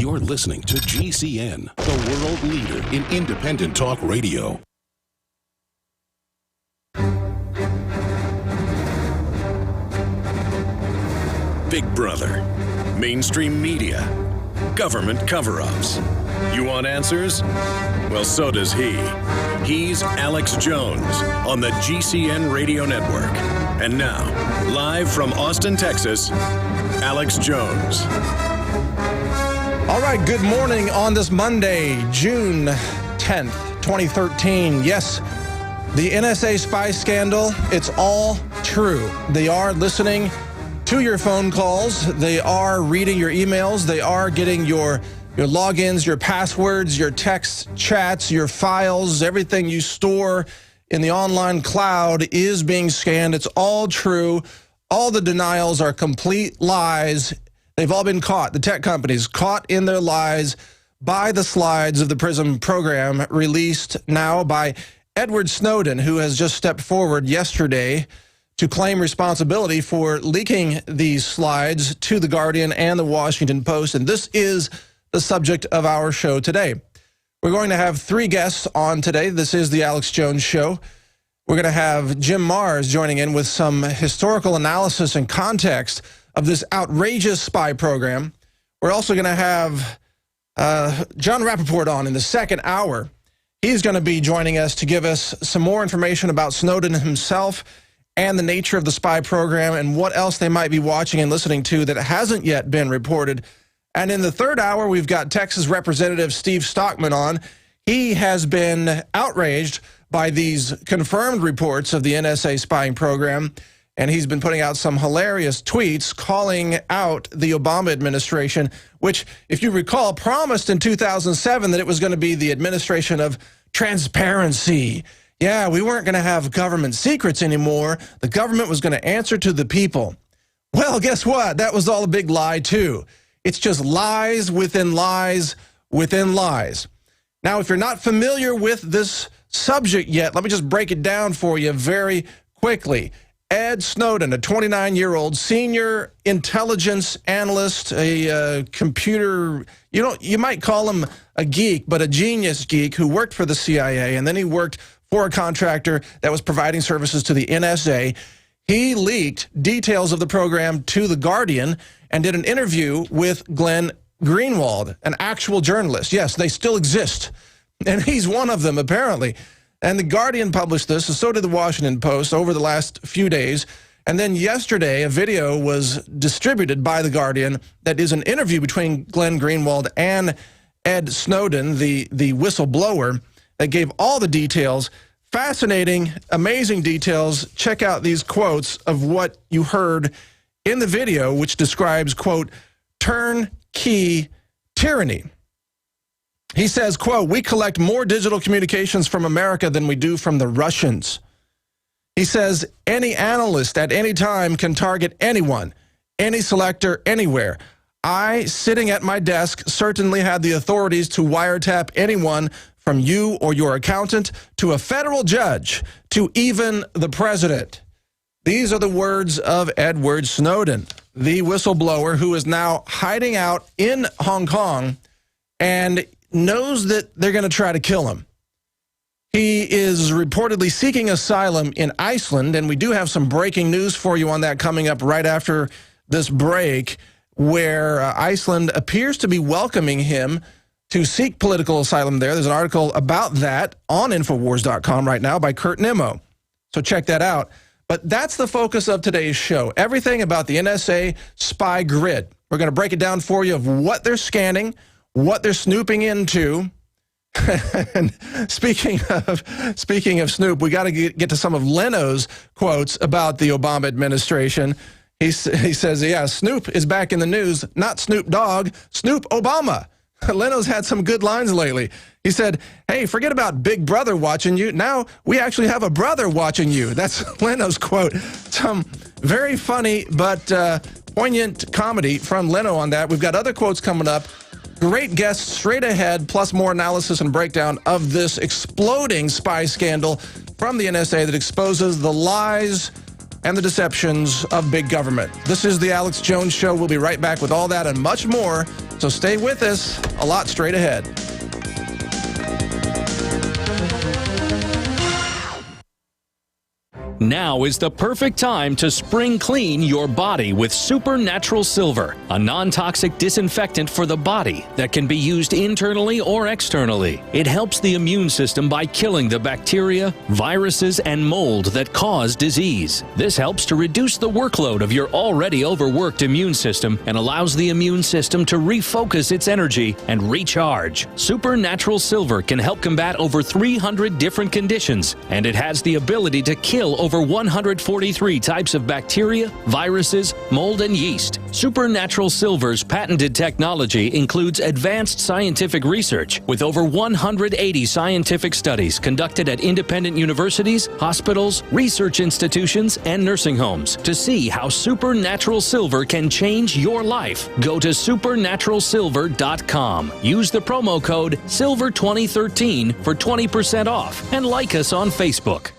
You're listening to GCN, the world leader in independent talk radio. Big Brother, mainstream media, government cover-ups. You want answers? Well, so does he. He's Alex Jones on the GCN Radio Network. And now, live from Austin, Texas, Alex Jones. All right, good morning on this Monday, June 10th, 2013. Yes, the NSA spy scandal, it's all true. They are listening to your phone calls. They are reading your emails. They are getting your logins, your passwords, your text chats, your files, everything you store in the online cloud is being scanned. It's all true. All the denials are complete lies. They've all been caught. The tech companies caught in their lies by the slides of the PRISM program released now by Edward Snowden, who has just stepped forward yesterday to claim responsibility for leaking these slides to The Guardian and The Washington Post. And this is the subject of our show today. We're going to have three guests on today. This is the Alex Jones Show. We're going to have Jim Marrs joining in with some historical analysis and context of this outrageous spy program. We're also going to have Jon Rappoport on in the second hour. He's going to be joining us to give us some more information about Snowden himself and the nature of the spy program and what else they might be watching and listening to that hasn't yet been reported. And in the third hour, we've got Texas Representative Steve Stockman on. He has been outraged by these confirmed reports of the NSA spying program, and he's been putting out some hilarious tweets calling out the Obama administration, which, if you recall, promised in 2007 that it was going to be the administration of transparency. Yeah, we weren't going to have government secrets anymore. The government was going to answer to the people. Well, guess what? That was all a big lie, too. It's just lies within lies within lies. Now, if you're not familiar with this subject yet, let me just break it down for you very quickly. Ed Snowden, a 29-year-old senior intelligence analyst, a computer, you might call him a geek, but a genius geek who worked for the CIA, and then he worked for a contractor that was providing services to the NSA. He leaked details of the program to The Guardian and did an interview with Glenn Greenwald, an actual journalist. Yes, they still exist, and he's one of them, apparently. And The Guardian published this, and so did The Washington Post over the last few days. And then yesterday, a video was distributed by The Guardian that is an interview between Glenn Greenwald and Ed Snowden, the whistleblower, that gave all the details. Fascinating, amazing details. Check out these quotes of what you heard in the video, which describes, quote, turnkey tyranny. He says, quote, we collect more digital communications from America than we do from the Russians. He says, any analyst at any time can target anyone, any selector, anywhere. I, sitting at my desk, certainly had the authorities to wiretap anyone from you or your accountant to a federal judge to even the president. These are the words of Edward Snowden, the whistleblower who is now hiding out in Hong Kong and knows that they're going to try to kill him. He is reportedly seeking asylum in Iceland, and we do have some breaking news for you on that coming up right after this break, where Iceland appears to be welcoming him to seek political asylum there. There's an article about that on Infowars.com right now by Kurt Nimmo. So check that out. But that's the focus of today's show. Everything about the NSA spy grid. We're going to break it down for you of what they're scanning, what they're snooping into. And speaking of Snoop, we got to get to some of Leno's quotes about the Obama administration. He says, yeah, Snoop is back in the news, not Snoop Dogg, Snoop Obama. Leno's had some good lines lately. He said, hey, forget about Big Brother watching you. Now we actually have a brother watching you. That's Leno's quote. Some very funny but poignant comedy from Leno on that. We've got other quotes coming up. Great guests straight ahead, plus more analysis and breakdown of this exploding spy scandal from the NSA that exposes the lies and the deceptions of big government. This is the Alex Jones Show. We'll be right back with all that and much more. So stay with us. A lot straight ahead. Now is the perfect time to spring clean your body with Supernatural Silver, a non-toxic disinfectant for the body that can be used internally or externally. It helps the immune system by killing the bacteria, viruses, and mold that cause disease. This helps to reduce the workload of your already overworked immune system and allows the immune system to refocus its energy and recharge. Supernatural Silver can help combat over 300 different conditions, and it has the ability to kill over 143 types of bacteria, viruses, mold, and yeast. Supernatural Silver's patented technology includes advanced scientific research with over 180 scientific studies conducted at independent universities, hospitals, research institutions, and nursing homes to see how Supernatural Silver can change your life. Go to supernaturalsilver.com. Use the promo code SILVER2013 for 20% off and like us on Facebook.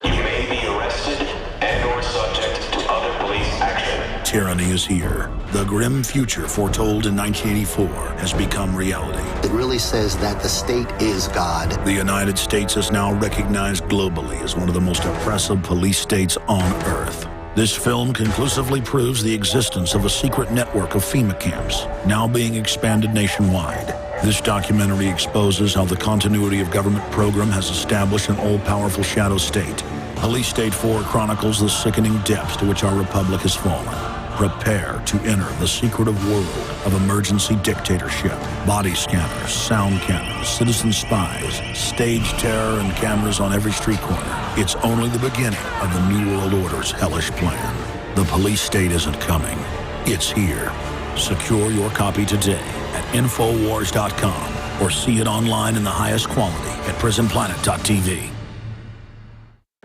You may be arrested and/or subject to other police action. Tyranny is here. The grim future foretold in 1984 has become reality. It really says that the state is God. The United States is now recognized globally as one of the most oppressive police states on Earth. This film conclusively proves the existence of a secret network of FEMA camps, now being expanded nationwide. This documentary exposes how the continuity of government program has established an all-powerful shadow state. Police State 4 chronicles the sickening depths to which our republic has fallen. Prepare to enter the secretive world of emergency dictatorship. Body scanners, sound cannons, citizen spies, stage terror, and cameras on every street corner. It's only the beginning of the New World Order's hellish plan. The police state isn't coming. It's here. Secure your copy today at Infowars.com or see it online in the highest quality at PrisonPlanet.tv.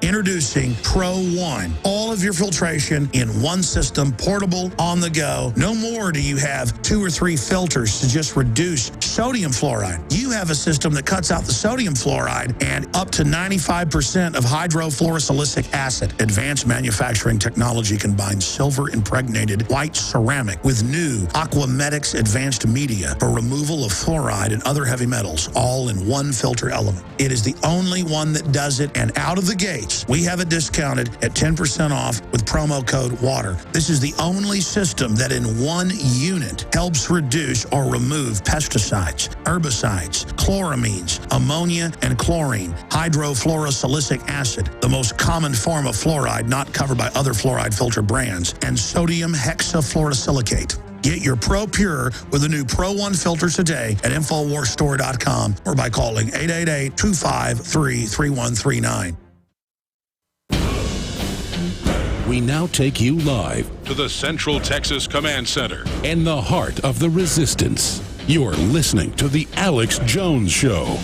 Introducing Pro One. All of your filtration in one system, portable, on the go. No more do you have 2 or 3 filters to just reduce sodium fluoride. You have a system that cuts out the sodium fluoride and up to 95% of hydrofluorosilicic acid. Advanced manufacturing technology combines silver-impregnated white ceramic with new Aquamedics advanced media for removal of fluoride and other heavy metals, all in one filter element. It is the only one that does it, and out of the gate, we have it discounted at 10% off with promo code WATER. This is the only system that in one unit helps reduce or remove pesticides, herbicides, chloramines, ammonia, and chlorine, hydrofluorosilicic acid, the most common form of fluoride not covered by other fluoride filter brands, and sodium hexafluorosilicate. Get your Pro Pure with the new Pro One filter today at InfoWarsStore.com or by calling 888-253-3139. We now take you live to the Central Texas Command Center in the heart of the resistance. You're listening to The Alex Jones Show.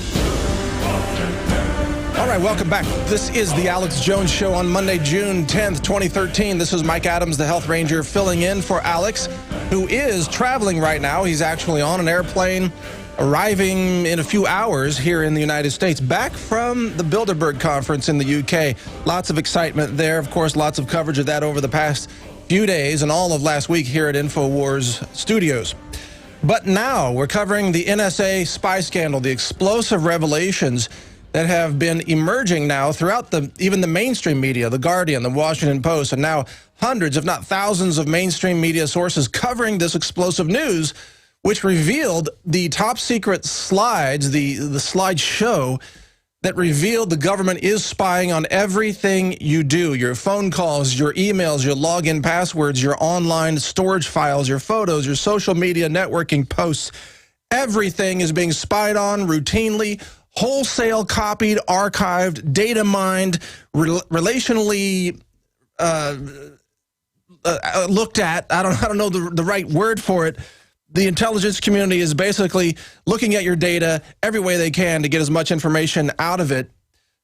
All right, welcome back. This is The Alex Jones Show on Monday, June 10th, 2013. This is Mike Adams, the Health Ranger, filling in for Alex, who is traveling right now. He's actually on an airplane, arriving in a few hours here in the United States, back from the Bilderberg Conference in the UK. Lots of excitement there. Of course, lots of coverage of that over the past few days and all of last week here at InfoWars Studios. But now we're covering the NSA spy scandal, the explosive revelations that have been emerging now throughout even the mainstream media, The Guardian, The Washington Post, and now hundreds, if not thousands, of mainstream media sources covering this explosive news, which revealed the top secret slides, the slideshow that revealed the government is spying on everything you do, your phone calls, your emails, your login passwords, your online storage files, your photos, your social media networking posts. Everything is being spied on routinely, wholesale copied, archived, data mined, relationally looked at. I don't know the right word for it. The intelligence community is basically looking at your data every way they can to get as much information out of it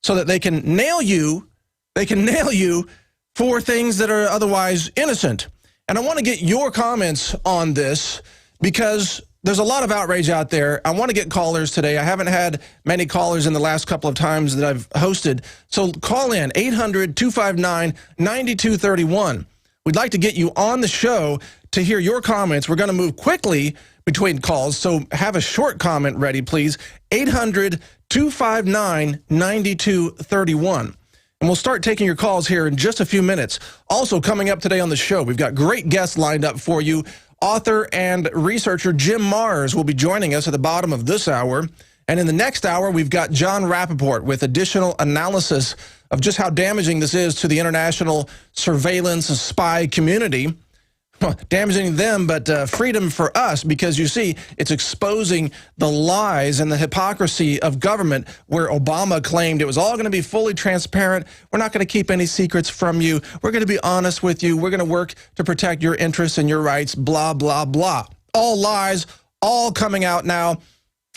so that they can nail you. They can nail you for things that are otherwise innocent. And I want to get your comments on this because there's a lot of outrage out there. I want to get callers today. I haven't had many callers in the last couple of times that I've hosted. So call in, 800-259-9231. We'd like to get you on the show to hear your comments. We're going to move quickly between calls, so have a short comment ready, please. 800-259-9231. And we'll start taking your calls here in just a few minutes. Also coming up today on the show, we've got great guests lined up for you. Author and researcher Jim Marrs will be joining us at the bottom of this hour. And in the next hour, we've got John Rappaport with additional analysis of just how damaging this is to the international surveillance spy community. Damaging them, but freedom for us, because you see, it's exposing the lies and the hypocrisy of government, where Obama claimed it was all going to be fully transparent. We're not going to keep any secrets from you. We're going to be honest with you. We're going to work to protect your interests and your rights, blah, blah, blah. All lies, all coming out now.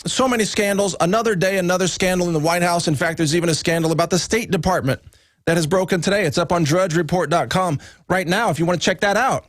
So many scandals. Another day, another scandal in the White House. In fact, there's even a scandal about the State Department that has broken today. It's up on drudgereport.com right now if you want to check that out.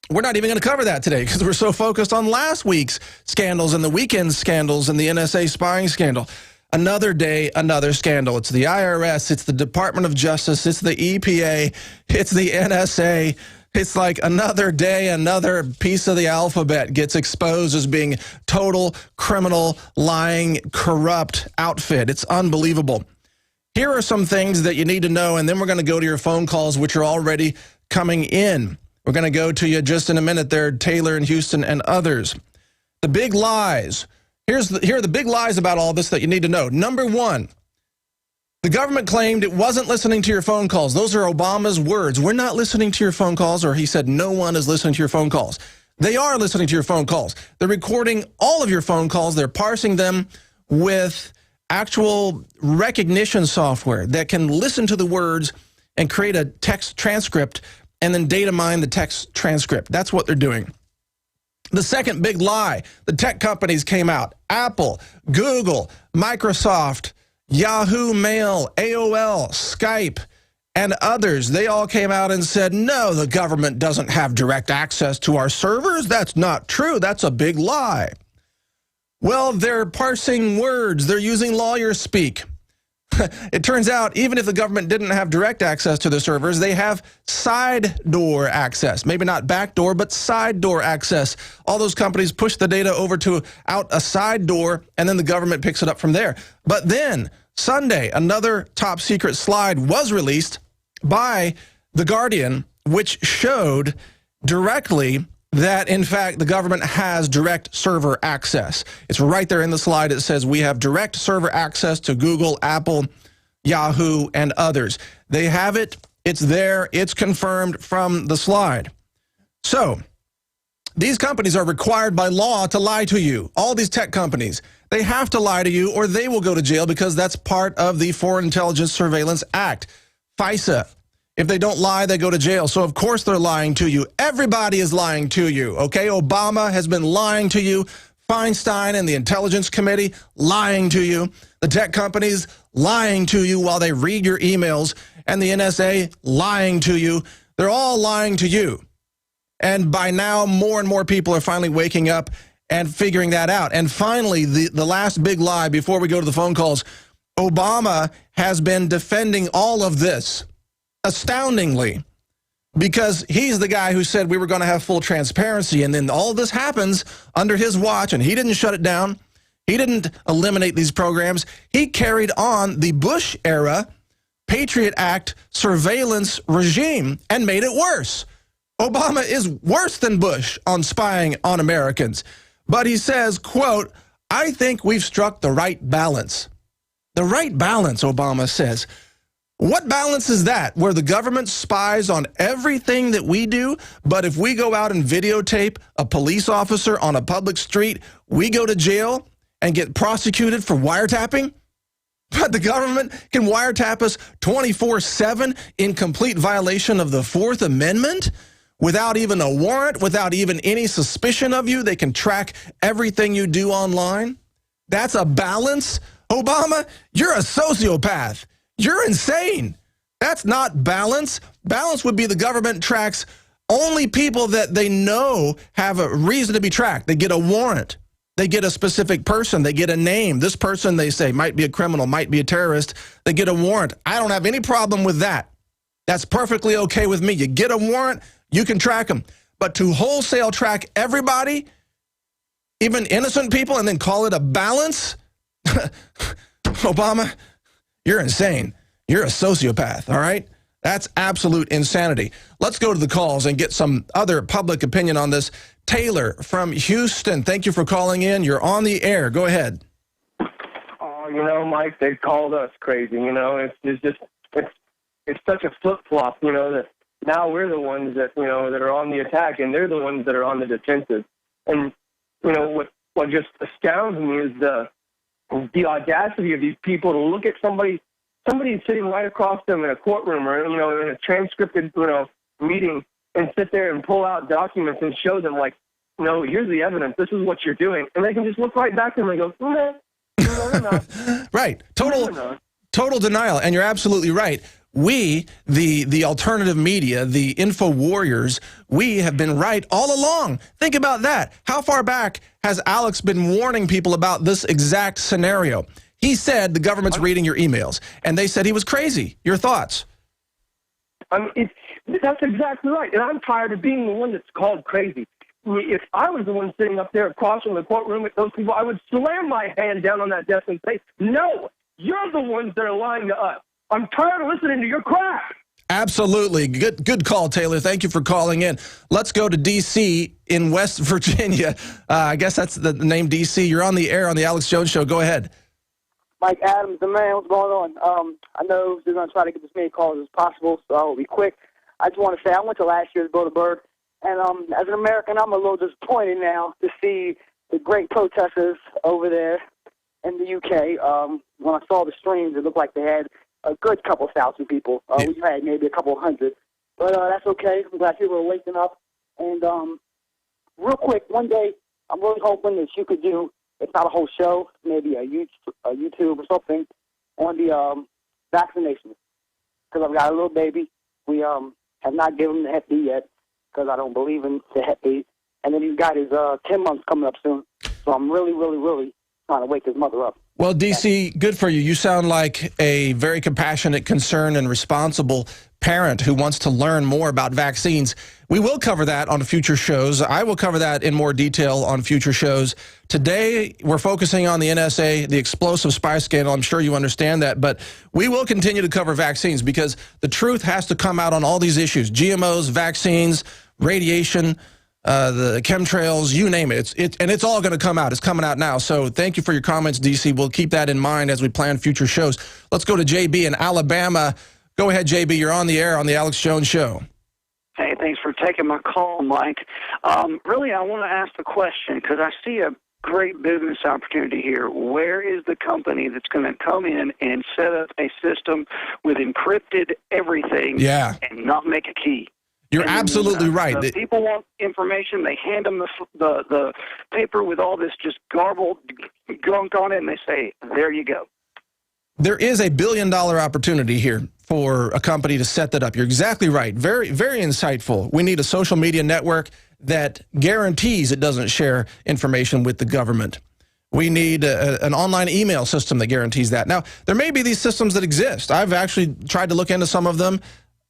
We're not even going to cover that today because we're so focused on last week's scandals and the weekend scandals and the NSA spying scandal. Another day, another scandal. It's the IRS, it's the Department of Justice, it's the EPA, it's the NSA. It's like another day, another piece of the alphabet gets exposed as being total criminal, lying, corrupt outfit. It's unbelievable. Here are some things that you need to know, and then we're going to go to your phone calls, which are already coming in. We're going to go to you just in a minute there, Taylor and Houston and others. The big lies. Here are the big lies about all this that you need to know. Number one, the government claimed it wasn't listening to your phone calls. Those are Obama's words. We're not listening to your phone calls, or he said no one is listening to your phone calls. They are listening to your phone calls. They're recording all of your phone calls. They're parsing them with actual recognition software that can listen to the words and create a text transcript and then data mine the text transcript. That's what they're doing. The second big lie, the tech companies came out. Apple, Google, Microsoft, Yahoo Mail, AOL, Skype, and others. They all came out and said, no, the government doesn't have direct access to our servers. That's not true. That's a big lie. Well, they're parsing words. They're using lawyer speak. It turns out, even if the government didn't have direct access to the servers, they have side door access. Maybe not back door, but side door access. All those companies push the data over to out a side door, and then the government picks it up from there. But then, Sunday, another top secret slide was released by The Guardian, which showed directly that, in fact, the government has direct server access. It's right there in the slide. It says we have direct server access to Google, Apple, Yahoo, and others. They have it. It's there. It's confirmed from the slide. So these companies are required by law to lie to you. All these tech companies, they have to lie to you or they will go to jail, because that's part of the Foreign Intelligence Surveillance Act, FISA. If they don't lie, they go to jail. So, of course, they're lying to you. Everybody is lying to you, okay? Obama has been lying to you. Feinstein and the Intelligence Committee lying to you. The tech companies lying to you while they read your emails. And the NSA lying to you. They're all lying to you. And by now, more and more people are finally waking up and figuring that out. And finally, the last big lie before we go to the phone calls, Obama has been defending all of this astoundingly, because he's the guy who said we were going to have full transparency, and then all this happens under his watch, and he didn't shut it down. He didn't eliminate these programs. He carried on the Bush-era Patriot Act surveillance regime and made it worse. Obama is worse than Bush on spying on Americans. But he says, quote, I think we've struck the right balance. The right balance, Obama says. What balance is that, where the government spies on everything that we do, but if we go out and videotape a police officer on a public street, we go to jail and get prosecuted for wiretapping? But the government can wiretap us 24/7 in complete violation of the Fourth Amendment without even a warrant, without even any suspicion of you. They can track everything you do online. That's a balance? Obama, you're a sociopath. You're insane. That's not balance. Balance would be the government tracks only people that they know have a reason to be tracked. They get a warrant. They get a specific person. They get a name. This person, they say, might be a criminal, might be a terrorist. They get a warrant. I don't have any problem with that. That's perfectly okay with me. You get a warrant, you can track them. But to wholesale track everybody, even innocent people, and then call it a balance? Obama, you're insane. You're a sociopath, all right? That's absolute insanity. Let's go to the calls and get some other public opinion on this. Taylor from Houston, thank you for calling in. You're on the air. Go ahead. Oh, Mike, they called us crazy. It's such a flip-flop, that now we're the ones that, that are on the attack, and they're the ones that are on the defensive. And, what just astounds me is the audacity of these people to look at somebody sitting right across them in a courtroom or, in a transcripted, meeting and sit there and pull out documents and show them, like, here's the evidence. This is what you're doing. And they can just look right back at them and go, no, not. Right. Total denial. And you're absolutely right. We, the alternative media, the info warriors, we have been right all along. Think about that. How far back has Alex been warning people about this exact scenario? He said the government's reading your emails, and they said he was crazy. Your thoughts? That's exactly right. And I'm tired of being the one that's called crazy. If I was the one sitting up there across from the courtroom with those people, I would slam my hand down on that desk and say, no, you're the ones that are lying to us. I'm tired of listening to your crap. Absolutely. Good call, Taylor. Thank you for calling in. Let's go to D.C. in West Virginia. I guess that's the name, D.C. You're on the air on the Alex Jones Show. Go ahead. Mike Adams, the man, what's going on? I know they're going to try to get as many calls as possible, so I'll be quick. I just want to say I went to last year's Go-to-Bird, and as an American, I'm a little disappointed now to see the great protesters over there in the UK. When I saw the streams, it looked like they had a good couple thousand people. We had maybe a couple hundred, but that's okay. I'm glad people are waking up. And real quick, one day, I'm really hoping that you could do, it's not a whole show, maybe a YouTube or something on the vaccinations. Because I've got a little baby. We have not given him the Hep B yet because I don't believe in the Hep B. And then he's got his 10 months coming up soon. So I'm really, really, really trying to wake his mother up. Well, DC, good for you. You sound like a very compassionate, concerned, and responsible parent who wants to learn more about vaccines. We will cover that on future shows. I will cover that in more detail on future shows. Today, we're focusing on the NSA, the explosive spy scandal. I'm sure you understand that. But we will continue to cover vaccines because the truth has to come out on all these issues. GMOs, vaccines, radiation, the chemtrails, you name it. And it's all going to come out. It's coming out now. So thank you for your comments, DC. We'll keep that in mind as we plan future shows. Let's go to JB in Alabama. Go ahead, JB. You're on the air on the Alex Jones Show. Hey, thanks for taking my call, Mike. Really, I want to ask the question because I see a great business opportunity here. Where is the company that's going to come in and set up a system with encrypted everything and not make a key? You're absolutely right. People want information. They hand them the paper with all this just garbled gunk on it, and they say, there you go. There is a $1 billion opportunity here for a company to set that up. You're exactly right. Very, very insightful. We need a social media network that guarantees it doesn't share information with the government. We need an online email system that guarantees that. Now, there may be these systems that exist. I've actually tried to look into some of them.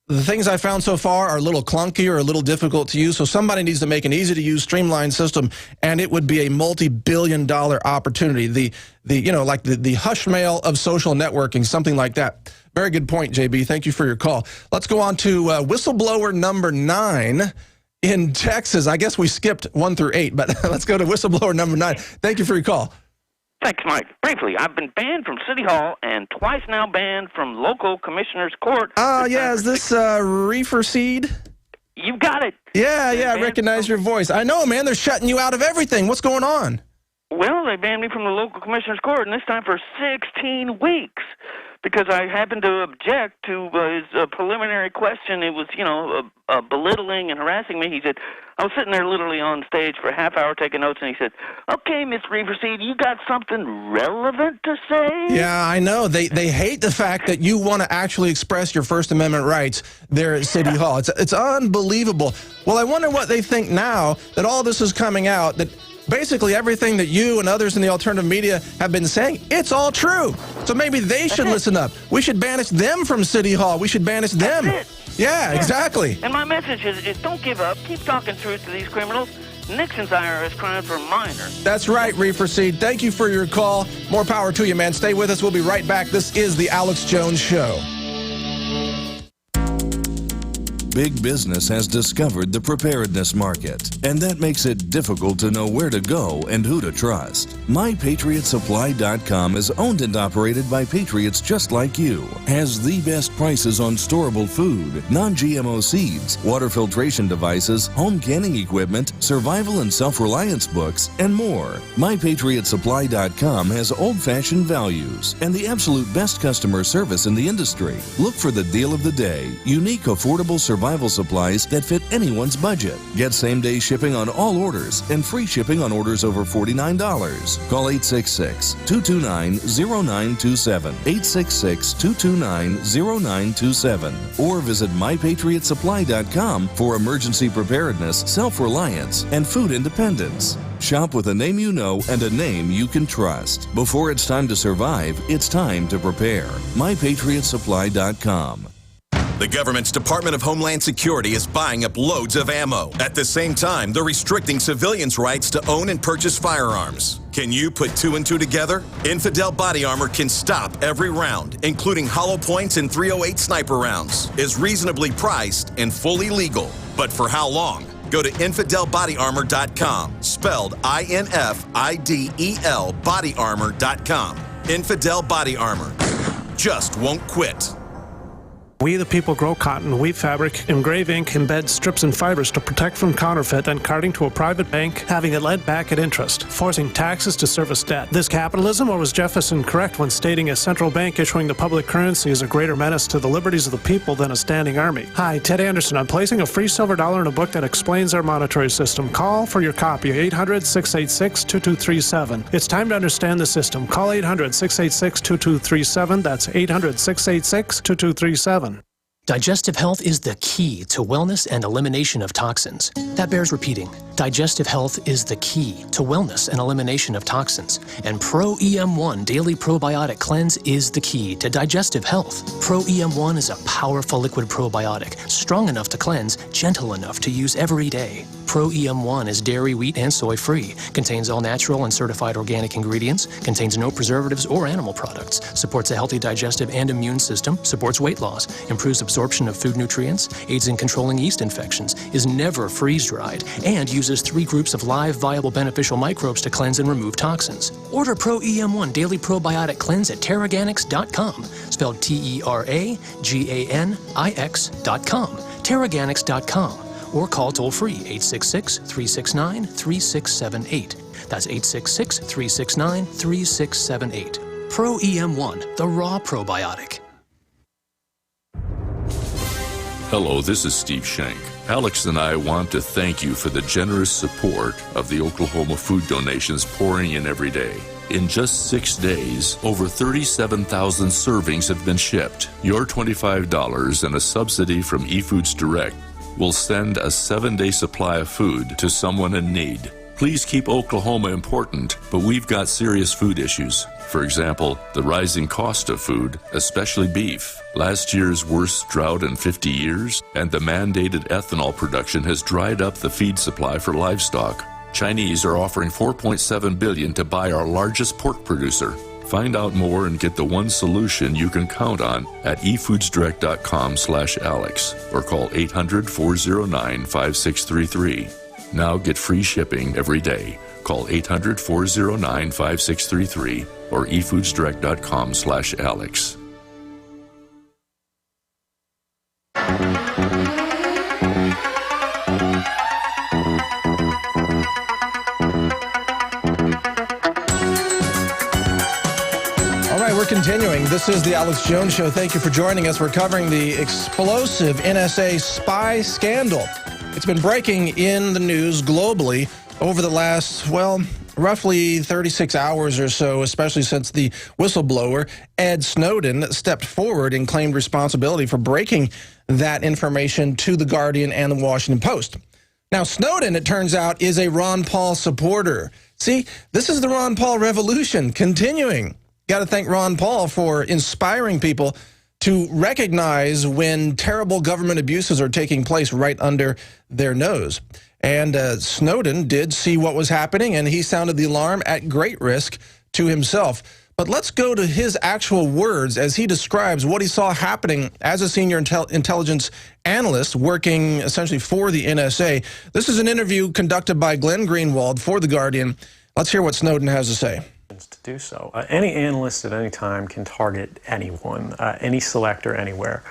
The things I found so far are a little clunky or a little difficult to use, so somebody needs to make an easy-to-use, streamlined system, and it would be a multi-billion-dollar opportunity. The hush mail of social networking, something like that. Very good point, JB. Thank you for your call. Let's go on to whistleblower number 9 in Texas. I guess we skipped 1 through 8, but let's go to whistleblower number 9. Thank you for your call. Thanks, Mike. Briefly, I've been banned from City Hall and twice now banned from local commissioner's court. Yeah, is this Reefer Seed? You got it. Yeah, I recognize your voice. I know, man. They're shutting you out of everything. What's going on? Well, they banned me from the local commissioner's court, and this time for 16 weeks. Because I happened to object to his preliminary question. It was, belittling and harassing me. He said, I was sitting there literally on stage for a half hour taking notes, and he said, okay, Miss Reefer Seed, you got something relevant to say? Yeah, I know. They hate the fact that you want to actually express your First Amendment rights there at City Hall. It's unbelievable. Well, I wonder what they think now that all this is coming out, that basically everything that you and others in the alternative media have been saying, it's all true. So maybe they should listen up. We should banish them from City Hall. We should banish them. Yeah, exactly. And my message is don't give up. Keep talking truth to these criminals. Nixon's IRS crimes were minor. That's right, Reefer Seed. Thank you for your call. More power to you, man. Stay with us. We'll be right back. This is the Alex Jones Show. Big business has discovered the preparedness market, and that makes it difficult to know where to go and who to trust. MyPatriotSupply.com is owned and operated by patriots just like you, has the best prices on storable food, non-GMO seeds, water filtration devices, home canning equipment, survival and self-reliance books, and more. MyPatriotSupply.com has old-fashioned values and the absolute best customer service in the industry. Look for the deal of the day, unique, affordable survival supplies that fit anyone's budget. Get same-day shipping on all orders and free shipping on orders over $49. Call 866-229-0927, 866-229-0927, or visit MyPatriotSupply.com for emergency preparedness, self-reliance, and food independence. Shop with a name you know and a name you can trust. Before it's time to survive, it's time to prepare. MyPatriotSupply.com. The government's Department of Homeland Security is buying up loads of ammo. At the same time, they're restricting civilians' rights to own and purchase firearms. Can you put two and two together? Infidel Body Armor can stop every round, including hollow points and .308 sniper rounds, is reasonably priced and fully legal. But for how long? Go to InfidelBodyArmor.com, spelled INFIDEL bodyarmor.com. Infidel Body Armor. Just won't quit. We the people grow cotton, weave fabric, engrave ink, embed strips and fibers to protect from counterfeit, then carting to a private bank, having it lent back at interest, forcing taxes to service debt. This capitalism, or was Jefferson correct when stating a central bank issuing the public currency is a greater menace to the liberties of the people than a standing army? Hi, Ted Anderson. I'm placing a free silver dollar in a book that explains our monetary system. Call for your copy, 800-686-2237. It's time to understand the system. Call 800-686-2237. That's 800-686-2237. Digestive health is the key to wellness and elimination of toxins. That bears repeating. Digestive health is the key to wellness and elimination of toxins. And Pro EM1 Daily Probiotic Cleanse is the key to digestive health. Pro EM1 is a powerful liquid probiotic, strong enough to cleanse, gentle enough to use every day. Pro EM1 is dairy, wheat, and soy-free, contains all natural and certified organic ingredients, contains no preservatives or animal products, supports a healthy digestive and immune system, supports weight loss, improves absorption of food nutrients, aids in controlling yeast infections, is never freeze-dried, and uses 3 groups of live, viable, beneficial microbes to cleanse and remove toxins. Order Pro EM1 Daily Probiotic Cleanse at Teraganix.com, spelled Teraganix.com, Teraganix.com. Or call toll-free 866-369-3678. That's 866-369-3678. Pro EM1, the raw probiotic. Hello, this is Steve Shank. Alex and I want to thank you for the generous support of the Oklahoma food donations pouring in every day. In just 6 days, over 37,000 servings have been shipped. Your $25 and a subsidy from eFoods Direct will send a 7-day supply of food to someone in need. Please keep Oklahoma important, but we've got serious food issues. For example, the rising cost of food, especially beef, last year's worst drought in 50 years, and the mandated ethanol production has dried up the feed supply for livestock. Chinese are offering $4.7 billion to buy our largest pork producer. Find out more and get the one solution you can count on at efoodsdirect.com/Alex or call 800-409-5633. Now get free shipping every day. Call 800-409-5633 or efoodsdirect.com/Alex. We're continuing. This is the Alex Jones Show. Thank you for joining us. We're covering the explosive NSA spy scandal. It's been breaking in the news globally over the last, roughly 36 hours or so, especially since the whistleblower, Ed Snowden, stepped forward and claimed responsibility for breaking that information to The Guardian and The Washington Post. Now, Snowden, it turns out, is a Ron Paul supporter. See, this is the Ron Paul revolution continuing. Got to thank Ron Paul for inspiring people to recognize when terrible government abuses are taking place right under their nose. And Snowden did see what was happening, and he sounded the alarm at great risk to himself. But let's go to his actual words as he describes what he saw happening as a senior intelligence analyst working essentially for the NSA. This is an interview conducted by Glenn Greenwald for The Guardian. Let's hear what Snowden has to say. To do so. Any analyst at any time can target anyone, any selector anywhere.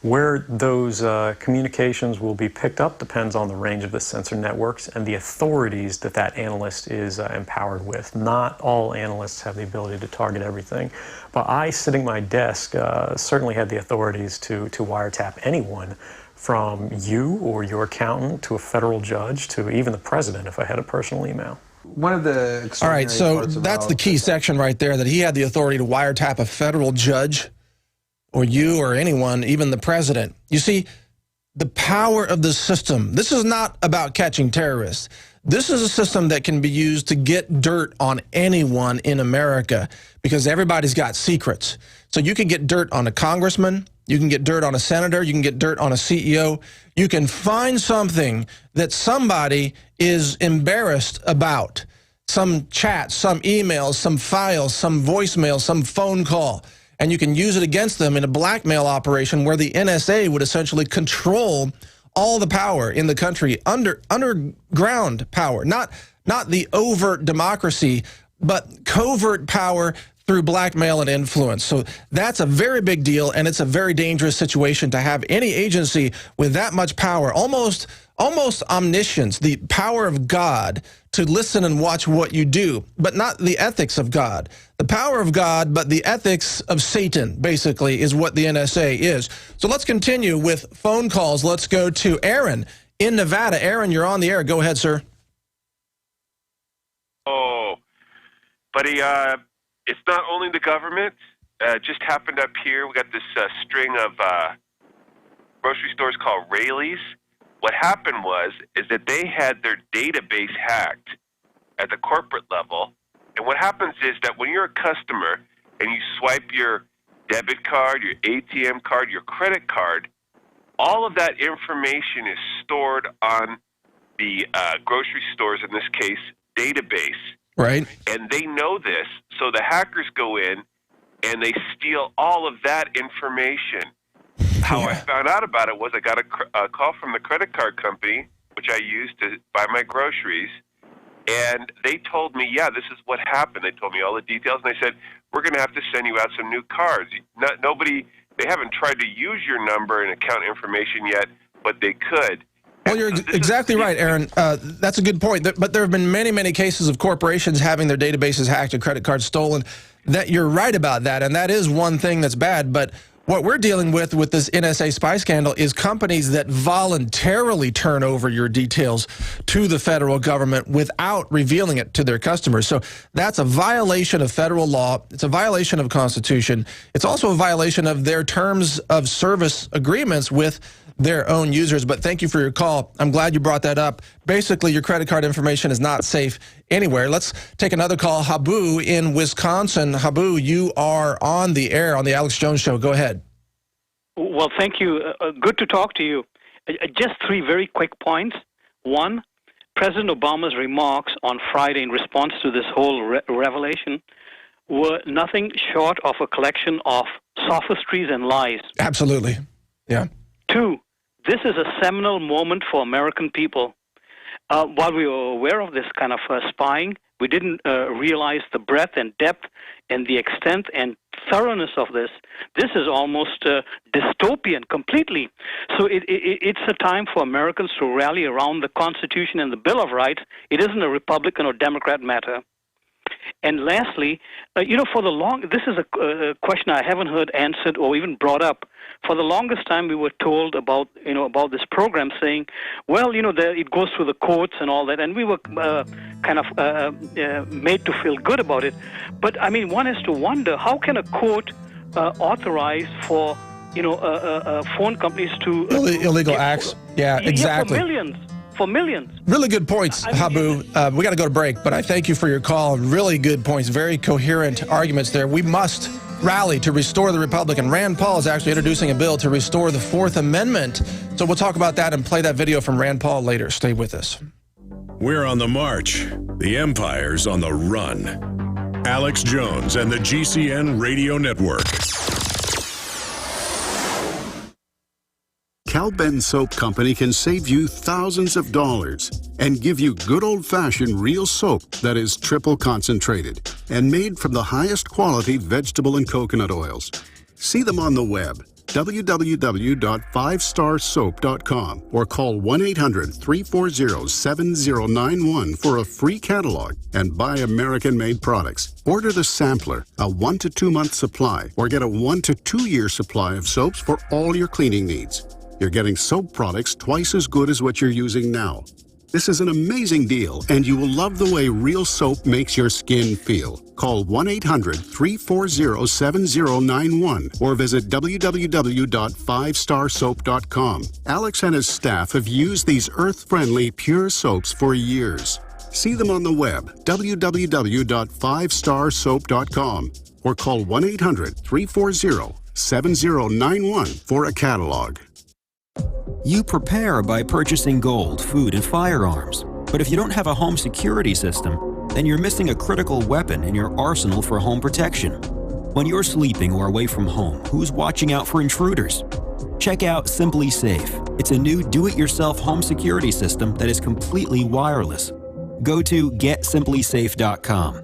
Where those communications will be picked up depends on the range of the sensor networks and the authorities that that analyst is empowered with. Not all analysts have the ability to target everything, but I, sitting at my desk, certainly had the authorities to wiretap anyone, from you or your accountant to a federal judge to even the president if I had a personal email. One of the all right, so that's the key section right there, that he had the authority to wiretap a federal judge or you or anyone, even the president. You see, the power of the system, this is not about catching terrorists. This is a system that can be used to get dirt on anyone in America because everybody's got secrets. So you can get dirt on a congressman, you can get dirt on a senator, you can get dirt on a CEO. You can find something that somebody is embarrassed about. Some chat, some emails, some files, some voicemail, some phone call. And you can use it against them in a blackmail operation where the NSA would essentially control all the power in the country, underground power, not the overt democracy, but covert power through blackmail and influence. So that's a very big deal, and it's a very dangerous situation to have any agency with that much power, almost omniscience, the power of God to listen and watch what you do, but not the ethics of God. The power of God, but the ethics of Satan, basically, is what the NSA is. So let's continue with phone calls. Let's go to Aaron in Nevada. Aaron, you're on the air. Go ahead, sir. Oh, buddy, it's not only the government. It just happened up here. We got this string of grocery stores called Raley's. What happened is that they had their database hacked at the corporate level. And what happens is that when you're a customer and you swipe your debit card, your ATM card, your credit card, all of that information is stored on the grocery stores, in this case, database. Right. And they know this, so the hackers go in and they steal all of that information. How I found out about it was I got a call from the credit card company, which I used to buy my groceries, and they told me, yeah, this is what happened. They told me all the details, and they said, we're going to have to send you out some new cards. They haven't tried to use your number and account information yet, but they could. Well, you're exactly right, Aaron. That's a good point. But there have been many, many cases of corporations having their databases hacked and credit cards stolen. That you're right about that, and that is one thing that's bad. But what we're dealing with this NSA spy scandal is companies that voluntarily turn over your details to the federal government without revealing it to their customers. So that's a violation of federal law. It's a violation of Constitution. It's also a violation of their terms of service agreements with their own users. But thank you for your call. I'm glad you brought that up. Basically, your credit card information is not safe anywhere. Let's take another call. Habu in Wisconsin. Habu, you are on the air on the Alex Jones Show. Go ahead. Well, thank you. Good to talk to you. Just three very quick points. One, President Obama's remarks on Friday in response to this whole revelation were nothing short of a collection of sophistries and lies. Absolutely. Yeah. Two, this is a seminal moment for American people. While we were aware of this kind of spying, we didn't realize the breadth and depth and the extent and thoroughness of this. This is almost dystopian completely. So it's a time for Americans to rally around the Constitution and the Bill of Rights. It isn't a Republican or Democrat matter. And lastly, this is a question I haven't heard answered or even brought up. For the longest time, we were told about this program, saying, well, it goes through the courts and all that, and we were made to feel good about it. But I mean, one has to wonder, how can a court authorize for phone companies to illegal acts? Yeah, exactly. For millions. Really good points, Habu. We got to go to break, but I thank you for your call. Really good points, very coherent arguments there. We must rally to restore the Republic, and Rand Paul is actually introducing a bill to restore the Fourth Amendment. So we'll talk about that and play that video from Rand Paul later. Stay with us. We're on the march. The Empire's on the run. Alex Jones and the GCN Radio Network. Cal-Ben Soap Company can save you thousands of dollars and give you good old-fashioned real soap that is triple concentrated and made from the highest quality vegetable and coconut oils. See them on the web, www.5starsoap.com, or call 1-800-340-7091 for a free catalog and buy American-made products. Order the sampler, a 1 to 2 month supply, or get a 1 to 2 year supply of soaps for all your cleaning needs. You're getting soap products twice as good as what you're using now. This is an amazing deal, and you will love the way real soap makes your skin feel. Call 1-800-340-7091 or visit www.5starsoap.com. Alex and his staff have used these earth-friendly, pure soaps for years. See them on the web, www.5starsoap.com, or call 1-800-340-7091 for a catalog. You prepare by purchasing gold, food, and firearms. But if you don't have a home security system, then you're missing a critical weapon in your arsenal for home protection. When you're sleeping or away from home, who's watching out for intruders? Check out Simply Safe. It's a new do-it-yourself home security system that is completely wireless. Go to GetSimplySafe.com.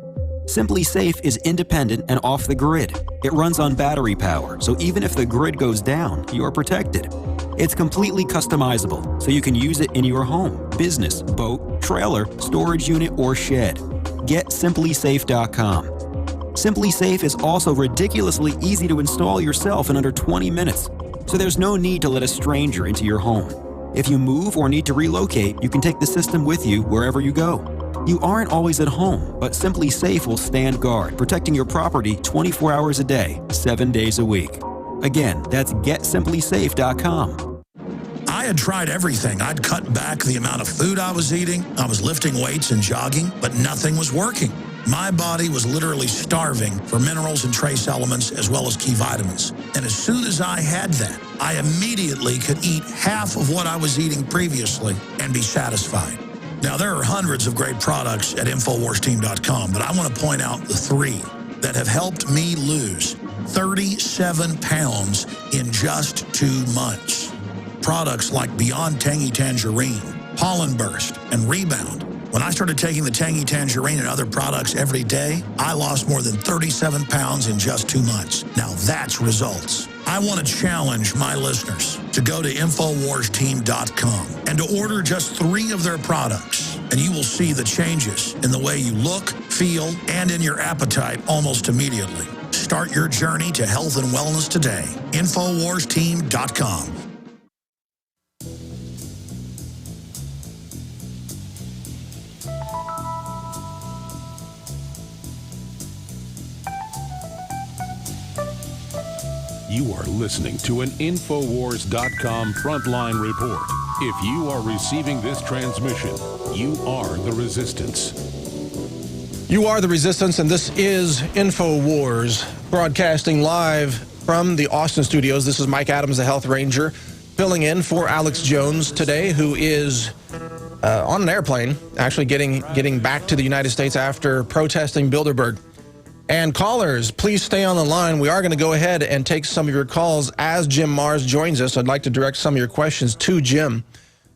Simply Safe is independent and off the grid. It runs on battery power, so even if the grid goes down, you're protected. It's completely customizable, so you can use it in your home, business, boat, trailer, storage unit, or shed. GetSimplySafe.com. Simply Safe is also ridiculously easy to install yourself in under 20 minutes, so there's no need to let a stranger into your home. If you move or need to relocate, you can take the system with you wherever you go. You aren't always at home, but Simply Safe will stand guard, protecting your property 24 hours a day, 7 days a week. Again, that's GetSimplySafe.com. I had tried everything. I'd cut back the amount of food I was eating. I was lifting weights and jogging, but nothing was working. My body was literally starving for minerals and trace elements as well as key vitamins. And as soon as I had that, I immediately could eat half of what I was eating previously and be satisfied. Now, there are hundreds of great products at InfoWarsTeam.com, but I want to point out the 3 that have helped me lose 37 pounds in just 2 months. Products like Beyond Tangy Tangerine, Pollen Burst, and Rebound. When I started taking the Tangy Tangerine and other products every day, I lost more than 37 pounds in just 2 months. Now that's results. I want to challenge my listeners to go to InfoWarsTeam.com and to order just 3 of their products, and you will see the changes in the way you look, feel, and in your appetite almost immediately. Start your journey to health and wellness today. InfoWarsTeam.com. You are listening to an Infowars.com frontline report. If you are receiving this transmission, you are the resistance. You are the resistance, and this is InfoWars, broadcasting live from the Austin studios. This is Mike Adams, the Health Ranger, filling in for Alex Jones today, who is on an airplane, actually getting back to the United States after protesting Bilderberg. And callers, please stay on the line. We are going to go ahead and take some of your calls as Jim Marrs joins us. I'd like to direct some of your questions to Jim.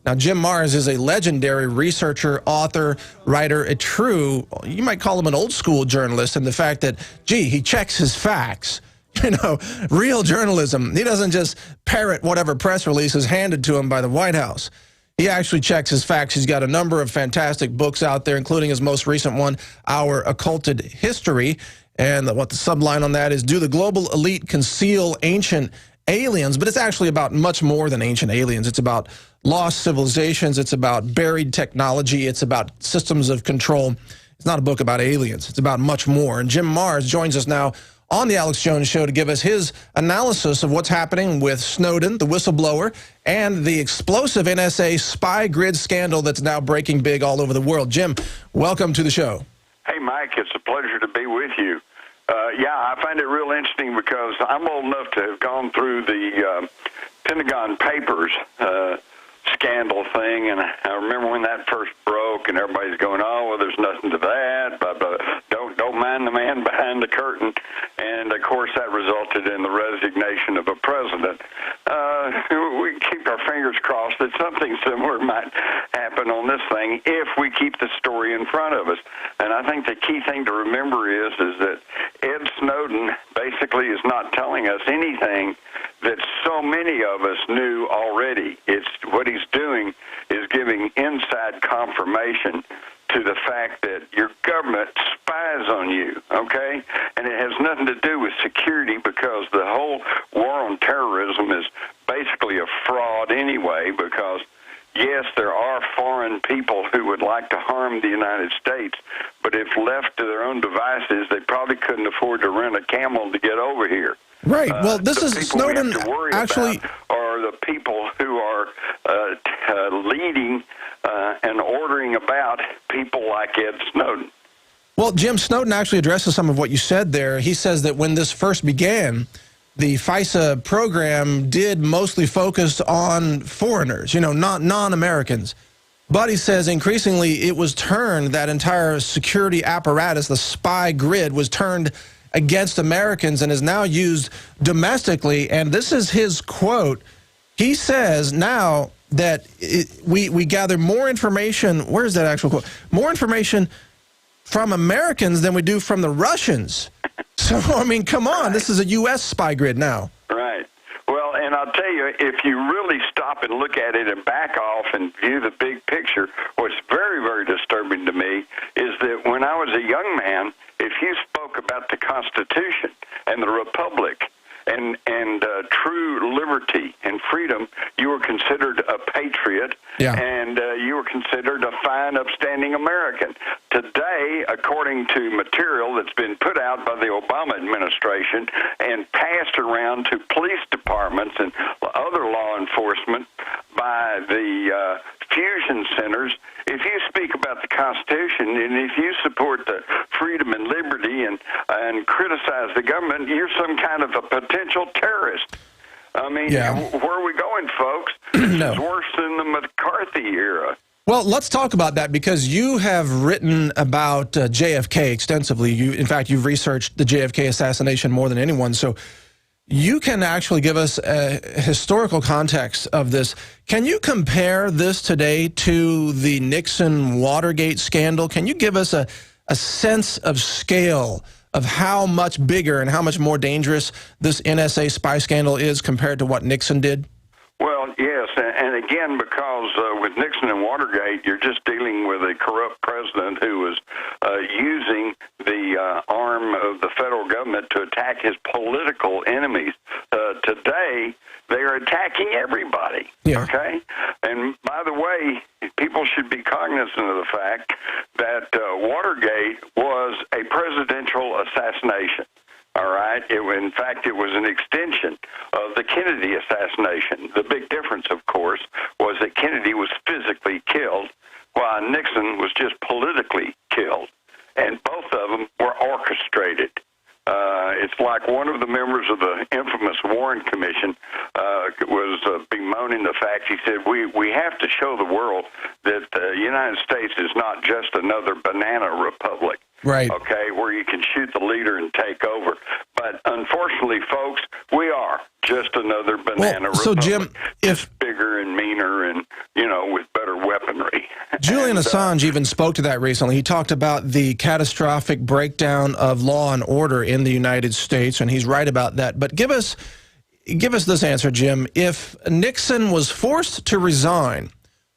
Now, Jim Marrs is a legendary researcher, author, writer, a true, you might call him an old school journalist in the fact that, he checks his facts. You know, real journalism. He doesn't just parrot whatever press release is handed to him by the White House. He actually checks his facts. He's got a number of fantastic books out there, including his most recent one, Our Occulted History. And what the subline on that is, do the global elite conceal ancient aliens? But it's actually about much more than ancient aliens. It's about lost civilizations. It's about buried technology. It's about systems of control. It's not a book about aliens. It's about much more. And Jim Marrs joins us now on the Alex Jones Show to give us his analysis of what's happening with Snowden, the whistleblower, and the explosive NSA spy grid scandal that's now breaking big all over the world. Jim, welcome to the show. Hey, Mike, it's a pleasure to be with you. I find it real interesting because I'm old enough to have gone through the Pentagon Papers scandal thing, and I remember when that first broke, and everybody's going, "Oh, well, there's nothing to that," but don't mind the man behind the curtain. And of course, that resulted in the resignation of a president. We keep our fingers crossed that something similar might happen on this thing if we keep the story in front of us. And I think the key thing to remember is that Ed Snowden basically is not telling us anything that so many of us knew already. It's what he's doing is giving inside confirmation to the fact that your government spies on you, okay? And it has nothing to do with security, because the whole war on terrorism is basically a fraud anyway, because yes, there are foreign people who would like to harm the United States, but if left to their own devices, they probably couldn't afford to rent a camel to get over here. Right. Well, this is Snowden we have to worry actually about are the people who are leading and ordering about people like Ed Snowden. Well, Jim, Snowden actually addresses some of what you said there. He says that when this first began, the FISA program did mostly focus on foreigners, not non-Americans. But he says increasingly it was turned, that entire security apparatus, the spy grid, was turned against Americans and is now used domestically. And this is his quote. He says now that we gather more information. Where's that actual quote? More information from Americans than we do from the Russians. So, I mean, come on. This is a U.S. spy grid now. Right. Well, and I'll tell you, if you really stop and look at it and back off and view the big picture, what's very, very disturbing to me is that when I was a young man, if you spoke about the Constitution and the Republic and true liberty and freedom, you were considered a patriot, and you were considered a fine, upstanding American. Today, according to material that's been put out by the Obama administration and passed around to police departments and other law enforcement by the fusion centers, if you speak about the Constitution and if you support the freedom and liberty and criticize the government, you're some kind of a potential terrorist. I mean, where are we going, folks? This is worse than the McCarthy era. Well, let's talk about that, because you have written about JFK extensively. In fact, you've researched the JFK assassination more than anyone. So you can actually give us a historical context of this. Can you compare this today to the Nixon-Watergate scandal? Can you give us a sense of scale of how much bigger and how much more dangerous this NSA spy scandal is compared to what Nixon did? Well, yes, and again, because with Nixon and Watergate, you're just dealing with a corrupt president who was using the arm of the federal government to attack his political enemies. Today, they are attacking everybody, okay? And by the way, people should be cognizant of the fact that Watergate was a presidential assassination. All right. In fact, it was an extension of the Kennedy assassination. The big difference, of course, was that Kennedy was physically killed, while Nixon was just politically killed. And both of them were orchestrated. It's like one of the members of the infamous Warren Commission was bemoaning the fact, he said, we have to show the world that the United States is not just another banana republic. Right. Okay, where you can shoot the leader and take over. But unfortunately, folks, we are just another banana republic. So, Jim, just bigger and meaner and, with better weaponry. Julian Assange even spoke to that recently. He talked about the catastrophic breakdown of law and order in the United States, and he's right about that. But give us this answer, Jim. If Nixon was forced to resign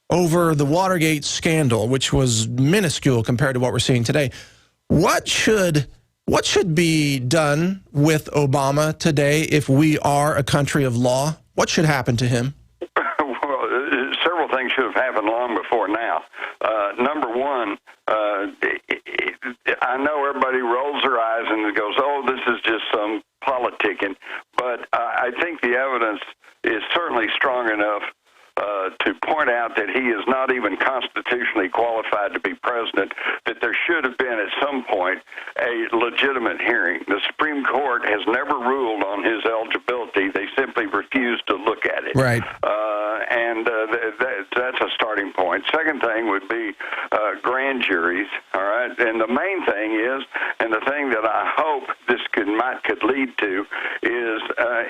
over the Watergate scandal, which was minuscule compared to what we're seeing today, what should be done with Obama today if we are a country of law? What should happen to him? Well, several things should have happened long before now. Number one, I know everybody rolls their eyes and goes, oh, this is just some politicking. But I think the evidence is certainly strong enough to point out that he is not even constitutionally qualified to be president, that there should have been at some point a legitimate hearing. The Supreme Court has never ruled on his eligibility. They simply refused to look at it. Right. And second thing would be grand juries, all right? And the main thing is, and the thing that I hope this could lead to, is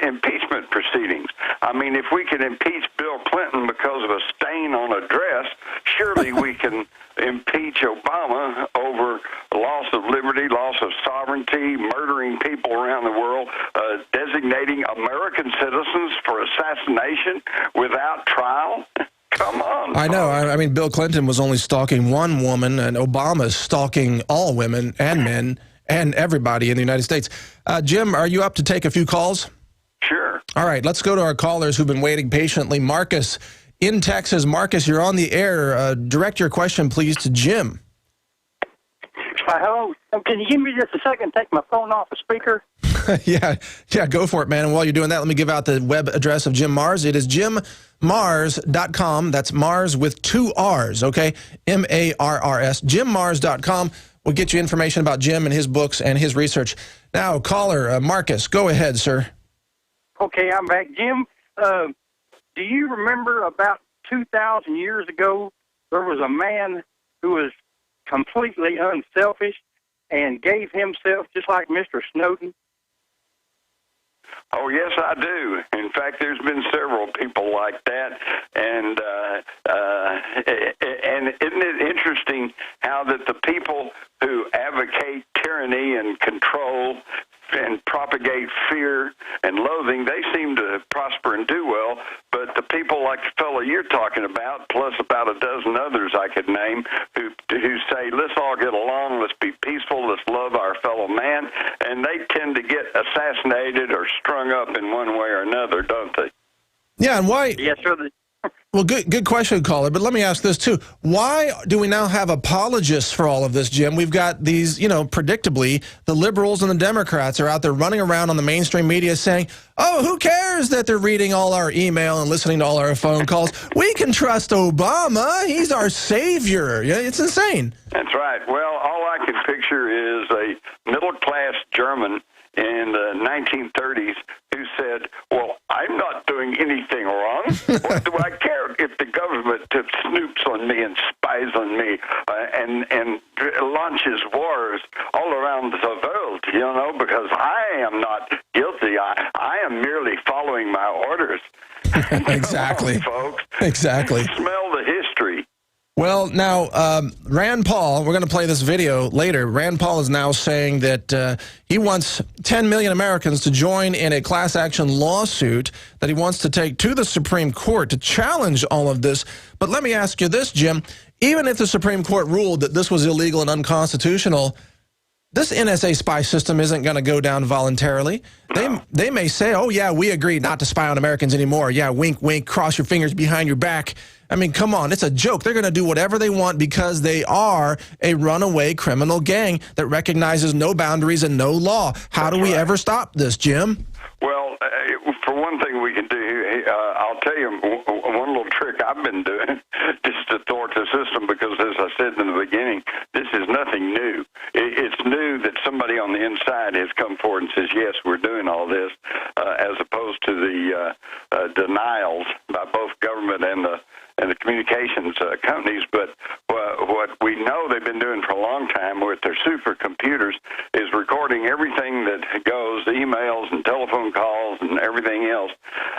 impeachment proceedings. I mean, if we could impeach Bill Clinton because of a stain on a dress, surely we can impeach Obama over loss of liberty, loss of sovereignty, murdering people around the world, designating American citizens for assassination without trial. Come on. I know. I mean, Bill Clinton was only stalking one woman, and Obama's stalking all women and men and everybody in the United States. Jim, are you up to take a few calls? Sure. All right, let's go to our callers who've been waiting patiently. Marcus in Texas. Marcus, you're on the air. Direct your question, please, to Jim. Hello. Can you give me just a second to take my phone off the speaker? Yeah, go for it, man. And while you're doing that, let me give out the web address of Jim Marrs. It is jimmars.com. That's Mars with 2 R's, okay? M-A-R-R-S. jimmars.com will get you information about Jim and his books and his research. Now, caller, Marcus, go ahead, sir. Okay, I'm back. Jim, do you remember about 2,000 years ago, there was a man who was completely unselfish and gave himself just like Mr. Snowden? Oh, yes, I do. In fact, there's been several people like that. And isn't it interesting how that the people who advocate tyranny and control and propagate fear and loathing, they seem to prosper and do well, but the people like the fellow you're talking about, plus about a dozen others I could name, who say, let's all get along, let's be peaceful, let's love our fellow man, and they tend to get assassinated or strung up in one way or another, don't they? Yeah, and why? Yes, sir. Well, good question, caller. But let me ask this, too. Why do we now have apologists for all of this, Jim? We've got these, predictably, the liberals and the Democrats are out there running around on the mainstream media saying, oh, who cares that they're reading all our email and listening to all our phone calls? We can trust Obama. He's our savior. Yeah, it's insane. That's right. Well, all I can picture is a middle-class German in the 1930s who said, well, I'm not doing anything wrong. What do I care if the government snoops on me and spies on me and launches wars all around the world, because I am not guilty. I am merely following my orders. Exactly. Come on, folks. Exactly. Smell the history. Well, now, Rand Paul, we're going to play this video later. Rand Paul is now saying that he wants 10 million Americans to join in a class action lawsuit that he wants to take to the Supreme Court to challenge all of this. But let me ask you this, Jim. Even if the Supreme Court ruled that this was illegal and unconstitutional, this NSA spy system isn't going to go down voluntarily. They may say, oh, yeah, we agree not to spy on Americans anymore. Yeah, wink, wink, cross your fingers behind your back. I mean, come on, it's a joke. They're going to do whatever they want because they are a runaway criminal gang that recognizes no boundaries and no law. How do we ever stop this, Jim? Well, for one thing we can do, I'll tell you one little trick I've been doing just to thwart the system because, as I said in the beginning, this is nothing new. It's new that somebody on the inside has come forward and says, yes, we're doing all this, as opposed to the denials by both government and the communications companies. But what we know they've been doing for a long time with their supercomputers is recording everything that goes, emails and telephone calls and everything else,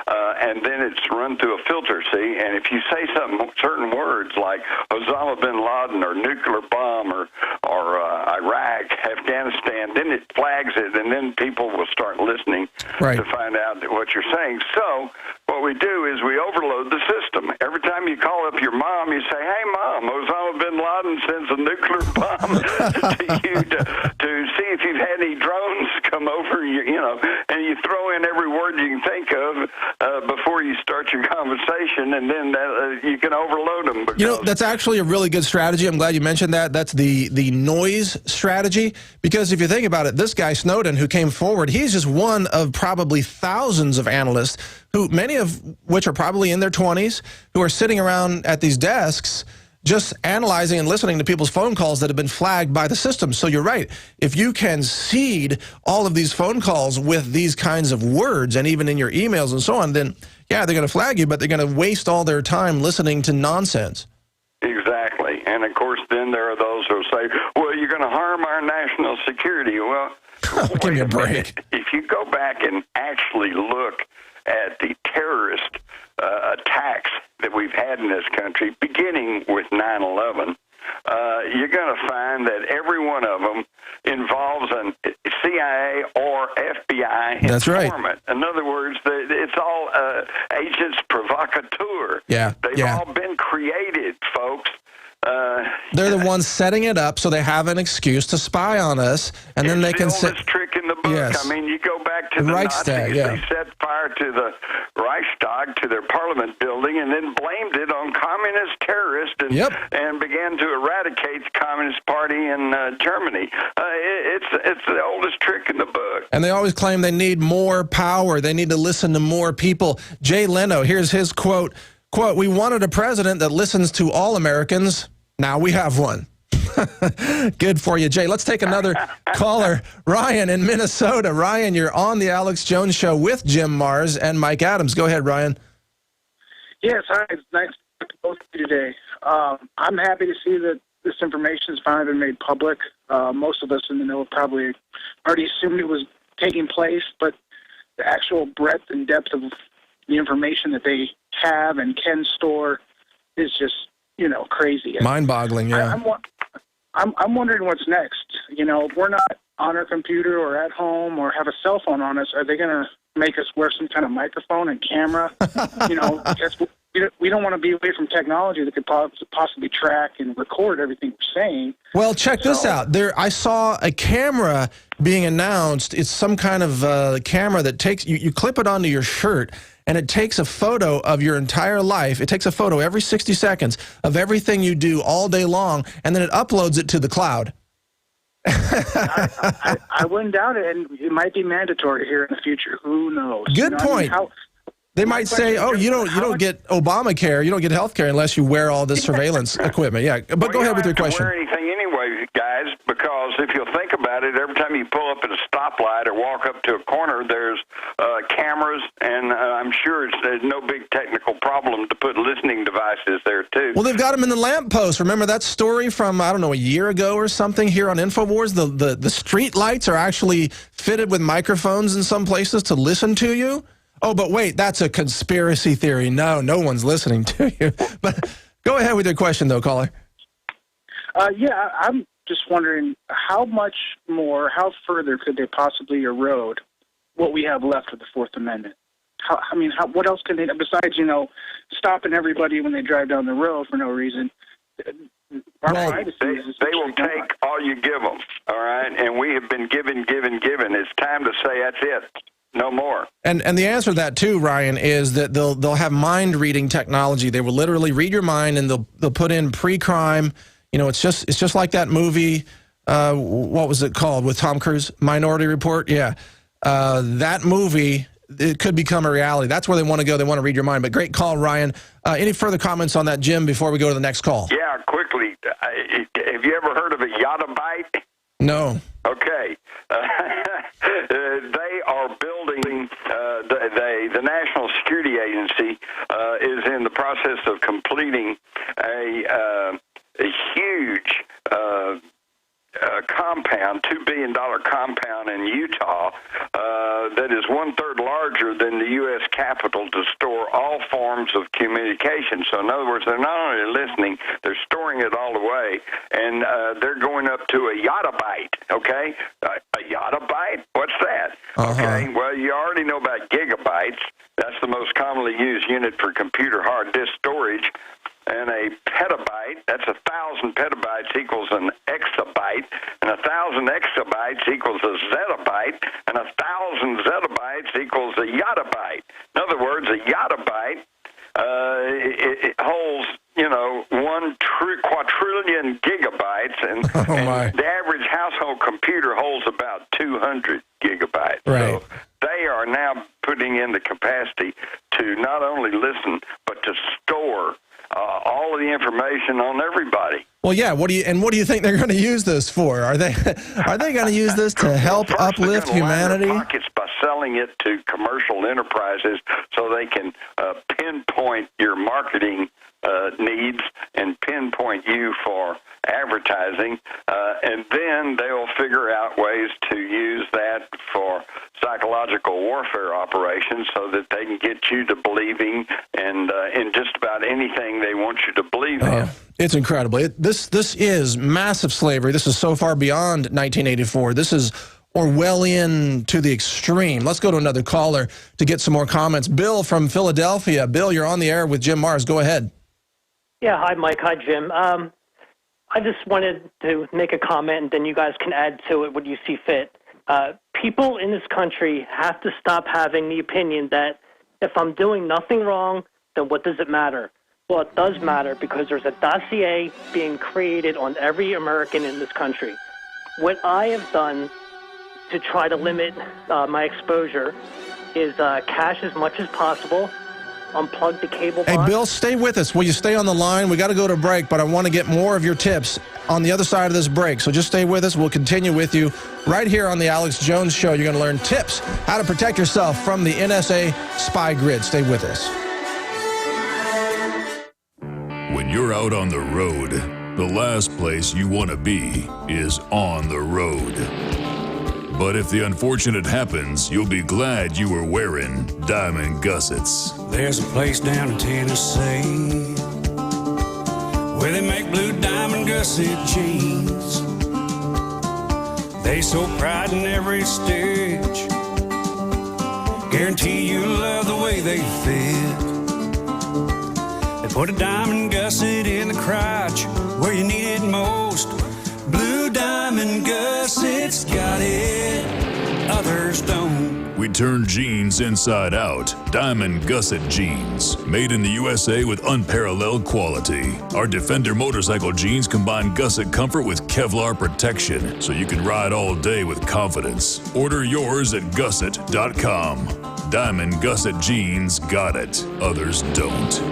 and then it's run through a filter, see? And if you say certain words like Osama bin Laden or nuclear bomb or Iraq, Afghanistan, then it flags it, and then people will start listening to find out what you're saying. So what we do is we overload the system. Every time you call up your mom, you say, hey, Mom, Osama bin Laden sends a nuclear bomb to you to see if you've had any drones come over, and you throw in every word you can think of before you start your conversation, and then you can overload them. That's actually a really good strategy. I'm glad you mentioned that. That's the noise strategy, because if you think about it, this guy Snowden who came forward, he's just one of probably thousands of analysts who, many of which are probably in their 20s, who are sitting around at these desks just analyzing and listening to people's phone calls that have been flagged by the system. So you're right. If you can seed all of these phone calls with these kinds of words and even in your emails and so on, then, yeah, they're going to flag you, but they're going to waste all their time listening to nonsense. Exactly. And, of course, then there are those who say, well, you're going to harm our national security. Well, give me a break. If you go back and actually look at the terrorist attacks that we've had in this country, beginning with 9/11, you're going to find that every one of them involves a CIA or FBI That's informant. Right. In other words, it's all agents provocateur. Yeah. They've all been created, folks. They're the ones setting it up so they have an excuse to spy on us, and then they can say... It's the oldest trick in the book. Yes. I mean, you go back to the Reichstag, Nazis. They set fire to the Reichstag, to their parliament building, and then blamed it on communist terrorists and began to eradicate the Communist Party in Germany. It's the oldest trick in the book. And they always claim they need more power. They need to listen to more people. Jay Leno, here's his quote. Quote, we wanted a president that listens to all Americans. Now we have one. Good for you, Jay. Let's take another caller. Ryan in Minnesota. Ryan, you're on the Alex Jones Show with Jim Mars and Mike Adams. Go ahead, Ryan. Yes, hi. It's nice to talk to both of you today. I'm happy to see that this information has finally been made public. Most of us in the know probably already assumed it was taking place, but the actual breadth and depth of the information that they have and can store is just, crazy. Mind-boggling, yeah. I'm wondering what's next. If we're not on our computer or at home or have a cell phone on us, are they going to make us wear some kind of microphone and camera? Because we don't want to be away from technology that could possibly track and record everything we're saying. Well, check this out. I saw a camera being announced. It's some kind of camera that takes you clip it onto your shirt, and it takes a photo of your entire life. It takes a photo every 60 seconds of everything you do all day long, and then it uploads it to the cloud. I wouldn't doubt it, and it might be mandatory here in the future. Who knows? Good point. They might say, "Oh, you don't get Obamacare, you don't get health care unless you wear all this surveillance equipment." Yeah, but go ahead with your question. You don't have to wear anything anyway, guys, because if you'll think about it, every time you pull up at a stoplight or walk up to a corner, there's cameras, and I'm sure there's no big technical problem to put listening devices there too. Well, they've got them in the lamppost. Remember that story from I don't know a year ago or something here on InfoWars? The street lights are actually fitted with microphones in some places to listen to you. Oh, but wait, that's a conspiracy theory. No one's listening to you. But go ahead with your question, though, caller. Yeah, I'm just wondering how much more, how further could they possibly erode what we have left of the Fourth Amendment? What else can they, besides, stopping everybody when they drive down the road for no reason? They will take all you give them, all right? And we have been given. It's time to say that's it. No more. And the answer to that too, Ryan, is that they'll have mind reading technology. They will literally read your mind, and they'll put in pre-crime. It's just like that movie. What was it called with Tom Cruise? Minority Report. Yeah, that movie. It could become a reality. That's where they want to go. They want to read your mind. But great call, Ryan. Any further comments on that, Jim, before we go to the next call? Yeah, quickly. Have you ever heard of a yottabyte? No. Okay. They are building, the National Security Agency is in the process of completing a huge compound, $2 billion compound in Utah that is 1/3 larger than the U.S. Capitol to store all forms of communication. So in other words, they're not only listening, they're storing it all away, and they're going up to a yottabyte, okay? A yottabyte? What's that? Okay, well, you already know about gigabytes. That's the most commonly used unit for computer hard disk storage. And a petabyte, that's 1,000 petabytes equals an exabyte, and 1,000 exabytes equals a zettabyte, and 1,000 zettabytes equals a yottabyte. In other words, a yottabyte it holds, 1 quadrillion gigabytes, and the average household computer holds about 200 gigabytes. Right. So they are now putting in the capacity to not only listen, but to store all of the information on everybody. Well, yeah. What do you think they're going to use this for? Are they going to use this to help uplift humanity? Line their pockets by selling it to commercial enterprises, so they can pinpoint your marketing needs and pinpoint you for advertising, and then they'll figure out ways to use that for psychological warfare operations so that they can get you to believing and in just about anything they want you to believe in. It's incredible. This is massive slavery. This is so far beyond 1984. This is Orwellian to the extreme. Let's go to another caller to get some more comments. Bill from Philadelphia. Bill, you're on the air with Jim Marrs. Go ahead. Yeah, hi, Mike. Hi, Jim. I just wanted to make a comment, and then you guys can add to it what you see fit. People in this country have to stop having the opinion that if I'm doing nothing wrong, then what does it matter? Well, it does matter because there's a dossier being created on every American in this country. What I have done to try to limit my exposure is cash as much as possible, unplug the cable box. Hey, Bill, stay with us. Will you stay on the line? We got to go to break, but I want to get more of your tips on the other side of this break. So just stay with us. We'll continue with you right here on the Alex Jones Show. You're going to learn tips how to protect yourself from the NSA spy grid. Stay with us. When you're out on the road, the last place you want to be is on the road. But if the unfortunate happens, you'll be glad you were wearing diamond gussets. There's a place down in Tennessee where they make blue diamond gusset jeans. They so pride in every stitch, guarantee you'll love the way they fit. They put a diamond gusset in the crotch where you need it most. Blue diamond gussets got it, others don't. We turn jeans inside out. Diamond gusset jeans, made in the USA with unparalleled quality. Our Defender motorcycle jeans combine gusset comfort with Kevlar protection, so you can ride all day with confidence. Order yours at gusset.com. Diamond gusset jeans got it, others don't.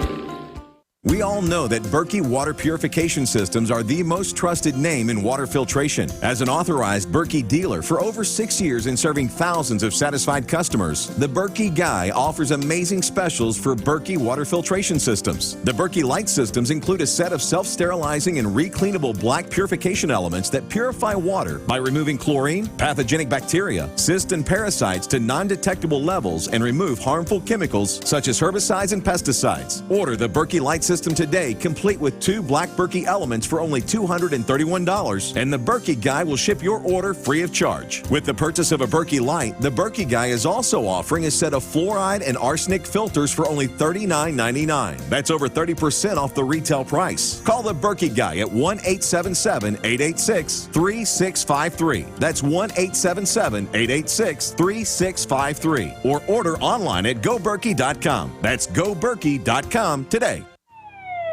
We all know that Berkey Water Purification Systems are the most trusted name in water filtration. As an authorized Berkey dealer for over 6 years and serving thousands of satisfied customers, the Berkey Guy offers amazing specials for Berkey Water Filtration Systems. The Berkey Light Systems include a set of self-sterilizing and recleanable black purification elements that purify water by removing chlorine, pathogenic bacteria, cysts, and parasites to non-detectable levels and remove harmful chemicals such as herbicides and pesticides. Order the Berkey Light System today, complete with 2 black Berkey elements for only $231, and the Berkey Guy will ship your order free of charge. With the purchase of a Berkey Light, the Berkey Guy is also offering a set of fluoride and arsenic filters for only $39.99. That's over 30% off the retail price. Call the Berkey Guy at 1-877-886-3653. That's 1-877-886-3653. Or order online at GoBerkey.com. That's GoBerkey.com today.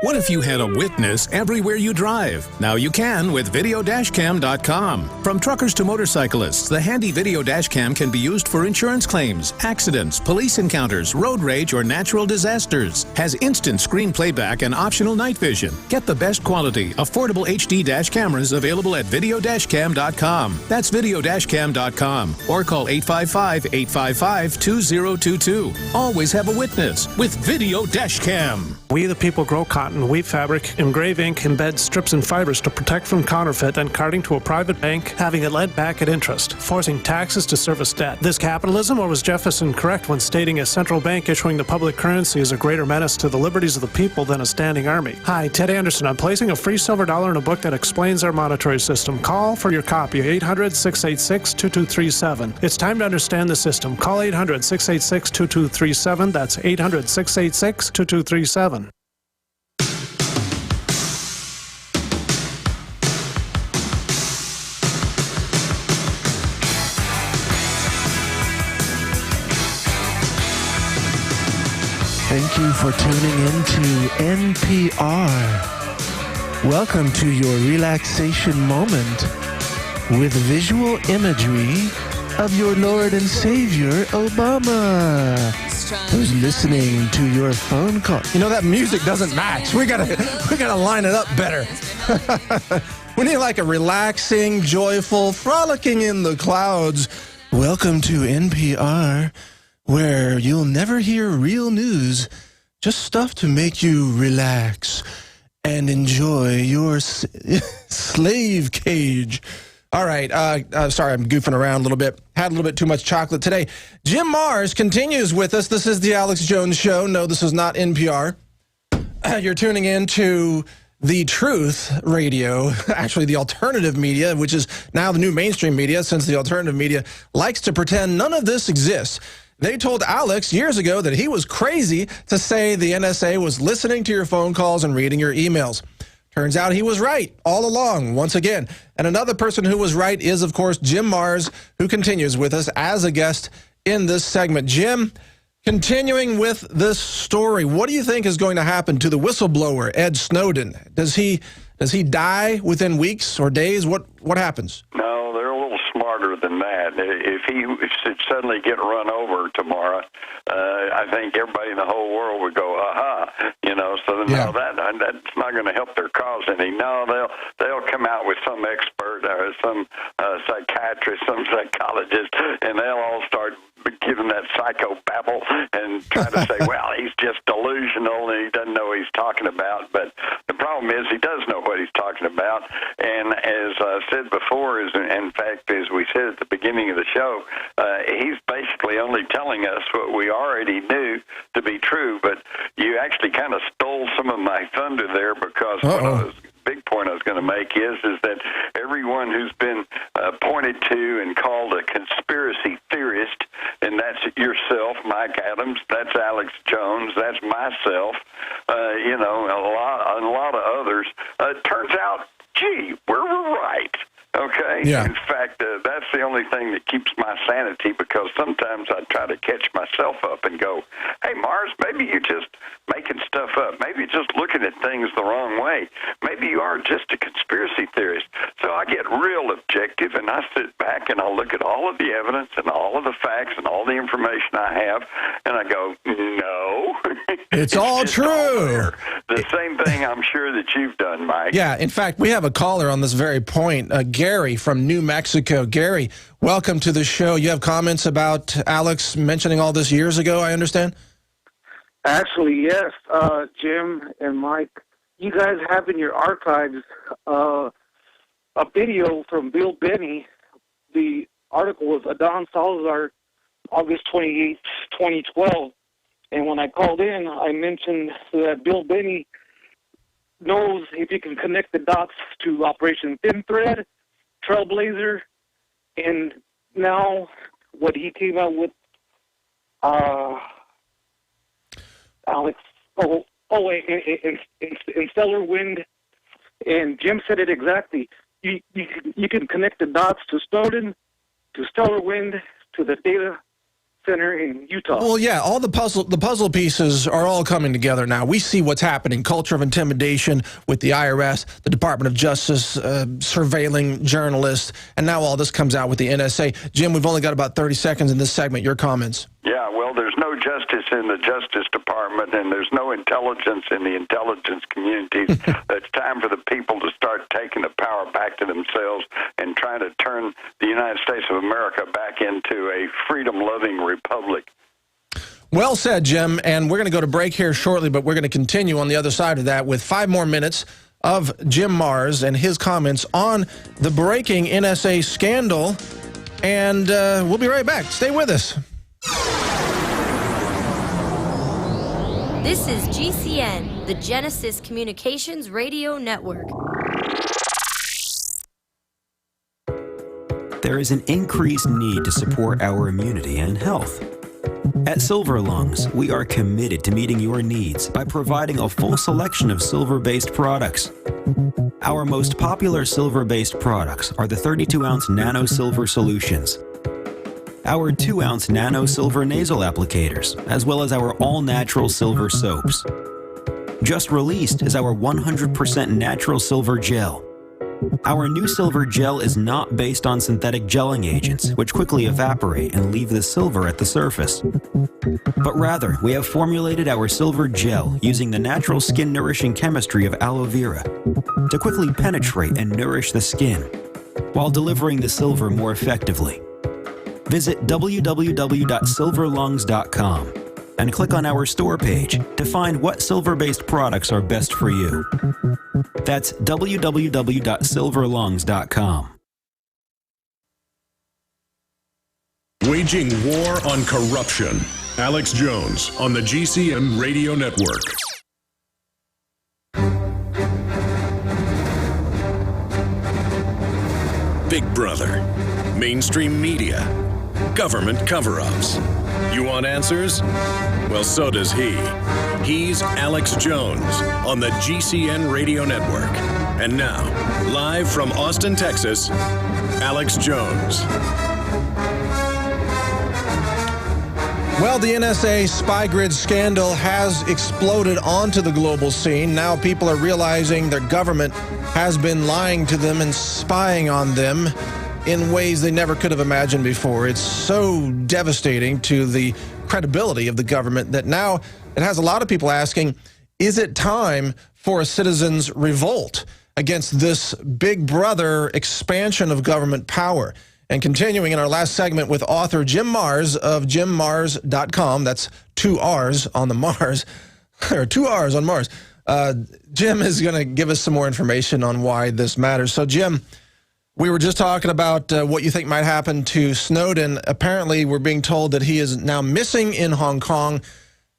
What if you had a witness everywhere you drive? Now you can with Videodashcam.com. From truckers to motorcyclists, the handy Video Dashcam can be used for insurance claims, accidents, police encounters, road rage, or natural disasters. Has instant screen playback and optional night vision. Get the best quality, affordable HD dash cameras available at Videodashcam.com. That's Videodashcam.com. Or call 855-855-2022. Always have a witness with Video Dashcam. We the people grow cotton, weave fabric, engrave ink, embed strips and fibers to protect from counterfeit, then carting to a private bank, having it led back at interest, forcing taxes to service debt. This capitalism, or was Jefferson correct when stating a central bank issuing the public currency is a greater menace to the liberties of the people than a standing army? Hi, Ted Anderson. I'm placing a free silver dollar in a book that explains our monetary system. Call for your copy, 800-686-2237. It's time to understand the system. Call 800-686-2237. That's 800-686-2237. Thank you for tuning in to NPR. Welcome to your relaxation moment with visual imagery of your Lord and Savior, Obama, who's listening to your phone call. You know, that music doesn't match. We gotta line it up better. We need like a relaxing, joyful, frolicking in the clouds. Welcome to NPR, where you'll never hear real news Just stuff to make you relax and enjoy your slave cage. All right. Sorry, I'm goofing around a little bit. Had a little bit too much chocolate today. Jim Marrs continues with us. This is the Alex Jones Show. No, this is not NPR. You're tuning in to The Truth Radio, actually the alternative media, which is now the new mainstream media, since the alternative media likes to pretend none of this exists. They told Alex years ago that he was crazy to say the NSA was listening to your phone calls and reading your emails. Turns out he was right all along, once again. And another person who was right is, of course, Jim Marrs, who continues with us as a guest in this segment. Jim, continuing with this story, what do you think is going to happen to the whistleblower, Ed Snowden? Does he die within weeks or days? What happens? No, they're a little smarter than that. If he should suddenly get run over tomorrow, I think everybody in the whole world would go, aha, so no, that's not going to help their cause any. No, they'll come out with some expert or some psychiatrist, some psychologist, and they'll all start giving that psychobabble and try to say, well, he's just delusional and he doesn't know what he's talking about. But the problem is he does know what he's talking about. And as I said before, in fact, as we said at the beginning of the show, he's basically only telling us what we already knew to be true. But you actually kind of stole some of my thunder there, because big point I was going to make is that everyone who's been pointed to and called a conspiracy theorist, and that's yourself, Mike Adams, that's Alex Jones, that's myself, a lot of others, turns out, gee, we're right. Okay? Yeah. In fact, that's the only thing that keeps my sanity, because sometimes I try to catch myself up and go, hey, Marrs, maybe you're just making stuff up. Maybe you're just looking at things the wrong way. Maybe you are just a conspiracy theorist. So I get real objective, and I sit back and I look at all of the evidence and all of the facts and all the information I have, and I go, no. It's all true. The same thing I'm sure that you've done, Mike. Yeah, in fact, we have a caller on this very point, Gary from New Mexico. Gary, welcome to the show. You have comments about Alex mentioning all this years ago, I understand? Actually, yes. Jim and Mike, you guys have in your archives a video from Bill Benny. The article was Adon Salazar, August 28, 2012. And when I called in, I mentioned that Bill Benny knows if you can connect the dots to Operation Thin Thread, Trailblazer, and now what he came out with, Alex, in Stellar Wind, and Jim said it exactly. You can connect the dots to Snowden, to Stellar Wind, to the data center in Utah. Well, yeah, all the puzzle pieces are all coming together now. We see what's happening. Culture of intimidation with the IRS, the Department of Justice surveilling journalists, and now all this comes out with the NSA. Jim, we've only got about 30 seconds in this segment. Your comments. Yeah, well, there's no justice in the Justice Department, and there's no intelligence in the intelligence communities. It's time for the people to start taking the power back to themselves and trying to turn the United States of America back into a freedom-loving republic. Well said, Jim, and we're going to go to break here shortly, but we're going to continue on the other side of that with 5 more minutes of Jim Marrs and his comments on the breaking NSA scandal, and we'll be right back. Stay with us. This is GCN, the Genesis Communications Radio Network. There is an increased need to support our immunity and health. At Silver Lungs, we are committed to meeting your needs by providing a full selection of silver-based products. Our most popular silver-based products are the 32-ounce Nano Silver Solutions, our 2-ounce Nano Silver Nasal Applicators, as well as our all-natural silver soaps. Just released is our 100% natural silver gel. Our new silver gel is not based on synthetic gelling agents, which quickly evaporate and leave the silver at the surface. But rather, we have formulated our silver gel using the natural skin-nourishing chemistry of aloe vera to quickly penetrate and nourish the skin, while delivering the silver more effectively. Visit www.silverlungs.com and click on our store page to find what silver-based products are best for you. That's www.silverlungs.com. Waging war on corruption. Alex Jones on the GCN Radio Network. Big Brother, mainstream media, government cover-ups. You want answers? Well, so does he. He's Alex Jones on the GCN Radio Network. And now, live from Austin, Texas, Alex Jones. Well, the NSA spy grid scandal has exploded onto the global scene. Now people are realizing their government has been lying to them and spying on them in ways they never could have imagined before. It's so devastating to the credibility of the government that now it has a lot of people asking, is it time for a citizens' revolt against this Big Brother expansion of government power? And continuing in our last segment with author Jim Marrs of jimmars.com, that's 2 R's on the Mars, or 2 R's on Mars. Jim is going to give us some more information on why this matters. So, Jim, we were just talking about what you think might happen to Snowden. Apparently, we're being told that he is now missing in Hong Kong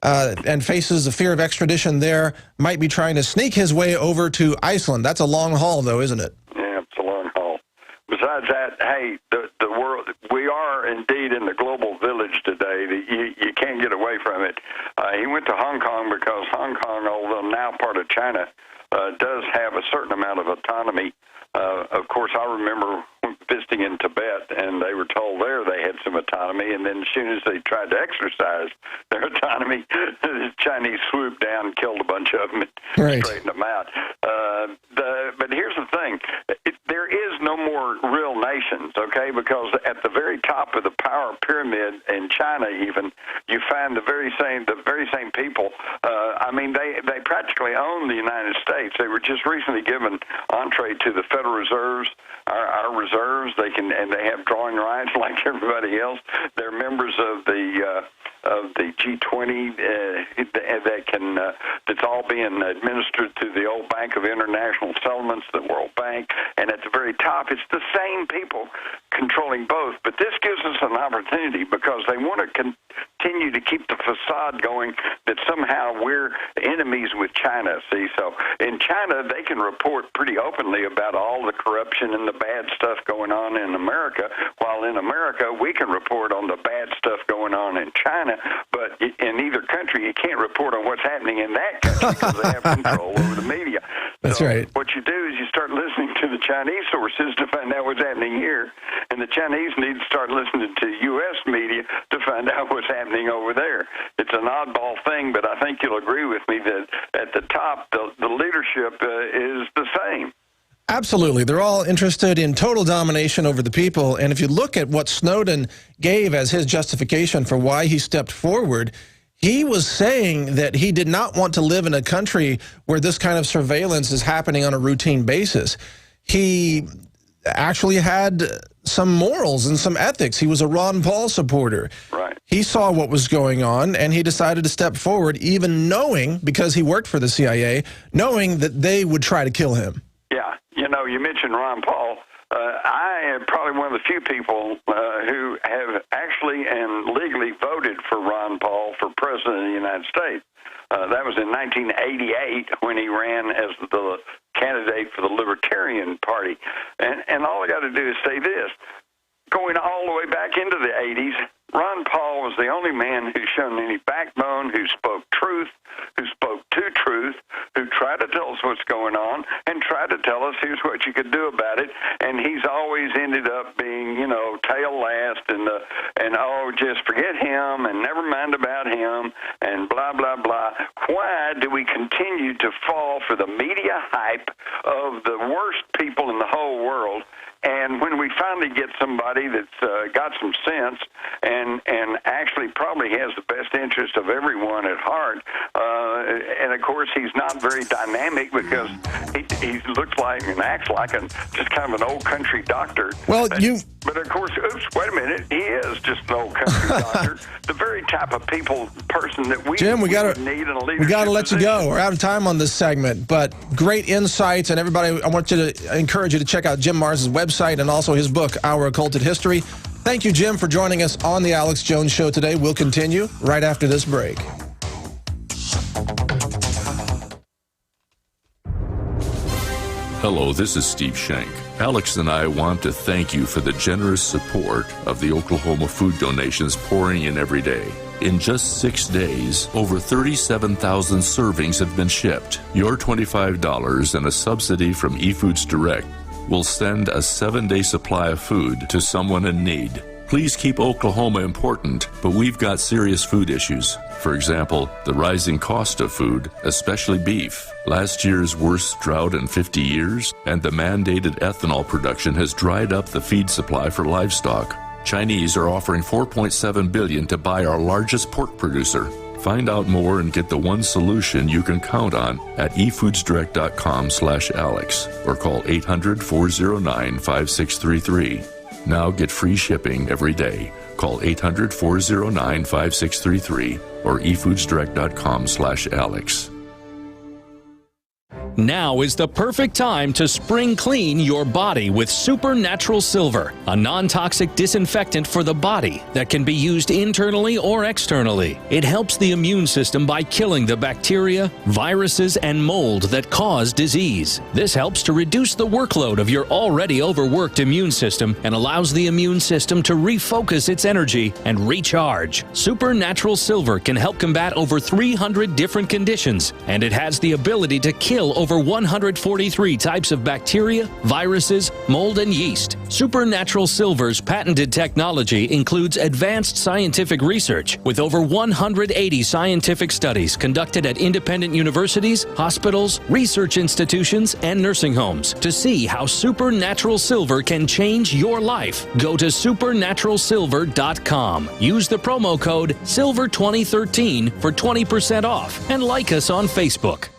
and faces the fear of extradition there, might be trying to sneak his way over to Iceland. That's a long haul, though, isn't it? Yeah, it's a long haul. Besides that, hey, the world, we are indeed in the global village today. You can't get away from it. He went to Hong Kong because Hong Kong, although now part of China, does have a certain amount of autonomy. Of course, I remember visiting in Tibet, and they were told there they had some autonomy, and then as soon as they tried to exercise their autonomy, the Chinese swooped down and killed a bunch of them and straightened them out. But here's the thing. There is no more real nations, okay, because at the very top of the power pyramid in China even, you find the very same people. I mean, they practically own the United States. They were just recently given entree to the Federal Reserves, our reserves. They have drawing rights like everybody else. They're members of the G20 that's all being administered through the old Bank of International Settlements, the World Bank, and at the very top, it's the same people controlling both. But this gives us an opportunity because they want to continue to keep the facade going that somehow we're enemies with China. See, so in China, they can report pretty openly about all the corruption and the bad stuff going on in America, while in America, we can report on the bad stuff going on in China, but in either country, you can't report on what's happening in that country because they have control over the media. That's right. What you do is you start listening to the Chinese sources to find out what's happening here, and the Chinese need to start listening to U.S. media to find out what's happening over there. It's an oddball thing, but I think you'll agree with me that at the top, the leadership is the same. Absolutely. They're all interested in total domination over the people. And if you look at what Snowden gave as his justification for why he stepped forward, he was saying that he did not want to live in a country where this kind of surveillance is happening on a routine basis. He actually had some morals and some ethics. He was a Ron Paul supporter. Right. He saw what was going on, and he decided to step forward, even knowing, because he worked for the CIA, knowing that they would try to kill him. Yeah. You know, you mentioned Ron Paul. I am probably one of the few people who have actually and legally voted for Ron Paul for president of the United States. That was in 1988 when he ran as the candidate for the Libertarian Party. And all I got to do is say this. Going all the way back into the 80s, Ron Paul was the only man who's shown any backbone, who spoke truth, who spoke to truth, who tried to tell us what's going on and tried to tell us here's what you could do about it. And he's always ended up being, you know, tail last and oh, just forget him and never mind about him and blah, blah, blah. Why do we continue to fall for the media hype of the worst people in the whole world? And when we finally get somebody that's got some sense and actually probably has the best interest of everyone at heart, and of course he's not very dynamic because he looks like and acts like just kind of an old country doctor. Well, but of course, oops, wait a minute, he is just an old country doctor, the very type of person that we Jim, we would need in a leadership gotta let you position. go. We're out of time on this segment, but great insights, and everybody, I encourage you to check out Jim Marrs' website and also his book, Our Occulted History. Thank you, Jim, for joining us on the Alex Jones Show today. We'll continue right after this break. Hello, this is Steve Shank. Alex and I want to thank you for the generous support of the Oklahoma food donations pouring in every day. In just 6 days, over 37,000 servings have been shipped. Your $25 and a subsidy from eFoods Direct will send a 7-day supply of food to someone in need. Please keep Oklahoma important, but we've got serious food issues. For example, the rising cost of food, especially beef, last year's worst drought in 50 years, and the mandated ethanol production has dried up the feed supply for livestock. Chinese are offering $4.7 billion to buy our largest pork producer. Find out more and get the one solution you can count on at efoodsdirect.com/Alex or call 800-409-5633. Now get free shipping every day. Call 800-409-5633 or efoodsdirect.com/Alex. Now is the perfect time to spring clean your body with Supernatural Silver, a non-toxic disinfectant for the body that can be used internally or externally. It helps the immune system by killing the bacteria, viruses, and mold that cause disease. This helps to reduce the workload of your already overworked immune system and allows the immune system to refocus its energy and recharge. Supernatural Silver can help combat over 300 different conditions, and it has the ability to kill over 143 types of bacteria, viruses, mold, and yeast. Supernatural Silver's patented technology includes advanced scientific research with over 180 scientific studies conducted at independent universities, hospitals, research institutions, and nursing homes to see how Supernatural Silver can change your life. Go to supernaturalsilver.com. Use the promo code SILVER2013 for 20% off and like us on Facebook.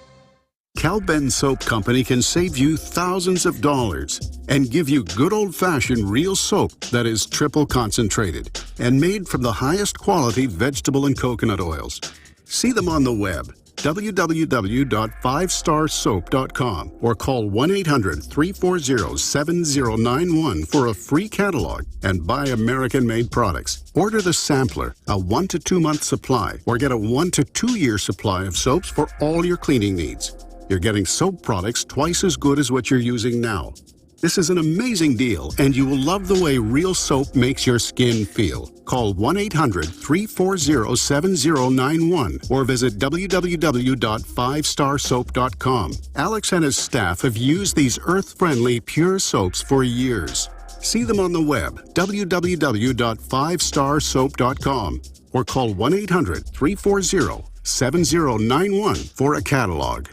Cal-Ben Soap Company can save you thousands of dollars and give you good old-fashioned real soap that is triple concentrated and made from the highest quality vegetable and coconut oils. See them on the web, www.5starsoap.com, or call 1-800-340-7091 for a free catalog and buy American-made products. Order the sampler, a 1 to 2 month supply, or get a 1 to 2 year supply of soaps for all your cleaning needs. You're getting soap products twice as good as what you're using now. This is an amazing deal, and you will love the way real soap makes your skin feel. Call 1-800-340-7091 or visit www.5starsoap.com. Alex and his staff have used these earth-friendly, pure soaps for years. See them on the web, www.5starsoap.com, or call 1-800-340-7091 for a catalog.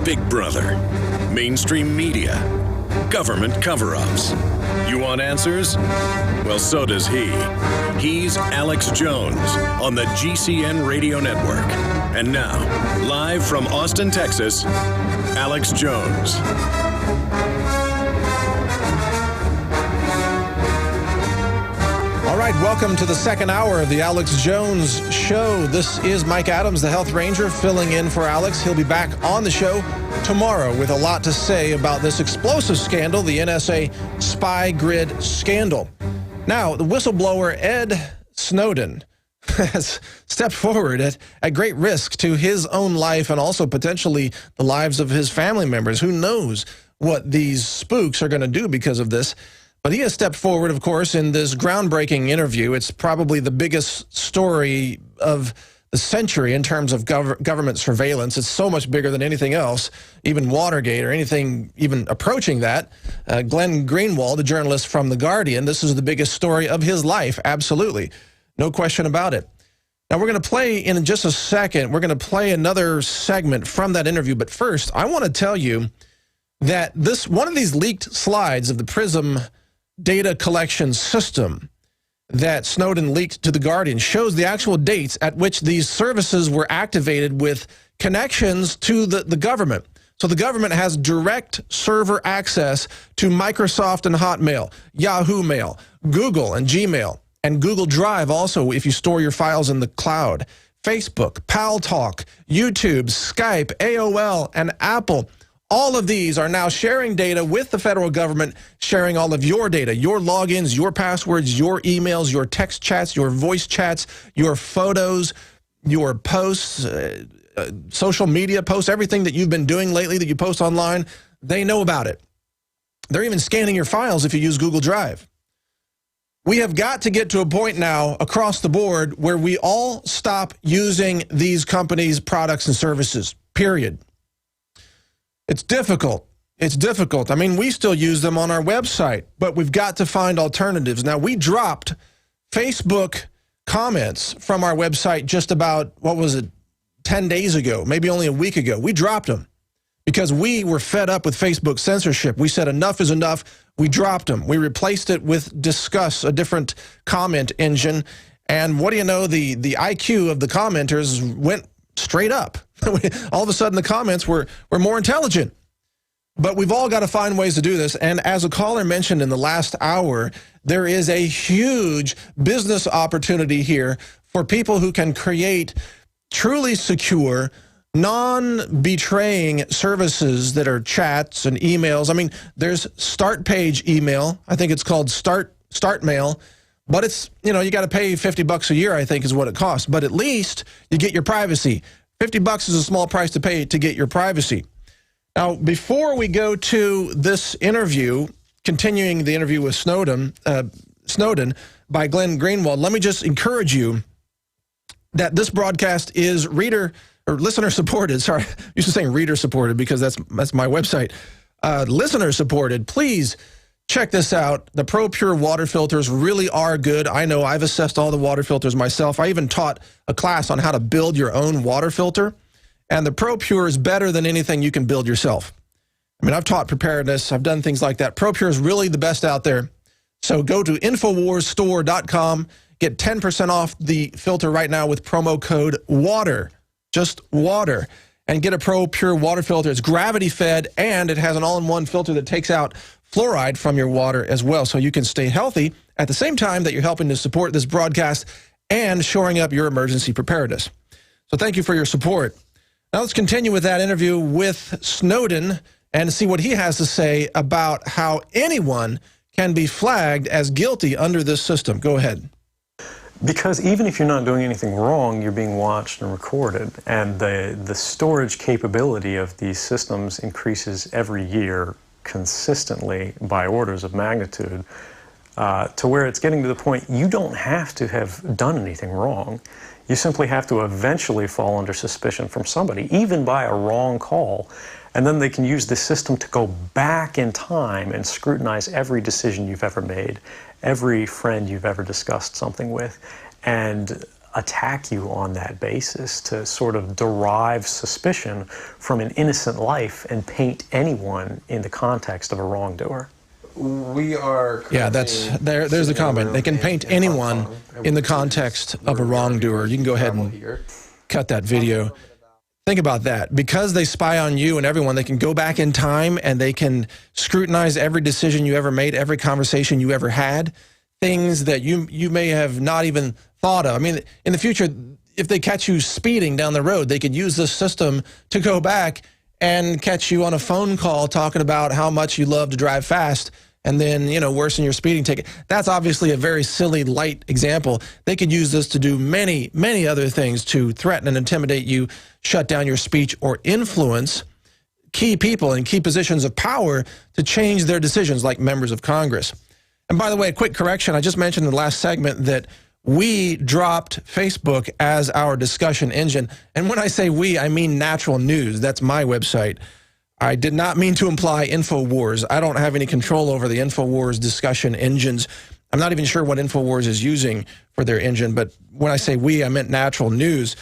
Big Brother, mainstream media, government cover-ups. You want answers? Well, so does he. He's Alex Jones on the GCN Radio Network. And now, live from Austin, Texas, Alex Jones. All right, welcome to the second hour of the Alex Jones Show. This is Mike Adams, the Health Ranger, filling in for Alex. He'll be back on the show tomorrow with a lot to say about this explosive scandal, the NSA spy grid scandal. Now, the whistleblower Ed Snowden has stepped forward at great risk to his own life and also potentially the lives of his family members. Who knows what these spooks are going to do because of this? But he has stepped forward, of course, in this groundbreaking interview. It's probably the biggest story of the century in terms of government surveillance. It's so much bigger than anything else, even Watergate or anything even approaching that. Glenn Greenwald, the journalist from The Guardian, this is the biggest story of his life, absolutely. No question about it. Now, we're going to play in just a second. We're going to play another segment from that interview. But first, I want to tell you that one of these leaked slides of the PRISM data collection system that Snowden leaked to The Guardian shows the actual dates at which these services were activated with connections to the government. So the government has direct server access to Microsoft and Hotmail, Yahoo Mail, Google and Gmail, and Google Drive also if you store your files in the cloud. Facebook, Paltalk, YouTube, Skype, AOL, and Apple. All of these are now sharing data with the federal government, sharing all of your data, your logins, your passwords, your emails, your text chats, your voice chats, your photos, your posts, social media posts, everything that you've been doing lately that you post online. They know about it. They're even scanning your files if you use Google Drive. We have got to get to a point now across the board where we all stop using these companies' products and services, period. It's difficult. It's difficult. I mean, we still use them on our website, but we've got to find alternatives. Now, we dropped Facebook comments from our website just about, 10 days ago, maybe only a week ago. We dropped them because we were fed up with Facebook censorship. We said enough is enough. We dropped them. We replaced it with Discuss, a different comment engine. And what do you know? The IQ of the commenters went straight up. All of a sudden, the comments were more intelligent. But we've all got to find ways to do this. And as a caller mentioned in the last hour, there is a huge business opportunity here for people who can create truly secure, non-betraying services that are chats and emails. I mean, there's Start Page email. I think it's called Start Mail. But it's, you got to pay $50 a year, I think, is what it costs. But at least you get your privacy. $50 is a small price to pay to get your privacy. Now, before we go to this interview, continuing the interview with Snowden by Glenn Greenwald, let me just encourage you that this broadcast is listener supported. Sorry, I used to saying reader supported because that's my website. Listener supported. Please check this out. The ProPure water filters really are good. I know I've assessed all the water filters myself. I even taught a class on how to build your own water filter. And the ProPure is better than anything you can build yourself. I mean, I've taught preparedness. I've done things like that. ProPure is really the best out there. So go to InfoWarsStore.com. Get 10% off the filter right now with promo code WATER. Just WATER. And get a ProPure water filter. It's gravity fed, and it has an all-in-one filter that takes out fluoride from your water as well, so you can stay healthy at the same time that you're helping to support this broadcast and shoring up your emergency preparedness. So thank you for your support. Now let's continue with that interview with Snowden and see what he has to say about how anyone can be flagged as guilty under this system. Go ahead. Because even if you're not doing anything wrong, you're being watched and recorded. And the storage capability of these systems increases every year consistently by orders of magnitude to where it's getting to the point you don't have to have done anything wrong. You simply have to eventually fall under suspicion from somebody, even by a wrong call. And then they can use the system to go back in time and scrutinize every decision you've ever made, every friend you've ever discussed something with, and attack you on that basis to sort of derive suspicion from an innocent life and paint anyone in the context of a wrongdoer. We are... Yeah, there's the comment. They can paint anyone in the context of a wrongdoer. You can go ahead and cut that video. Think about that. Because they spy on you and everyone, they can go back in time and they can scrutinize every decision you ever made, every conversation you ever had, things that you may have not even thought of. I mean, in the future, if they catch you speeding down the road, they could use this system to go back and catch you on a phone call talking about how much you love to drive fast and then, worsen your speeding ticket. That's obviously a very silly, light example. They could use this to do many, many other things to threaten and intimidate you, shut down your speech, or influence key people in key positions of power to change their decisions, like members of Congress. And by the way, a quick correction. I just mentioned in the last segment that we dropped Facebook as our discussion engine. And when I say we, I mean Natural News. That's my website. I did not mean to imply InfoWars. I don't have any control over the InfoWars discussion engines. I'm not even sure what InfoWars is using for their engine, but when I say we, I meant Natural News.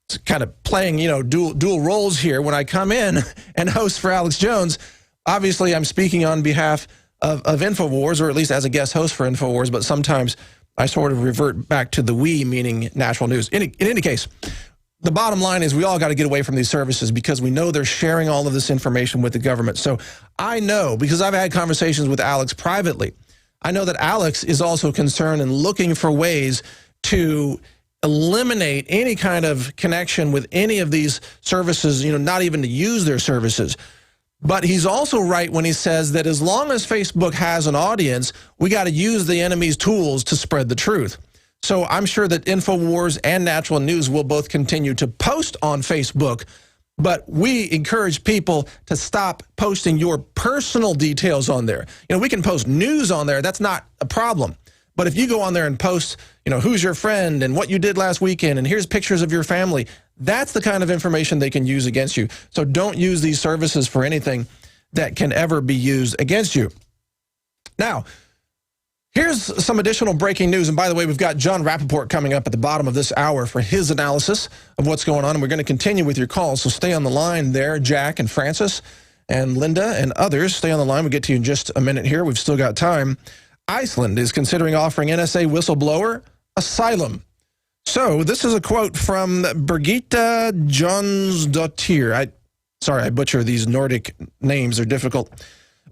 It's kind of playing, dual roles here. When I come in and host for Alex Jones, obviously I'm speaking on behalf of InfoWars, or at least as a guest host for InfoWars, but sometimes I sort of revert back to the we, meaning Natural News. In any case, the bottom line is we all got to get away from these services because we know they're sharing all of this information with the government. So I know, because I've had conversations with Alex privately, I know that Alex is also concerned and looking for ways to eliminate any kind of connection with any of these services, not even to use their services. But he's also right when he says that as long as Facebook has an audience, we got to use the enemy's tools to spread the truth. So I'm sure that InfoWars and Natural News will both continue to post on Facebook, but we encourage people to stop posting your personal details on there. We can post news on there. That's not a problem. But if you go on there and post, who's your friend and what you did last weekend and here's pictures of your family, that's the kind of information they can use against you. So don't use these services for anything that can ever be used against you. Now, here's some additional breaking news. And by the way, we've got John Rappaport coming up at the bottom of this hour for his analysis of what's going on. And we're going to continue with your calls. So stay on the line there, Jack and Francis and Linda and others. Stay on the line. We'll get to you in just a minute here. We've still got time. Iceland is considering offering NSA whistleblower asylum. So this is a quote from Birgitta Jonsdottir. Sorry, I butcher these Nordic names. They're difficult.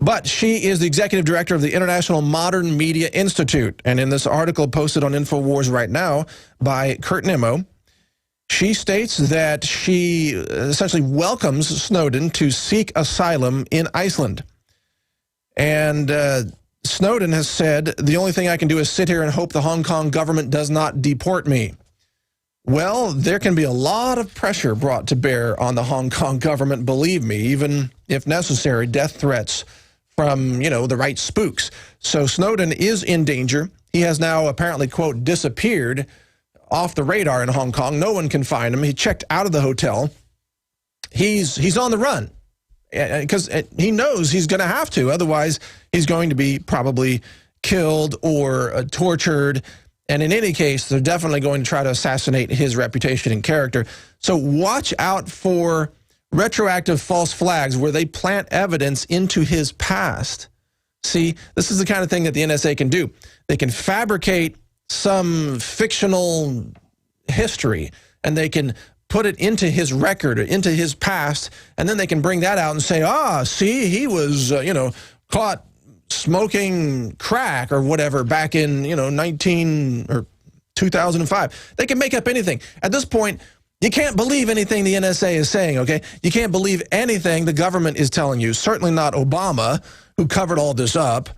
But she is the executive director of the International Modern Media Institute. And in this article posted on InfoWars right now by Kurt Nimmo, she states that she essentially welcomes Snowden to seek asylum in Iceland. And Snowden has said, the only thing I can do is sit here and hope the Hong Kong government does not deport me. Well, there can be a lot of pressure brought to bear on the Hong Kong government, believe me, even if necessary, death threats from, the right spooks. So Snowden is in danger. He has now apparently, quote, disappeared off the radar in Hong Kong. No one can find him. He checked out of the hotel. He's on the run because he knows he's going to have to. Otherwise, he's going to be probably killed or tortured. And in any case, they're definitely going to try to assassinate his reputation and character. So watch out for retroactive false flags where they plant evidence into his past. See, this is the kind of thing that the NSA can do. They can fabricate some fictional history and they can put it into his record or into his past, and then they can bring that out and say, see, he was, caught smoking crack or whatever back in, 2005. They can make up anything. At this point, you can't believe anything the NSA is saying, okay? You can't believe anything the government is telling you. Certainly not Obama, who covered all this up.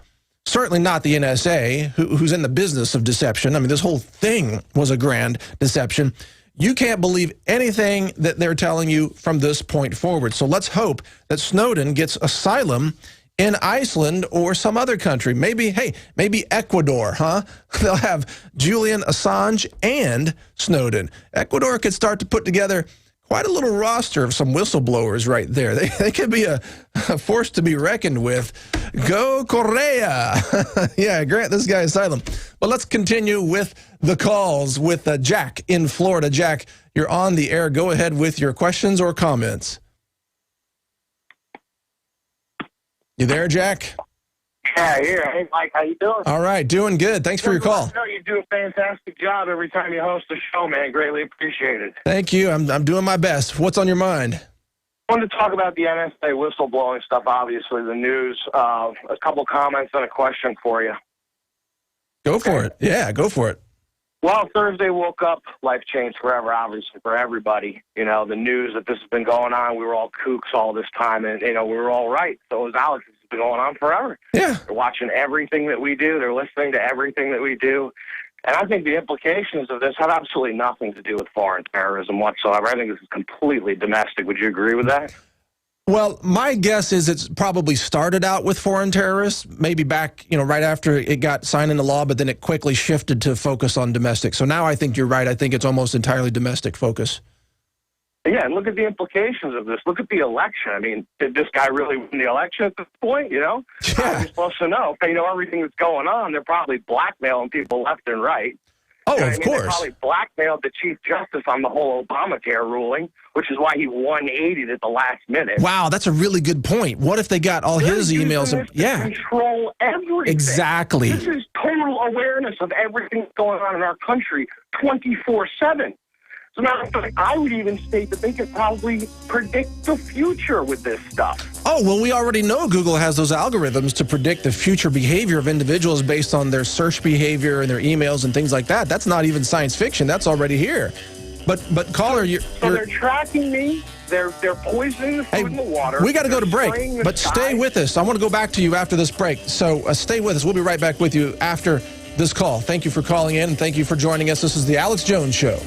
Certainly not the NSA, who's in the business of deception. I mean, this whole thing was a grand deception. You can't believe anything that they're telling you from this point forward. So let's hope that Snowden gets asylum in Iceland or some other country. Maybe Ecuador, huh? They'll have Julian Assange and Snowden. Ecuador could start to put together quite a little roster of some whistleblowers right there. They could be a force to be reckoned with. Go Correa. Yeah, grant this guy asylum. But let's continue with the calls with Jack in Florida. Jack, you're on the air. Go ahead with your questions or comments. You there, Jack? Yeah, here. Hey, Mike, how you doing? All right, doing good. Thanks for your call. No, you do a fantastic job every time you host a show, man. Greatly appreciated. Thank you. I'm doing my best. What's on your mind? I wanted to talk about the NSA whistleblowing stuff, obviously, the news. A couple comments and a question for you. Go for it. Yeah, go for it. Well, Thursday woke up, life changed forever, obviously, for everybody. The news that this has been going on, we were all kooks all this time, and, we were all right. So was Alex. It's been going on forever. Yeah. They're watching everything that we do. They're listening to everything that we do. And I think the implications of this have absolutely nothing to do with foreign terrorism whatsoever. I think this is completely domestic. Would you agree with that? Well, my guess is it's probably started out with foreign terrorists, maybe back, right after it got signed into law, but then it quickly shifted to focus on domestic. So now I think you're right. I think it's almost entirely domestic focus. Yeah, and look at the implications of this. Look at the election. I mean, did this guy really win the election at this point, Yeah. You're supposed to know. If they know everything that's going on, they're probably blackmailing people left and right. Oh, of course. They probably blackmailed the Chief Justice on the whole Obamacare ruling, which is why he 180'd at the last minute. Wow, that's a really good point. What if they got all his emails? Control everything. Exactly. This is total awareness of everything going on in our country 24/7. As a matter of fact, I would even state that they could probably predict the future with this stuff. Oh, well, we already know Google has those algorithms to predict the future behavior of individuals based on their search behavior and their emails and things like that. That's not even science fiction. That's already here. But caller, they're tracking me. They're poisoning the food in the water. We got to go to break, but stay with us. I want to go back to you after this break. So stay with us. We'll be right back with you after this call. Thank you for calling in. Thank you for joining us. This is the Alex Jones Show.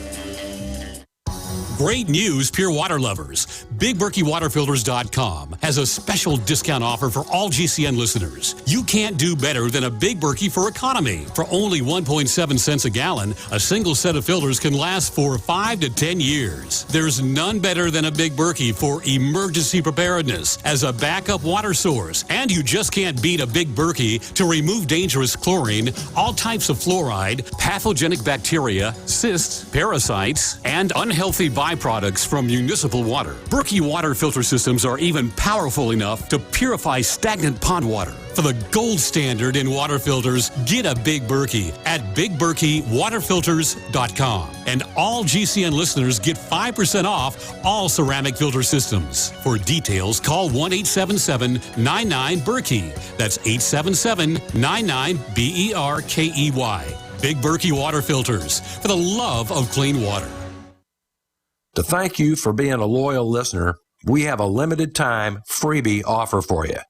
Great news, pure water lovers. BigBerkeyWaterFilters.com has a special discount offer for all GCN listeners. You can't do better than a Big Berkey for economy. For only 1.7 cents a gallon, a single set of filters can last for 5 to 10 years. There's none better than a Big Berkey for emergency preparedness as a backup water source. And you just can't beat a Big Berkey to remove dangerous chlorine, all types of fluoride, pathogenic bacteria, cysts, parasites, and unhealthy byproducts from municipal water. Berkey water filter systems are even powerful enough to purify stagnant pond water. For the gold standard in water filters, get a Big Berkey at BigBerkeyWaterFilters.com. And all GCN listeners get 5% off all ceramic filter systems. For details, call 1-877-99-BERKEY. That's 877-99-BERKEY. Big Berkey Water Filters, for the love of clean water. To thank you for being a loyal listener, we have a limited time freebie offer for you.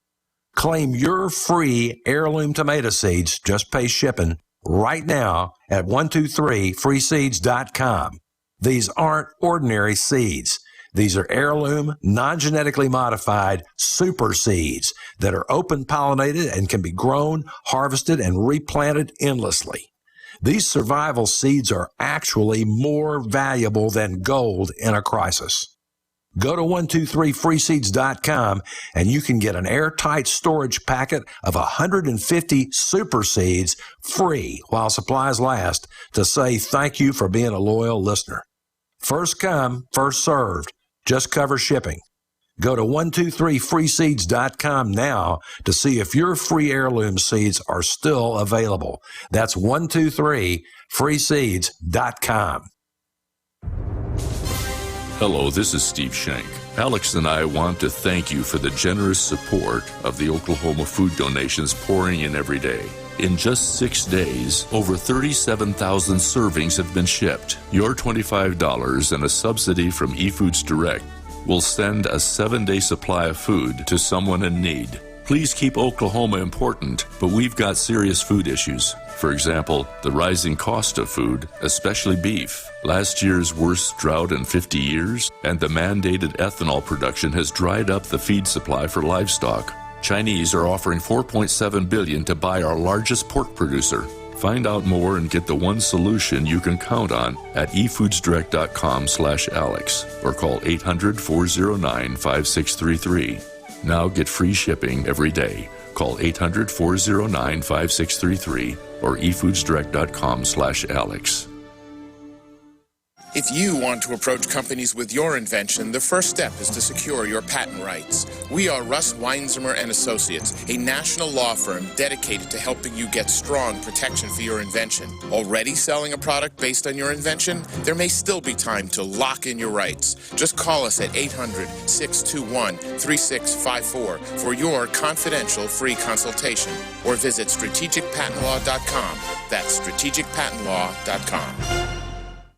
Claim your free heirloom tomato seeds, just pay shipping, right now at 123freeseeds.com. These aren't ordinary seeds. These are heirloom, non-genetically modified super seeds that are open pollinated and can be grown, harvested, and replanted endlessly. These survival seeds are actually more valuable than gold in a crisis. Go to 123freeseeds.com and you can get an airtight storage packet of 150 super seeds free while supplies last to say thank you for being a loyal listener. First come, first served. Just cover shipping. Go to 123freeseeds.com now to see if your free heirloom seeds are still available. That's 123freeseeds.com. Hello, this is Steve Shank. Alex and I want to thank you for the generous support of the Oklahoma food donations pouring in every day. In just 6 days, over 37,000 servings have been shipped. Your $25 and a subsidy from eFoods Direct will send a 7-day supply of food to someone in need. Please keep Oklahoma important, but we've got serious food issues. For example, the rising cost of food, especially beef, last year's worst drought in 50 years, and the mandated ethanol production has dried up the feed supply for livestock. Chinese are offering $4.7 billion to buy our largest pork producer. Find out more and get the one solution you can count on at efoodsdirect.com/Alex or call 800-409-5633. Now get free shipping every day. Call 800-409-5633 or efoodsdirect.com/Alex. If you want to approach companies with your invention, the first step is to secure your patent rights. We are Russ Weinzimmer and Associates, a national law firm dedicated to helping you get strong protection for your invention. Already selling a product based on your invention? There may still be time to lock in your rights. Just call us at 800-621-3654 for your confidential free consultation or visit strategicpatentlaw.com. That's strategicpatentlaw.com.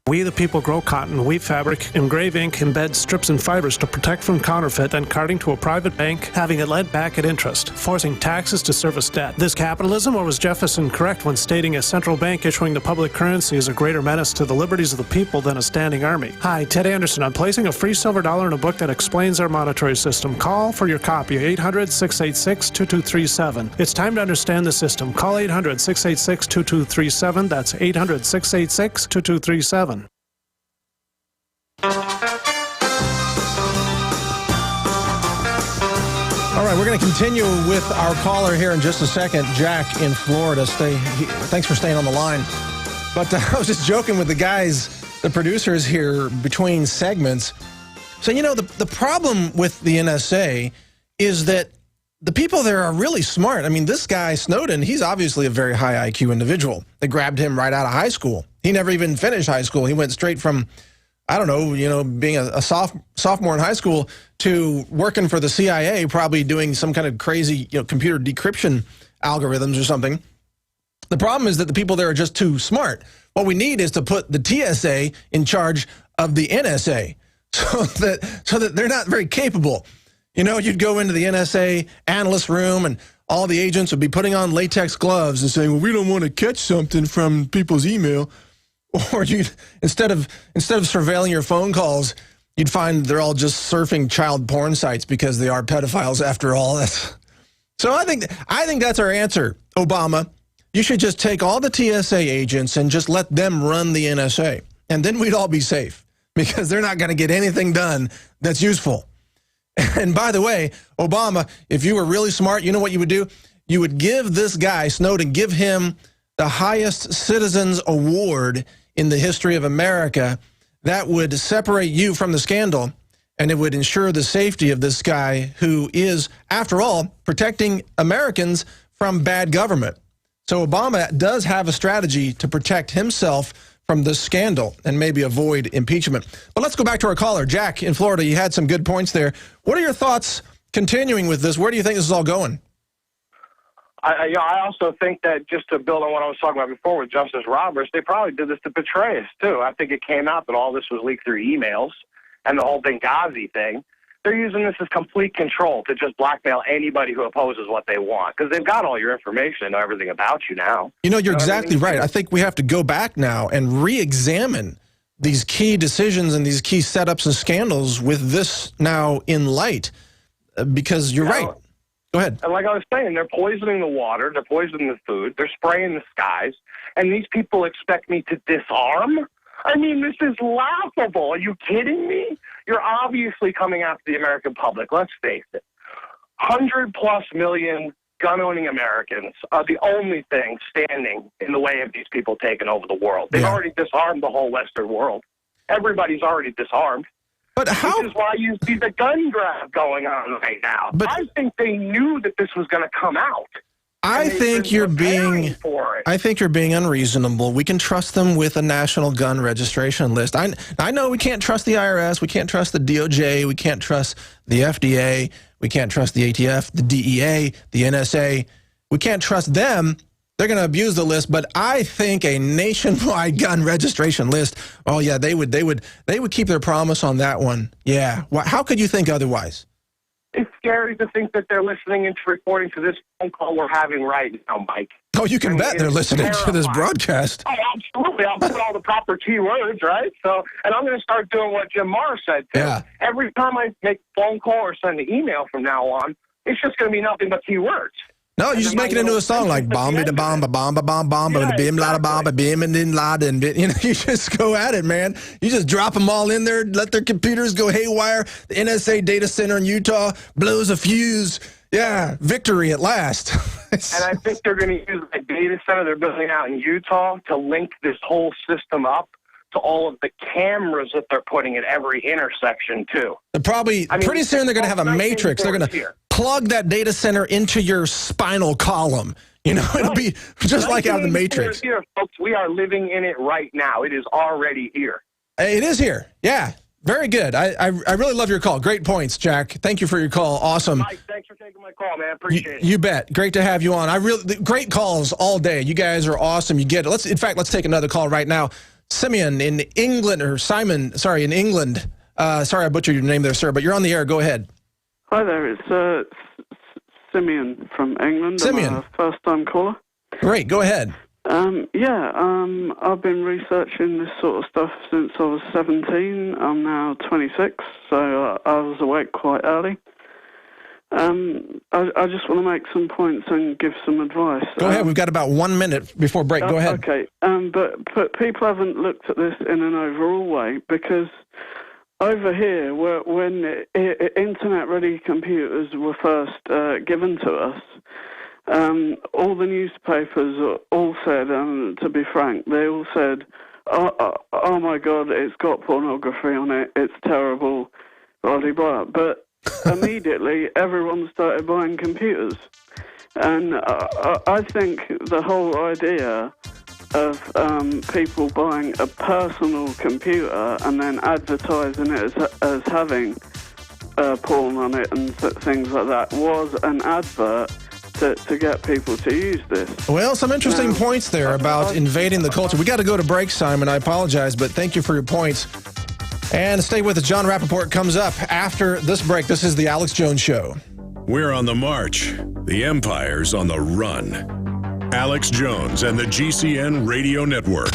We the people grow cotton, weave fabric, engrave ink, embed strips and fibers to protect from counterfeit, then carting to a private bank, having it led back at interest, forcing taxes to service debt. This capitalism, or was Jefferson correct when stating a central bank issuing the public currency is a greater menace to the liberties of the people than a standing army? Hi, Ted Anderson. I'm placing a free silver dollar in a book that explains our monetary system. Call for your copy, 800-686-2237. It's time to understand the system. Call 800-686-2237. That's 800-686-2237. All right, we're going to continue with our caller here in just a second, Jack in Florida. Thanks for staying on the line. But I was just joking with the guys, the producers here between segments. So, you know, the problem with the NSA is that the people there are really smart. I mean, this guy, Snowden, he's obviously a very high IQ individual. They grabbed him right out of high school. He never even finished high school. He went straight from I don't know, being a sophomore in high school to working for the CIA, probably doing some kind of crazy, computer decryption algorithms or something. The problem is that the people there are just too smart. What we need is to put the TSA in charge of the NSA so that they're not very capable. You'd go into the NSA analyst room and all the agents would be putting on latex gloves and saying, well, we don't want to catch something from people's email. Or instead of surveilling your phone calls, you'd find they're all just surfing child porn sites because they are pedophiles after all. So I think that's our answer, Obama. You should just take all the TSA agents and just let them run the NSA. And then we'd all be safe because they're not going to get anything done that's useful. And by the way, Obama, if you were really smart, you know what you would do? You would give this guy, Snowden, give him the highest citizens award in the history of America. That would separate you from the scandal, and it would ensure the safety of this guy who is, after all, protecting Americans from bad government. So Obama does have a strategy to protect himself from this scandal and maybe avoid impeachment. But let's go back to our caller, Jack in Florida. You had some good points there. What are your thoughts continuing with this? Where do you think this is all going? I also think that, just to build on what I was talking about before with Justice Roberts, they probably did this to betray us, too. I think it came out that all this was leaked through emails and the whole Benghazi thing. They're using this as complete control to just blackmail anybody who opposes what they want, because they've got all your information and know everything about you now. You're exactly right. I think we have to go back now and re-examine these key decisions and these key setups and scandals with this now in light, because you're right. Go ahead. And like I was saying, they're poisoning the water, they're poisoning the food, they're spraying the skies, and these people expect me to disarm? I mean, this is laughable. Are you kidding me? You're obviously coming after the American public. Let's face it. 100+ million gun-owning Americans are the only thing standing in the way of these people taking over the world. They've already disarmed the whole Western world. Everybody's already disarmed. But how? This is why you see the gun grab going on right now. But I think they knew that this was going to come out. I think you're being unreasonable. We can trust them with a national gun registration list. I know we can't trust the IRS, we can't trust the DOJ, we can't trust the FDA, we can't trust the ATF, the DEA, the NSA. We can't trust them. They're going to abuse the list, but I think a nationwide gun registration list, oh yeah, they would keep their promise on that one. Yeah. How could you think otherwise? It's scary to think that they're listening into recording to this phone call we're having right now, Mike. Oh, you can bet they're listening to this broadcast. Oh, absolutely. I'll put all the proper keywords, right? And I'm going to start doing what Jim Marr said, too. Yeah. Every time I make a phone call or send an email from now on, it's just going to be nothing but keywords. No, you just make it into a song like bomb da bomb ba bomb ba bomb bomb ba bim la da bomb ba bim and then la and you just go at it, man. You just drop them all in there, let their computers go haywire. The NSA data center in Utah blows a fuse. Yeah, victory at last. And I think they're going to use the data center they're building out in Utah to link this whole system up to all of the cameras that they're putting at every intersection, too. Pretty soon they're going to have a matrix. They're going to plug that data center into your spinal column. It'll be just like out of the Matrix. Here, folks, we are living in it right now. It is already here. It is here. Yeah. Very good. I really love your call. Great points, Jack. Thank you for your call. Awesome. Mike, thanks for taking my call, man. Appreciate it. You bet. Great to have you on. Great calls all day. You guys are awesome. You get it. Let's take another call right now. Simeon in England, or Simon, sorry, in England. Sorry I butchered your name there, sir, but you're on the air. Go ahead. Hi there. It's Simeon from England. Simeon. I'm a first-time caller. Great. Go ahead. I've been researching this sort of stuff since I was 17. I'm now 26, so I was awake quite early. I just want to make some points and give some advice. Go ahead. We've got about 1 minute before break. Go ahead. Okay. But people haven't looked at this in an overall way, because over here, when internet-ready computers were first given to us, all the newspapers all said, to be frank, they all said, oh my God, it's got pornography on it, it's terrible, blah, blah, blah. But immediately, everyone started buying computers. And I think the whole idea of people buying a personal computer and then advertising it as having porn on it and things like that was an advert to get people to use this. Well, some interesting points there about invading the culture. We got to go to break, Simon. I apologize, but thank you for your points. And stay with us. John Rappaport comes up after this break. This is the Alex Jones Show. We're on the march. The Empire's on the run. Alex Jones and the GCN Radio Network.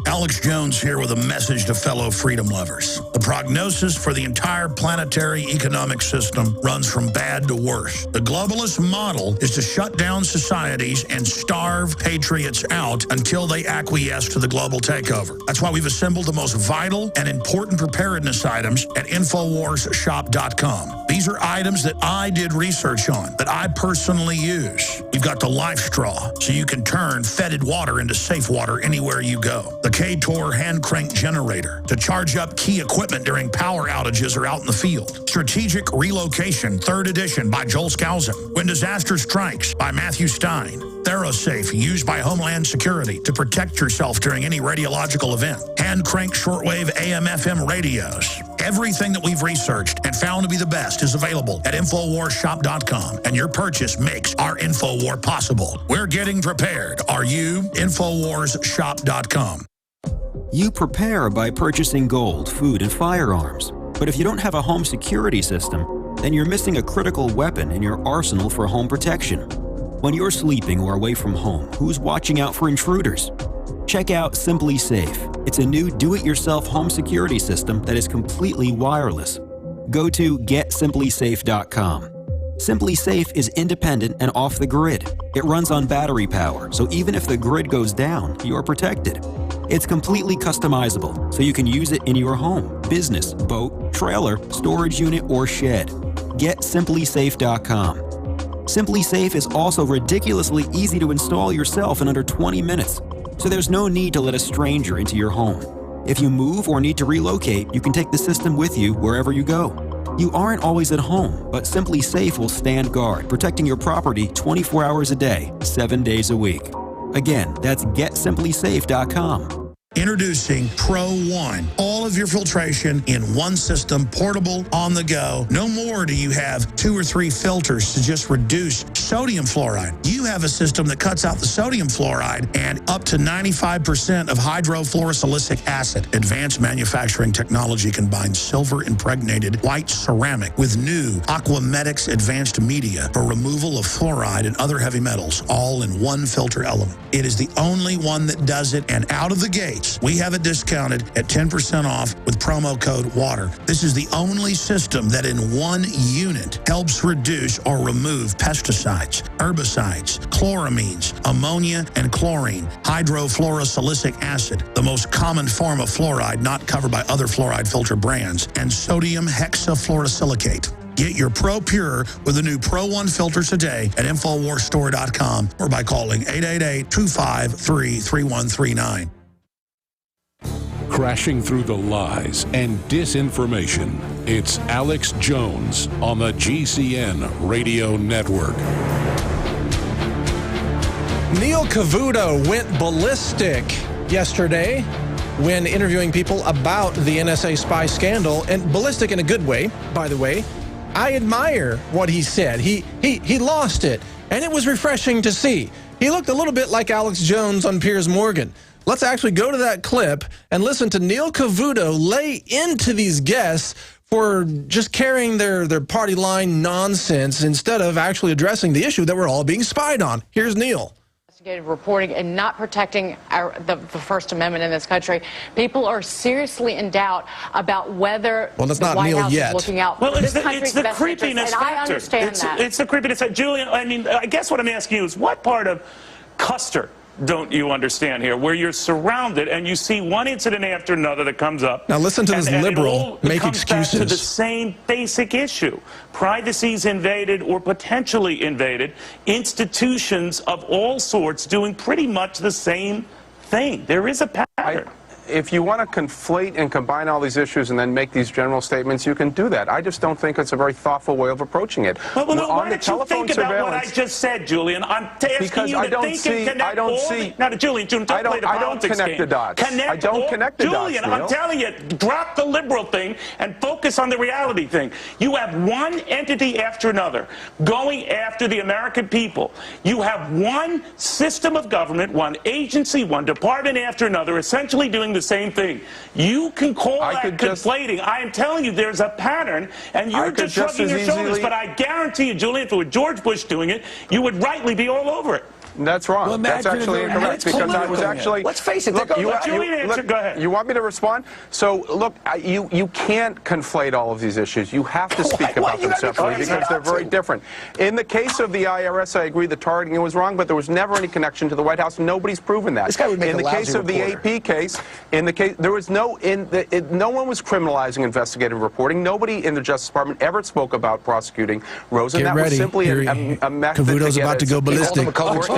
Alex Jones here with a message to fellow freedom lovers. The prognosis for the entire planetary economic system runs from bad to worse. The globalist model is to shut down societies and starve patriots out until they acquiesce to the global takeover. That's why we've assembled the most vital and important preparedness items at InfoWarsShop.com. These are items that I did research on, that I personally use. You've got the Life Straw, so you can turn fetid water into safe water anywhere you go. The K-Tor hand crank generator to charge up key equipment during power outages or out in the field. Strategic Relocation, 3rd edition by Joel Skousen. When Disaster Strikes by Matthew Stein. ThyroSafe, used by Homeland Security to protect yourself during any radiological event. Hand crank shortwave AM/FM radios. Everything that we've researched and found to be the best is available at InfoWarsShop.com, and your purchase makes our InfoWar possible. We're getting prepared. Are you? InfoWarsShop.com. You prepare by purchasing gold, food, and firearms. But if you don't have a home security system, then you're missing a critical weapon in your arsenal for home protection. When you're sleeping or away from home, who's watching out for intruders? Check out SimpliSafe. It's a new do-it-yourself home security system that is completely wireless. Go to GetSimpliSafe.com. SimpliSafe is independent and off the grid. It runs on battery power, so even if the grid goes down, you're protected. It's completely customizable, so you can use it in your home, business, boat, trailer, storage unit, or shed. GetSimpliSafe.com. SimpliSafe is also ridiculously easy to install yourself in under 20 minutes, so there's no need to let a stranger into your home. If you move or need to relocate, you can take the system with you wherever you go. You aren't always at home, but SimpliSafe will stand guard, protecting your property 24 hours a day, 7 days a week. Again, that's GetSimpliSafe.com. Introducing Pro One. All of your filtration in one system, portable, on the go. No more do you have 2 or 3 filters to just reduce sodium fluoride. You have a system that cuts out the sodium fluoride and up to 95% of hydrofluorosilicic acid. Advanced manufacturing technology combines silver-impregnated white ceramic with new Aquamedics advanced media for removal of fluoride and other heavy metals, all in one filter element. It is the only one that does it, and out of the gate, we have it discounted at 10% off with promo code WATER. This is the only system that in one unit helps reduce or remove pesticides, herbicides, chloramines, ammonia, and chlorine, hydrofluorosilicic acid, the most common form of fluoride not covered by other fluoride filter brands, and sodium hexafluorosilicate. Get your Pro Pure with the new Pro One filter today at InfoWarsStore.com or by calling 888-253-3139. Crashing through the lies and disinformation, it's Alex Jones on the GCN Radio Network. Neil Cavuto went ballistic yesterday when interviewing people about the NSA spy scandal, and ballistic in a good way, by the way. I admire what he said. He lost it, and it was refreshing to see. He looked a little bit like Alex Jones on Piers Morgan. Let's actually go to that clip and listen to Neil Cavuto lay into these guests for just carrying their party line nonsense instead of actually addressing the issue that we're all being spied on. Here's Neil. Investigative reporting and not protecting the First Amendment in this country. People are seriously in doubt about whether that's the not White Neil House yet. is looking out for this country's best interests, and I understand that. It's the creepiness factor. Julian, I mean, I guess what I'm asking you is what part of Custer don't you understand here, where you're surrounded and you see one incident after another that comes up. Now listen to this liberal make excuses. Back to the same basic issue. Privacy's invaded or potentially invaded. Institutions of all sorts doing pretty much the same thing. There is a pattern. if you want to conflate and combine all these issues and then make these general statements, you can do that. I just don't think it's a very thoughtful way of approaching it. Well, why don't you think about what I just said, Julian? I'm asking you to think and connect all the... Now, Julian, don't play the politics game. I don't connect the dots. I don't connect the dots, Julian, I'm telling you, drop the liberal thing and focus on the reality thing. You have one entity after another going after the American people. You have one system of government, one agency, one department after another, essentially doing the same thing. You can call that conflating. I am telling you, there's a pattern, and you're just shrugging your shoulders. But I guarantee you, Julian, if it were George Bush doing it, you would rightly be all over it. That's wrong. Well, that's actually incorrect because I was actually. Let's face it. Look, Go ahead. You want me to respond? So look, you can't conflate all of these issues. You have to speak about them separately because they're very different. In the case of the IRS, I agree the targeting was wrong, but there was never any connection to the White House. Nobody's proven that. This guy would make in the case of the AP case, there was no one was criminalizing investigative reporting. Nobody in the Justice Department ever spoke about prosecuting Rosen. That was simply a method Cavuto's about to go ballistic.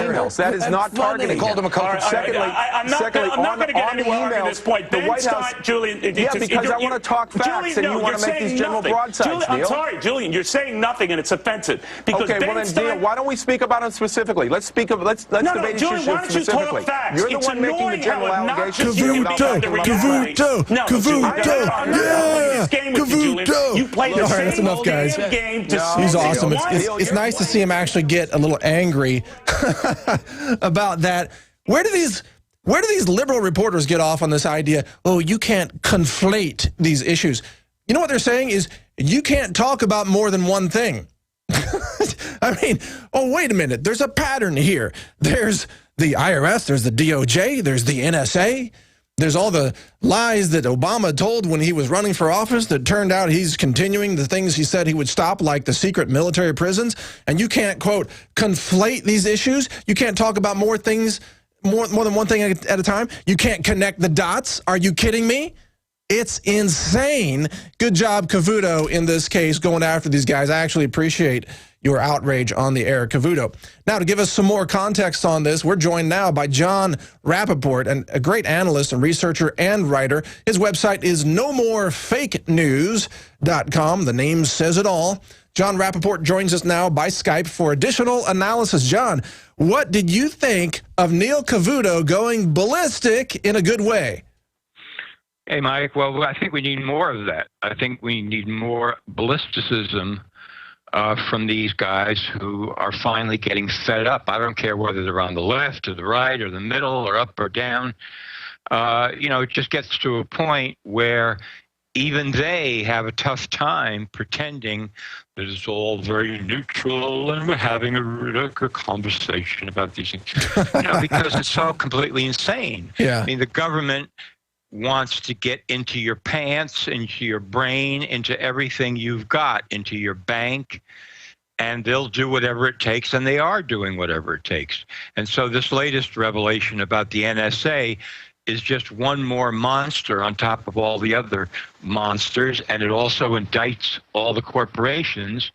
That is not targeting. They called him a culprit. Secondly, I'm not going to get anywhere at this point. The White House, Julian. Because I want to talk facts, and you want to make these general broadsides. I'm sorry, Julian. You're saying nothing, and it's offensive. Okay, well then, Neil, why don't we speak about them specifically? Let's speak of let's debate issues specifically. You're the one making the general allegations. Cavuto. Yeah. Cavuto. You play the same game. He's awesome. It's nice to see him actually get a little angry about that. Where do these liberal reporters get off on this idea? Oh, you can't conflate these issues. You know what they're saying is you can't talk about more than one thing. I mean, oh, wait a minute. There's a pattern here. There's the IRS, there's the DOJ, there's the NSA. There's all the lies that Obama told when he was running for office that turned out he's continuing the things he said he would stop, like the secret military prisons. And you can't, quote, conflate these issues. You can't talk about more things, more than one thing at a time. You can't connect the dots. Are you kidding me? It's insane. Good job, Cavuto, in this case, going after these guys. I actually appreciate your outrage on the air, Cavuto. Now, to give us some more context on this, we're joined now by Jon Rappoport, a great analyst and researcher and writer. His website is nomorefakenews.com. The name says it all. Jon Rappoport joins us now by Skype for additional analysis. John, what did you think of Neil Cavuto going ballistic in a good way? Hey, Mike. Well, I think we need more of that. I think we need more ballisticism from these guys who are finally getting fed up. I don't care whether they're on the left or the right or the middle or up or down. It just gets to a point where even they have a tough time pretending that it's all very neutral and we're having a conversation about these things. Because it's so completely insane. Yeah. I mean, the government wants to get into your pants, into your brain, into everything you've got, into your bank, and they'll do whatever it takes, and they are doing whatever it takes. And so this latest revelation about the NSA is just one more monster on top of all the other monsters, and it also indicts all the corporations,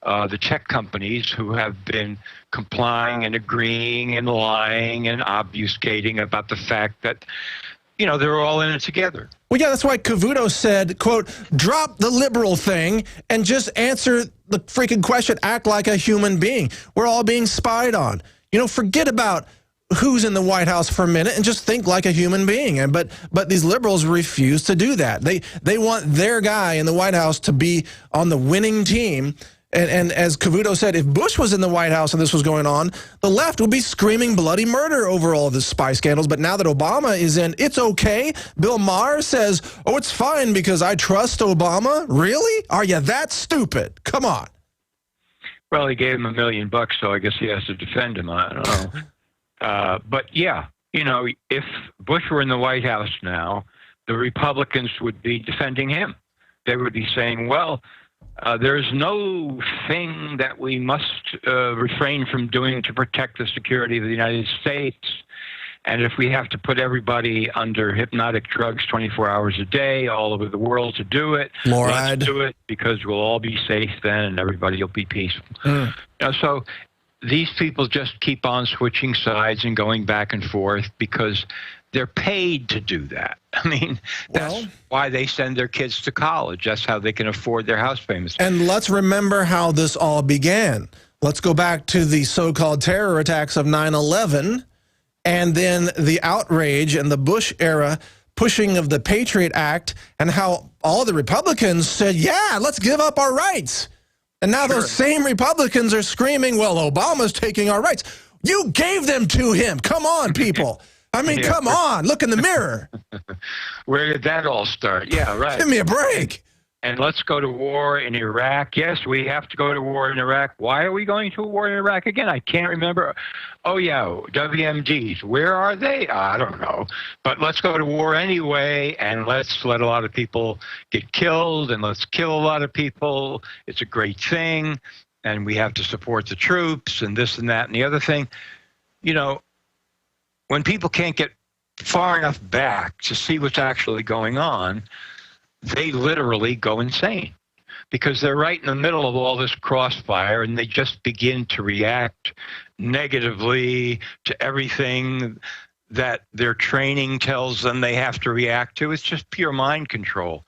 the tech companies who have been complying and agreeing and lying and obfuscating about the fact that they're all in it together. Well, yeah, that's why Cavuto said, quote, drop the liberal thing and just answer the freaking question, act like a human being. We're all being spied on. Forget about who's in the White House for a minute and just think like a human being. But these liberals refuse to do that. They want their guy in the White House to be on the winning team. And as Cavuto said, if Bush was in the White House and this was going on, the left would be screaming bloody murder over all of the spy scandals. But now that Obama is in, it's okay. Bill Maher says, oh, it's fine because I trust Obama. Really? Are you that stupid? Come on. Well, he gave him $1 million, so I guess he has to defend him. I don't know. But yeah, if Bush were in the White House now, the Republicans would be defending him. They would be saying, well, there's no thing that we must refrain from doing to protect the security of the United States. And if we have to put everybody under hypnotic drugs 24 hours a day all over the world to do it, let's do it because we'll all be safe then and everybody will be peaceful. So these people just keep on switching sides and going back and forth because they're paid to do that. I mean, that's why they send their kids to college. That's how they can afford their house payments. And let's remember how this all began. Let's go back to the so-called terror attacks of 9/11 and then the outrage and the Bush era pushing of the Patriot Act and how all the Republicans said, yeah, let's give up our rights. And now those same Republicans are screaming, well, Obama's taking our rights. You gave them to him. Come on, people. I mean, come on. Look in the mirror. Where did that all start? Yeah, right. Give me a break. And let's go to war in Iraq. Yes, we have to go to war in Iraq. Why are we going to war in Iraq again? I can't remember. Oh, yeah, WMDs. Where are they? I don't know. But let's go to war anyway, and let's let a lot of people get killed, and let's kill a lot of people. It's a great thing, and we have to support the troops, and this and that and the other thing. You know, when people can't get far enough back to see what's actually going on, they literally go insane because they're right in the middle of all this crossfire and they just begin to react negatively to everything that their training tells them they have to react to. It's just pure mind control.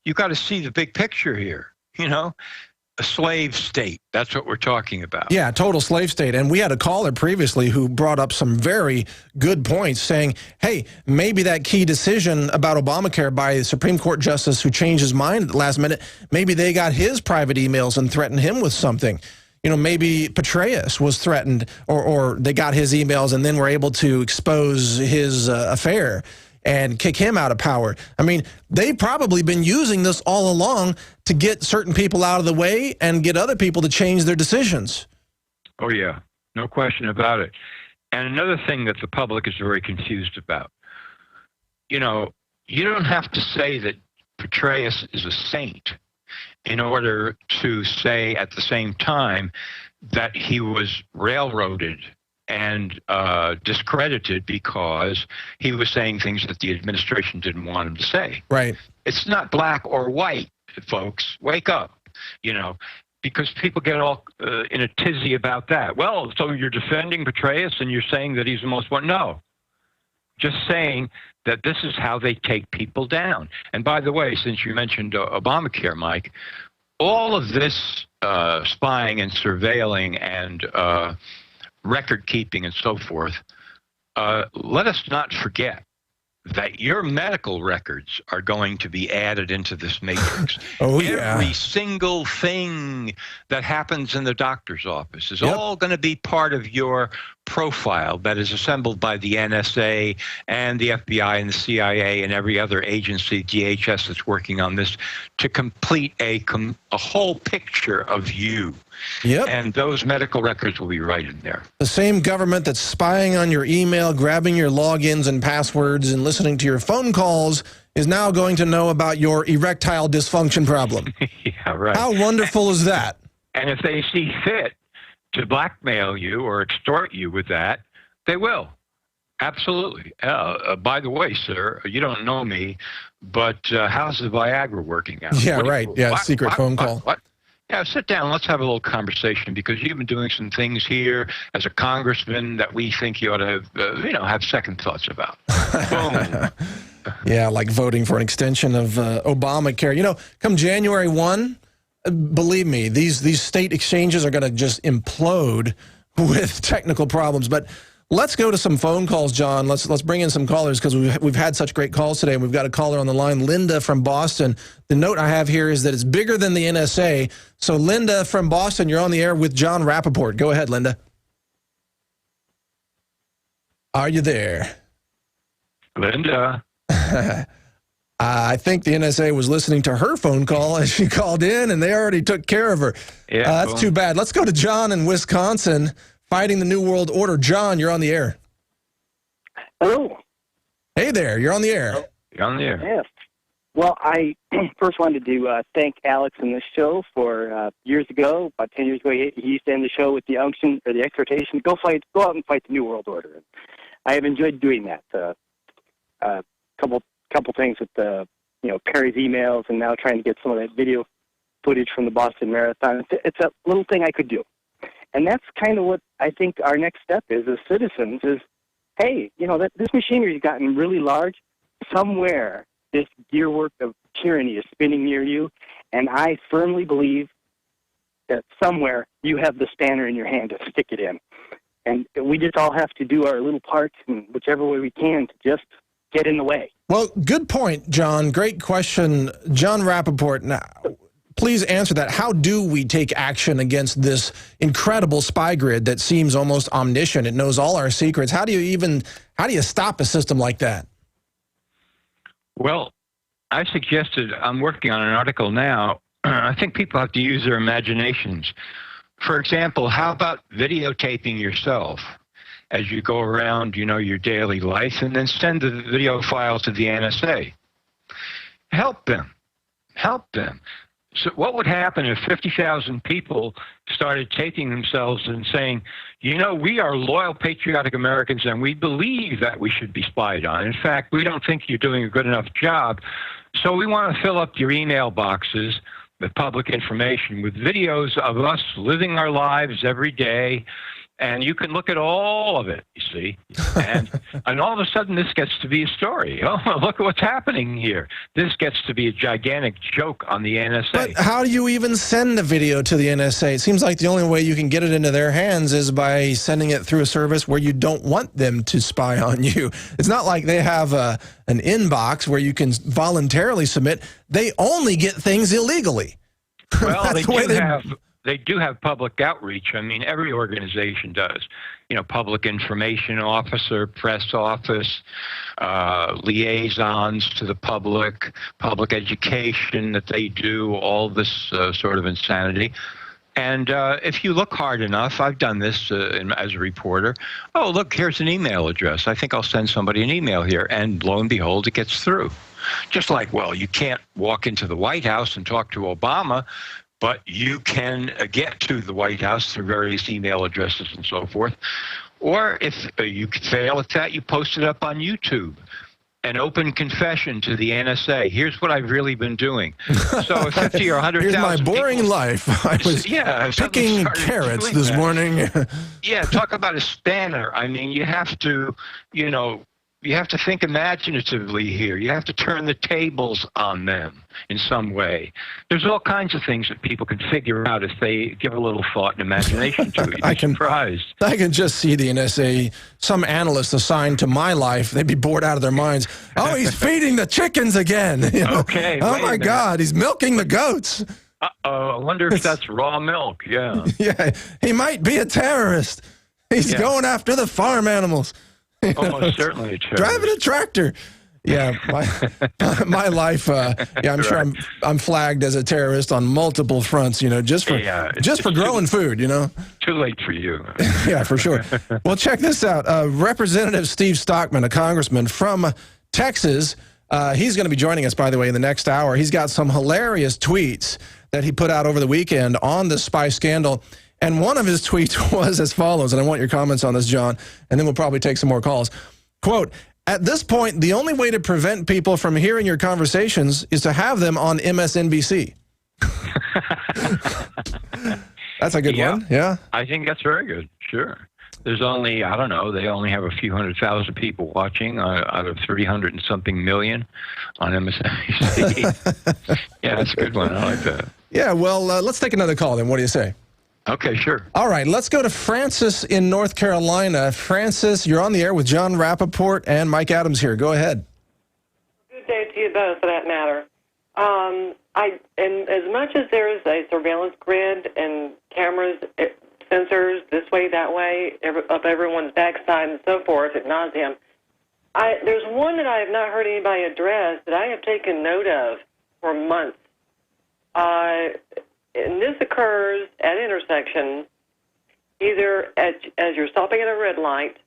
You've got to see the big picture here, you know? A slave state. That's what we're talking about. Yeah, total slave state. And we had a caller previously who brought up some very good points saying, hey, maybe that key decision about Obamacare by the Supreme Court justice who changed his mind at the last minute, maybe they got his private emails and threatened him with something. You know, maybe Petraeus was threatened or they got his emails and then were able to expose his affair and kick him out of power. I mean, they've probably been using this all along to get certain people out of the way and get other people to change their decisions. Oh, yeah. No question about it. And another thing that the public is very confused about, you know, you don't have to say that Petraeus is a saint in order to say at the same time that he was railroaded and discredited because he was saying things that the administration didn't want him to say. Right. It's not black or white, folks. Wake up, you know, because people get all in a tizzy about that. Well, so you're defending Petraeus and you're saying that he's the most one? No. Just saying that this is how they take people down. And by the way, since you mentioned Obamacare, Mike, all of this spying and surveilling and record keeping and so forth, let us not forget that your medical records are going to be added into this matrix. Every single thing that happens in the doctor's office is all going to be part of your profile that is assembled by the NSA and the FBI and the CIA and every other agency, DHS, that's working on this to complete a whole picture of you. Yep. And those medical records will be right in there. The same government that's spying on your email, grabbing your logins and passwords, and listening to your phone calls is now going to know about your erectile dysfunction problem. Yeah, right. How wonderful is that? And if they see fit to blackmail you or extort you with that, they will. Absolutely. By the way, sir, you don't know me, but how's the Viagra working out? Yeah, right. Yeah, secret phone call. What? Yeah, sit down. Let's have a little conversation because you've been doing some things here as a congressman that we think you ought to, have second thoughts about. Boom. Yeah, like voting for an extension of Obamacare. You know, come January 1, believe me, these state exchanges are going to just implode with technical problems. But let's go to some phone calls, John. Let's bring in some callers because we've had such great calls today. And we've got a caller on the line, Linda from Boston. The note I have here is that it's bigger than the NSA. So Linda from Boston, you're on the air with John Rappaport. Go ahead, Linda. Are you there? Linda. I think the NSA was listening to her phone call as she called in, and they already took care of her. Yeah, that's too bad. Let's go to John in Wisconsin, fighting the New World Order. John, you're on the air. Hello. Hey there, you're on the air. You're on the air. Yes. Well, I first wanted to thank Alex in the show for years ago, about 10 years ago, he used to end the show with the unction or the exhortation, go out and fight the New World Order. I have enjoyed doing that. Couple things with the Perry's emails and now trying to get some of that video footage from the Boston Marathon. It's a little thing I could do. And that's kind of what I think our next step is as citizens is, hey, this machinery's gotten really large. Somewhere this gearwork of tyranny is spinning near you, and I firmly believe that somewhere you have the spanner in your hand to stick it in. And we just all have to do our little parts in whichever way we can to just get in the way. Well, good point, John. Great question. John Rappaport, now, please answer that. How do we take action against this incredible spy grid that seems almost omniscient? It knows all our secrets. How do you stop a system like that? Well, I'm working on an article now. I think people have to use their imaginations. For example, how about videotaping yourself as you go around, your daily life, and then send the video file to the NSA? Help them. So what would happen if 50,000 people started taping themselves and saying, we are loyal, patriotic Americans, and we believe that we should be spied on. In fact, we don't think you're doing a good enough job, so we want to fill up your email boxes with public information with videos of us living our lives every day, and you can look at all of it, you see. And all of a sudden, this gets to be a story. Oh, look at what's happening here. This gets to be a gigantic joke on the NSA. But how do you even send a video to the NSA? It seems like the only way you can get it into their hands is by sending it through a service where you don't want them to spy on you. It's not like they have an inbox where you can voluntarily submit. They only get things illegally. Well, they do have public outreach. I mean, every organization does. Public information officer, press office, liaisons to the public education that they do, all this sort of insanity. And if you look hard enough, I've done this as a reporter. Oh, look, here's an email address. I think I'll send somebody an email here. And lo and behold, it gets through. Just like, well, you can't walk into the White House and talk to Obama, but you can get to the White House through various email addresses and so forth. Or if you fail at that, you post it up on YouTube. An open confession to the NSA. Here's what I've really been doing. So 50 or 100,000 Here's my boring people, life. I was picking carrots this morning. Yeah, talk about a spanner. I mean, you have to, you have to think imaginatively here. You have to turn the tables on them in some way. There's all kinds of things that people can figure out if they give a little thought and imagination to it. You'd be surprised. I can just see the NSA, some analysts assigned to my life, they'd be bored out of their minds. Oh, he's feeding the chickens again. Okay. Oh, my God, he's milking the goats. Uh-oh, I wonder if that's raw milk, yeah. Yeah, he might be a terrorist. He's going after the farm animals. Almost certainly a terrorist. Driving a tractor. Yeah, my life. I'm sure I'm flagged as a terrorist on multiple fronts. Just for growing food. Too late for you. Yeah, for sure. Well, check this out. Representative Steve Stockman, a congressman from Texas. He's going to be joining us, by the way, in the next hour. He's got some hilarious tweets that he put out over the weekend on the spy scandal. And one of his tweets was as follows, and I want your comments on this, John, and then we'll probably take some more calls. Quote, "At this point, the only way to prevent people from hearing your conversations is to have them on MSNBC." That's a good one, yeah? I think that's very good, sure. There's only, I don't know, they only have a few 100,000 people watching out of 300 and something million on MSNBC. Yeah, that's a good one. I like that. Yeah, well, let's take another call then. What do you say? Okay, sure. All right, let's go to Francis in North Carolina. Francis, you're on the air with John Rappaport and Mike Adams here. Go ahead. Good day to you both, for that matter. And as much as there is a surveillance grid and cameras, sensors this way, that way, up everyone's backside and so forth ad nauseum, there's one that I have not heard anybody address that I have taken note of for months. And this occurs at intersection, either as you're stopping at a red light,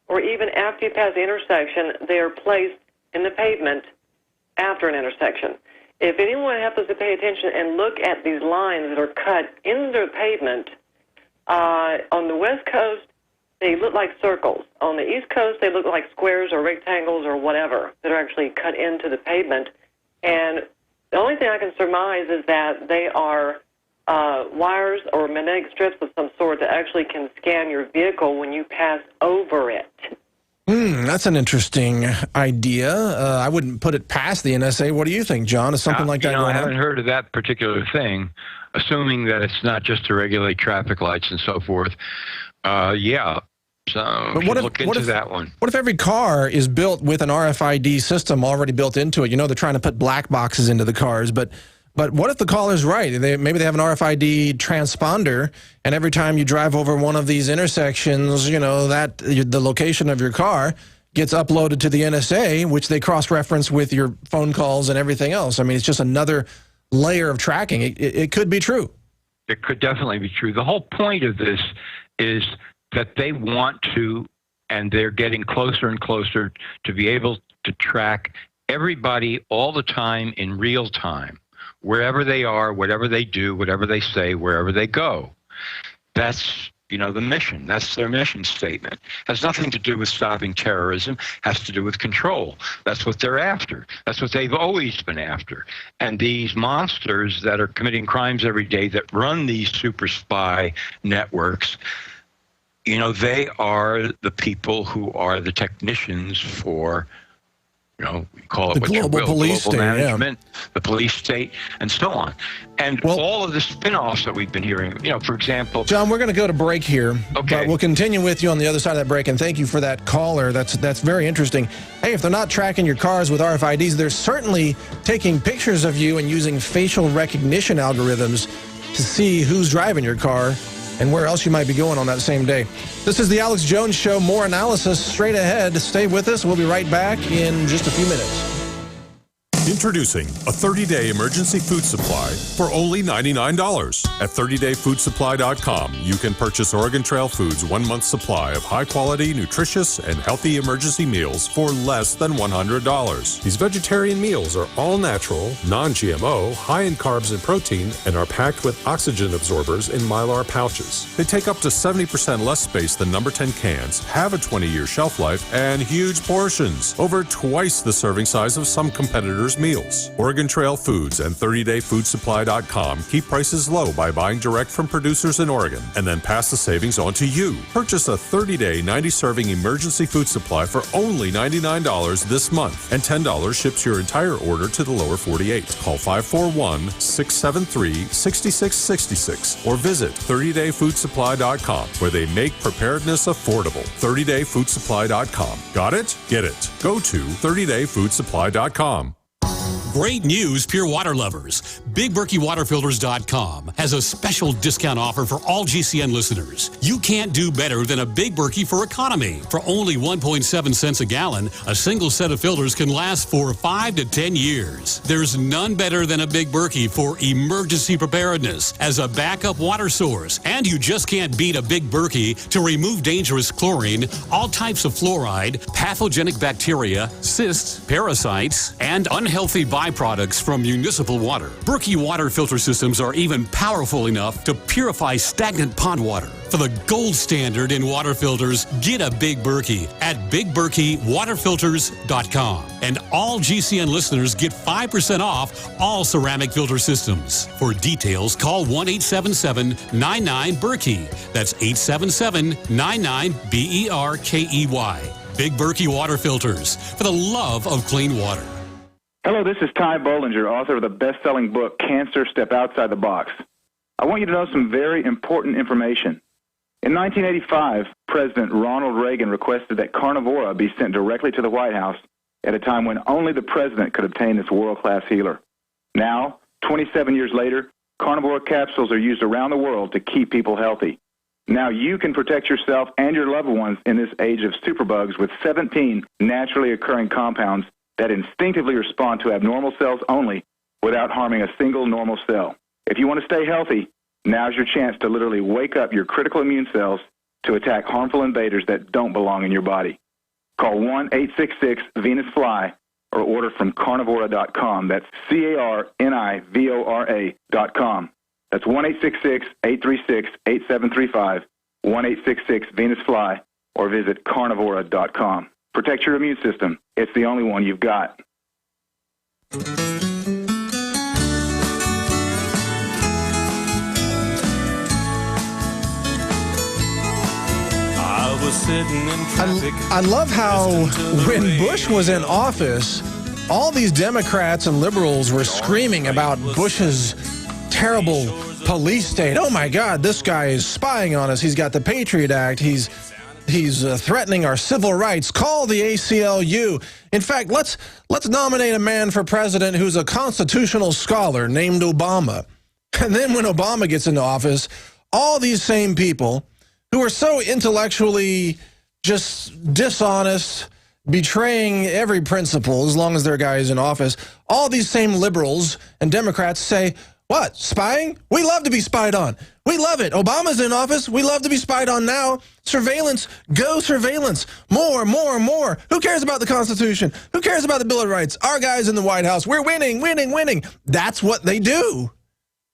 or even after you pass the intersection, they are placed in the pavement after an intersection. If anyone happens to pay attention and look at these lines that are cut into the pavement, on the West Coast, they look like circles. On the East Coast, they look like squares or rectangles or whatever that are actually cut into the pavement. And the only thing I can surmise is that they are wires or magnetic strips of some sort that actually can scan your vehicle when you pass over it. That's an interesting idea. I wouldn't put it past the NSA. What do you think, John? Is something like that going on? I haven't heard of that particular thing, assuming that it's not just to regulate traffic lights and so forth. Yeah. So but look into that one. What if every car is built with an RFID system already built into it? You know, they're trying to put black boxes into the cars, but what if the caller's right? Maybe they have an RFID transponder, and every time you drive over one of these intersections, you know, that the location of your car gets uploaded to the NSA, which they cross-reference with your phone calls and everything else. I mean, it's just another layer of tracking. It could be true. It could definitely be true. The whole point of this is that they want to, and they're getting closer and closer to be able to track everybody all the time in real time, wherever they are, whatever they do, whatever they say, wherever they go. That's, the mission. That's their mission statement. Has nothing to do with stopping terrorism, has to do with control. That's what they're after. That's what they've always been after. And these monsters that are committing crimes every day that run these super spy networks, they are the people who are the technicians for, we call it what you will, global management, the police state, and so on. And all of the spin-offs that we've been hearing, for example... John, we're going to go to break here, but we'll continue with you on the other side of that break, and thank you for that caller. That's very interesting. Hey, if they're not tracking your cars with RFIDs, they're certainly taking pictures of you and using facial recognition algorithms to see who's driving your car and where else you might be going on that same day. This is the Alex Jones Show. More analysis straight ahead. Stay with us. We'll be right back in just a few minutes. Introducing a 30-day emergency food supply for only $99. At 30dayfoodsupply.com, you can purchase Oregon Trail Foods' 1 month supply of high-quality, nutritious, and healthy emergency meals for less than $100. These vegetarian meals are all natural, non-GMO, high in carbs and protein, and are packed with oxygen absorbers in Mylar pouches. They take up to 70% less space than number 10 cans, have a 20-year shelf life, and huge portions, over twice the serving size of some competitors' meals. Oregon Trail Foods and 30dayfoodsupply.com keep prices low by buying direct from producers in Oregon and then pass the savings on to you. Purchase a 30-day, 90-serving emergency food supply for only $99 this month, and $10 ships your entire order to the lower 48. Call 541-673-6666 or visit 30dayfoodsupply.com, where they make preparedness affordable. 30dayfoodsupply.com. Got it? Get it. Go to 30dayfoodsupply.com. Great news, pure water lovers. BigBerkeyWaterFilters.com has a special discount offer for all GCN listeners. You can't do better than a Big Berkey for economy. For only 1.7 cents a gallon, a single set of filters can last for 5 to 10 years. There's none better than a Big Berkey for emergency preparedness as a backup water source. And you just can't beat a Big Berkey to remove dangerous chlorine, all types of fluoride, pathogenic bacteria, cysts, parasites, and unhealthy byproducts from municipal water. Berkey water filter systems are even powerful enough to purify stagnant pond water. For the gold standard in water filters, get a Big Berkey at BigBerkeyWaterFilters.com. And all GCN listeners get 5% off all ceramic filter systems. For details, call 1-877-99-BERKEY. That's 877-99-BERKEY. Big Berkey Water Filters, for the love of clean water. Hello, this is Ty Bollinger, author of the best-selling book, Cancer, Step Outside the Box. I want you to know some very important information. In 1985, President Ronald Reagan requested that Carnivora be sent directly to the White House at a time when only the president could obtain this world-class healer. Now, 27 years later, Carnivora capsules are used around the world to keep people healthy. Now you can protect yourself and your loved ones in this age of superbugs with 17 naturally occurring compounds that instinctively respond to abnormal cells only without harming a single normal cell. If you want to stay healthy, now's your chance to literally wake up your critical immune cells to attack harmful invaders that don't belong in your body. Call 1-866-VENUS-FLY or order from carnivora.com. That's CARNIVORA.com. That's 1-866-836-8735, 1-866-VENUS-FLY, or visit carnivora.com. Protect your immune system. It's the only one you've got. was sitting in traffic. I love how when Bush was in office, all these Democrats and liberals were screaming about Bush's terrible police state. Oh my God, this guy is spying on us. He's got the Patriot Act. He's threatening our civil rights. Call the ACLU. In fact, let's nominate a man for president who's a constitutional scholar named Obama. And then when Obama gets into office, all these same people who are so intellectually just dishonest, betraying every principle as long as their guy is in office, all these same liberals and Democrats say, what, spying? We love to be spied on. We love it. Obama's in office. We love to be spied on now. Surveillance. Go surveillance. More, more, more. Who cares about the Constitution? Who cares about the Bill of Rights? Our guys in the White House. We're winning, winning, winning. That's what they do.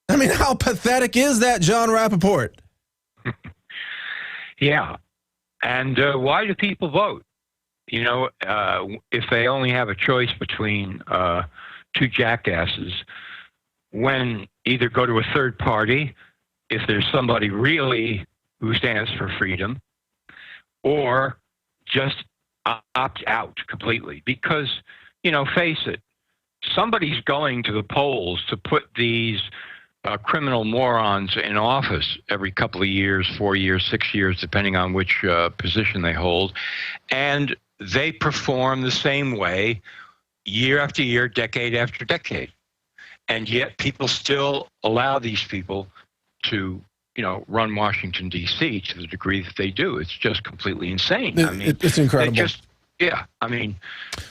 I mean, how pathetic is that, John Rappaport? Yeah. And why do people vote? You know, if they only have a choice between two jackasses, when either go to a third party, if there's somebody really who stands for freedom, or just opt out completely. Because, you know, face it, somebody's going to the polls to put these criminal morons in office every couple of years, 4 years, 6 years, depending on which position they hold. And they perform the same way year after year, decade after decade. And yet people still allow these people to, you know, run Washington, D.C. to the degree that they do. It's just completely insane. I mean, it's incredible. Yeah, I mean,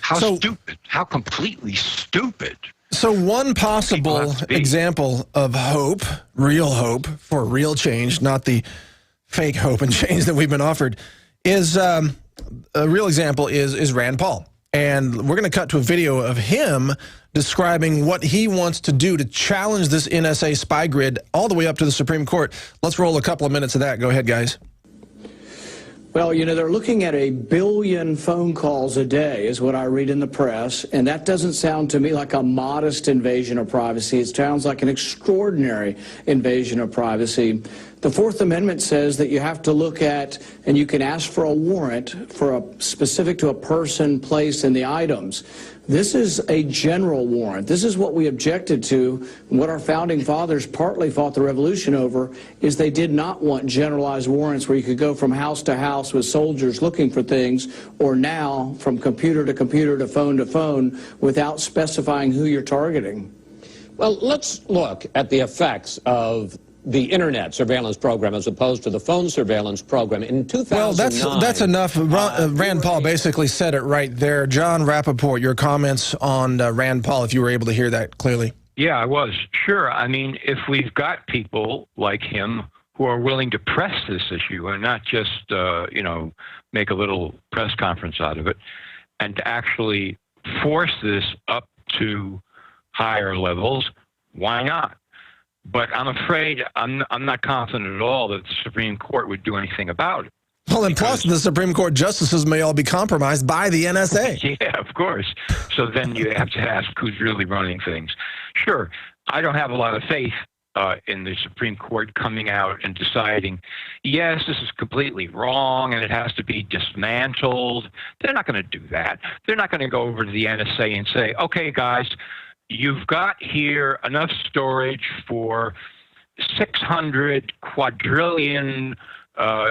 how stupid, how completely stupid. So one possible example of hope, real hope for real change, not the fake hope and change that we've been offered, is a real example is Rand Paul. And we're going to cut to a video of him describing what he wants to do to challenge this NSA spy grid all the way up to the Supreme Court. Let's roll a couple of minutes of that. Go ahead, guys. Well, you know, they're looking at 1 billion phone calls a day is what I read in the press, and that doesn't sound to me like a modest invasion of privacy. It sounds like an extraordinary invasion of privacy. The Fourth Amendment says that you have to look at, and you can ask for a warrant for specific to a person, place, and the items. This is a general warrant. This is what we objected to. What our founding fathers partly fought the revolution over is they did not want generalized warrants where you could go from house to house with soldiers looking for things, or now from computer to phone without specifying who you're targeting. Well, let's look at the effects of the internet surveillance program as opposed to the phone surveillance program. In 2009... Well, that's enough. Rand Paul basically said it right there. John Rappaport, your comments on Rand Paul, if you were able to hear that clearly. Yeah, I was. Sure. I mean, if we've got people like him who are willing to press this issue and not just, you know, make a little press conference out of it, and to actually force this up to higher levels, why not? But I'm afraid I'm not confident at all that the Supreme Court would do anything about it. Well, and plus the Supreme Court justices may all be compromised by the NSA. Yeah, of course. So then you have to ask who's really running things. Sure, I don't have a lot of faith in the Supreme Court coming out and deciding, yes, this is completely wrong and it has to be dismantled. They're not going to do that. They're not going to go over to the NSA and say, okay, guys, you've got here enough storage for 600 quadrillion,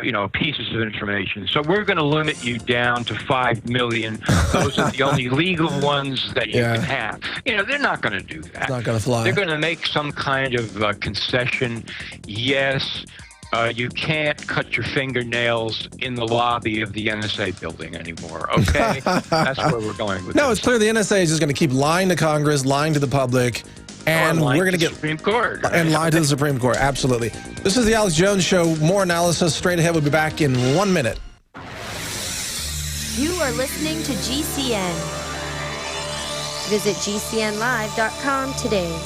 you know, pieces of information. So we're going to limit you down to 5 million. Those are the only legal ones that you can have. You know, they're not going to do that. It's not going to fly. They're going to make some kind of concession. Yes, you can't cut your fingernails in the lobby of the NSA building anymore, okay? That's where we're going with No, this. it's clear the NSA is just going to keep lying to Congress, lying to the public, and we're going to get Supreme Court. And lie to the Supreme Court, absolutely. This is the Alex Jones Show. More analysis straight ahead. We'll be back in 1 minute. You are listening to GCN. Visit GCNlive.com today.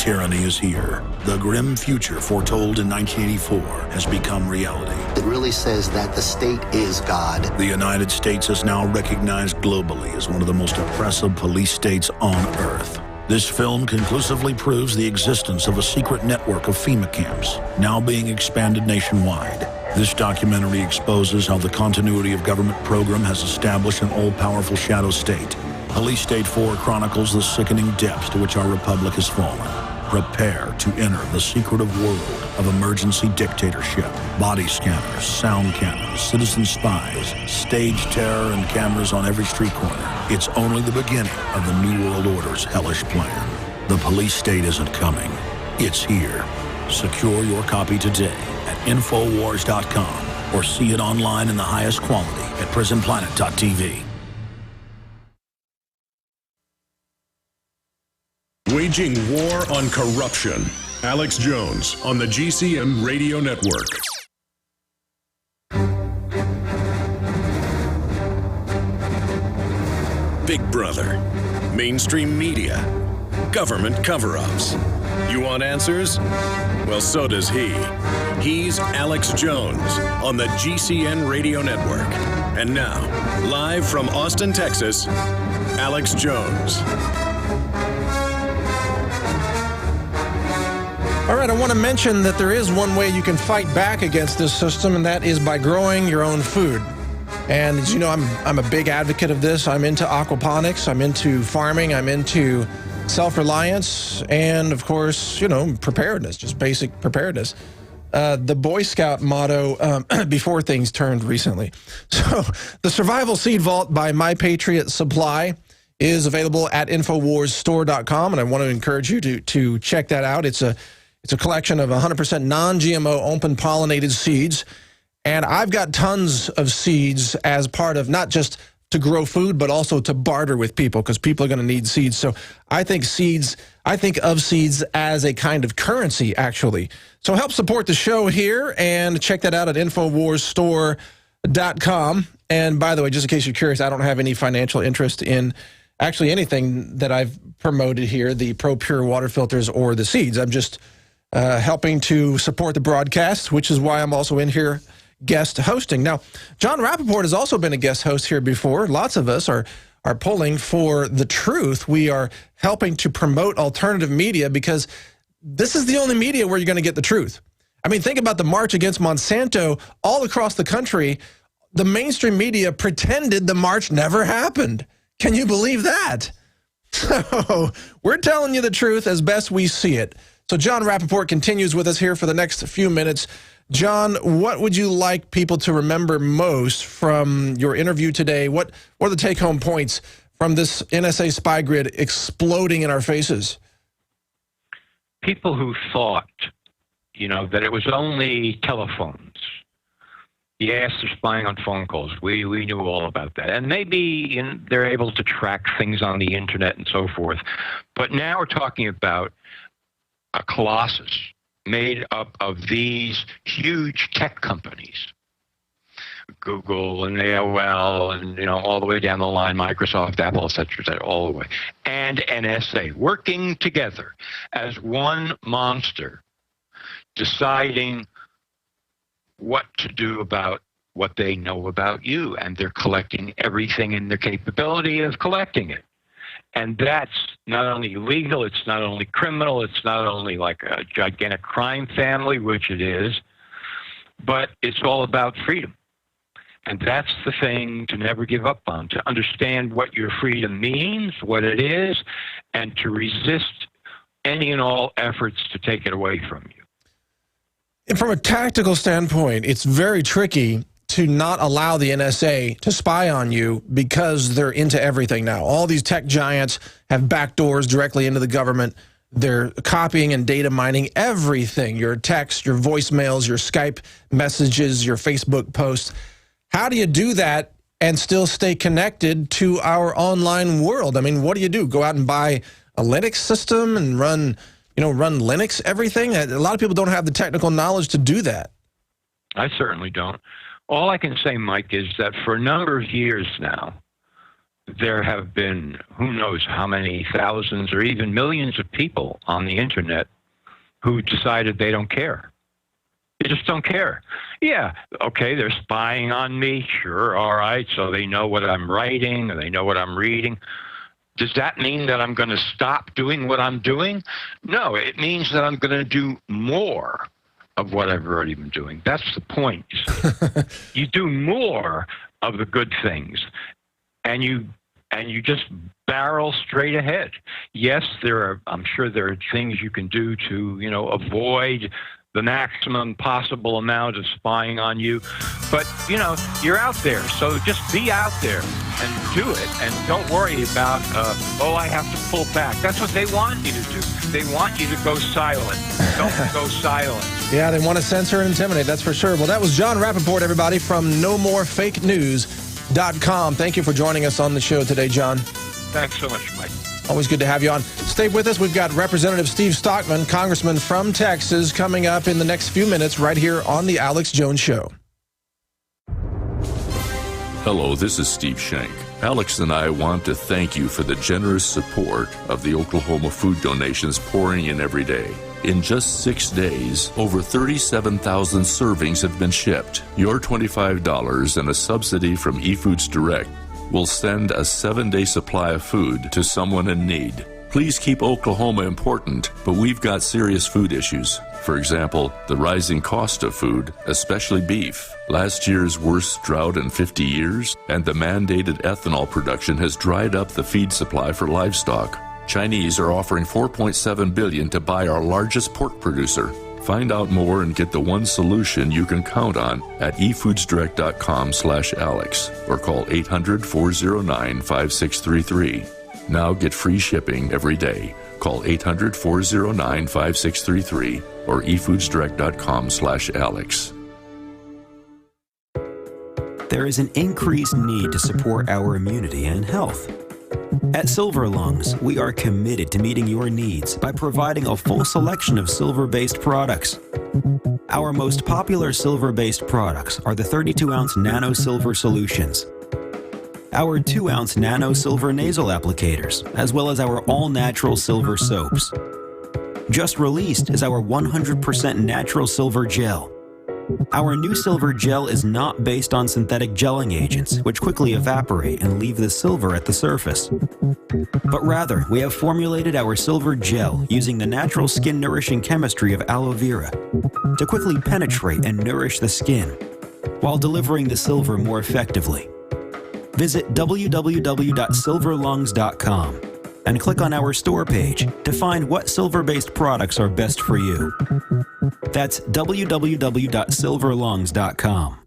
Tyranny is here. The grim future foretold in 1984 has become reality. It really says that the state is God. The United States is now recognized globally as one of the most oppressive police states on earth. This film conclusively proves the existence of a secret network of FEMA camps, now being expanded nationwide. This documentary exposes how the continuity of government program has established an all-powerful shadow state. Police State 4 chronicles the sickening depths to which our republic has fallen. Prepare to enter the secretive world of emergency dictatorship, body scanners, sound cannons, citizen spies, stage terror, and cameras on every street corner. It's only the beginning of the New World Order's hellish plan. The police state isn't coming. It's here. Secure your copy today at Infowars.com or see it online in the highest quality at PrisonPlanet.tv. Waging war on corruption. Alex Jones on the GCN Radio Network. Big Brother, mainstream media, government cover-ups. You want answers? Well, so does he. He's Alex Jones on the GCN Radio Network. And now, live from Austin, Texas, Alex Jones. All right, I want to mention that there is one way you can fight back against this system, and that is by growing your own food. And as you know, I'm a big advocate of this. I'm into aquaponics, I'm into farming, I'm into self-reliance, and of course, you know, preparedness, just basic preparedness. The Boy Scout motto before things turned recently. So the Survival Seed Vault by My Patriot Supply is available at InfoWarsStore.com, and I want to encourage you to check that out. It's a collection of 100% non-GMO open-pollinated seeds, and I've got tons of seeds as part of not just to grow food, but also to barter with people, because people are going to need seeds. So I think of seeds as a kind of currency, actually. So help support the show here, and check that out at InfoWarsStore.com. And by the way, just in case you're curious, I don't have any financial interest in actually anything that I've promoted here, the Pro Pure water filters or the seeds. I'm just helping to support the broadcast, which is why I'm also in here guest hosting. Now, John Rappaport has also been a guest host here before. Lots of us are pulling for the truth. We are helping to promote alternative media because this is the only media where you're going to get the truth. I mean, think about the march against Monsanto all across the country. The mainstream media pretended the march never happened. Can you believe that? So we're telling you the truth as best we see it. So John Rappaport continues with us here for the next few minutes. John, what would you like people to remember most from your interview today? What are the take-home points from this NSA spy grid exploding in our faces? People who thought, you know, that it was only telephones. Yes, they're spying on phone calls. We knew all about that. And maybe they're able to track things on the internet and so forth. But now we're talking about a colossus made up of these huge tech companies, Google and AOL and, you know, all the way down the line, Microsoft, Apple, et cetera, all the way, and NSA working together as one monster, deciding what to do about what they know about you, and they're collecting everything in their capability of collecting it. And that's not only illegal, it's not only criminal, it's not only like a gigantic crime family, which it is, but it's all about freedom. And that's the thing to never give up on, to understand what your freedom means, what it is, and to resist any and all efforts to take it away from you. And from a tactical standpoint, it's very tricky to not allow the NSA to spy on you because they're into everything now. All these tech giants have backdoors directly into the government. They're copying and data mining everything, your text, your voicemails, your Skype messages, your Facebook posts. How do you do that and still stay connected to our online world? I mean, what do? Go out and buy a Linux system and run Linux everything? A lot of people don't have the technical knowledge to do that. I certainly don't. All I can say, Mike, is that for a number of years now, there have been who knows how many thousands or even millions of people on the internet who decided they don't care. They just don't care. Yeah, okay, they're spying on me. Sure, all right, so they know what I'm writing or they know what I'm reading. Does that mean that I'm going to stop doing what I'm doing? No, it means that I'm going to do more of what I've already been doing. That's the point. You do more of the good things, and you just barrel straight ahead. Yes, I'm sure there are things you can do to, avoid the maximum possible amount of spying on you. But, you're out there, so just be out there and do it. And don't worry about, I have to pull back. That's what they want you to do. They want you to go silent. Don't go silent. Yeah, they want to censor and intimidate, that's for sure. Well, that was Jon Rappoport, everybody, from NoMoreFakeNews.com. Thank you for joining us on the show today, John. Thanks so much, Mike. Always good to have you on. Stay with us. We've got Representative Steve Stockman, Congressman from Texas, coming up in the next few minutes right here on The Alex Jones Show. Hello, this is Steve Schenck. Alex and I want to thank you for the generous support of the Oklahoma food donations pouring in every day. In just 6 days, over 37,000 servings have been shipped. Your $25 and a subsidy from eFoods Direct will send a 7-day supply of food to someone in need. Please keep Oklahoma important, but we've got serious food issues. For example, the rising cost of food, especially beef, last year's worst drought in 50 years, and the mandated ethanol production has dried up the feed supply for livestock. Chinese are offering $4.7 billion to buy our largest pork producer. Find out more and get the one solution you can count on at efoodsdirect.com/Alex or call 800-409-5633. Now get free shipping every day. Call 800-409-5633 or efoodsdirect.com/Alex. There is an increased need to support our immunity and health. At Silver Lungs, we are committed to meeting your needs by providing a full selection of silver-based products. Our most popular silver-based products are the 32-ounce Nano Silver Solutions, our 2-ounce Nano Silver Nasal Applicators, as well as our all-natural silver soaps. Just released is our 100% natural silver gel. Our new silver gel is not based on synthetic gelling agents, which quickly evaporate and leave the silver at the surface. But rather, we have formulated our silver gel using the natural skin-nourishing chemistry of aloe vera to quickly penetrate and nourish the skin, while delivering the silver more effectively. Visit www.silverlungs.com and click on our store page to find what silver-based products are best for you. That's www.silverlungs.com.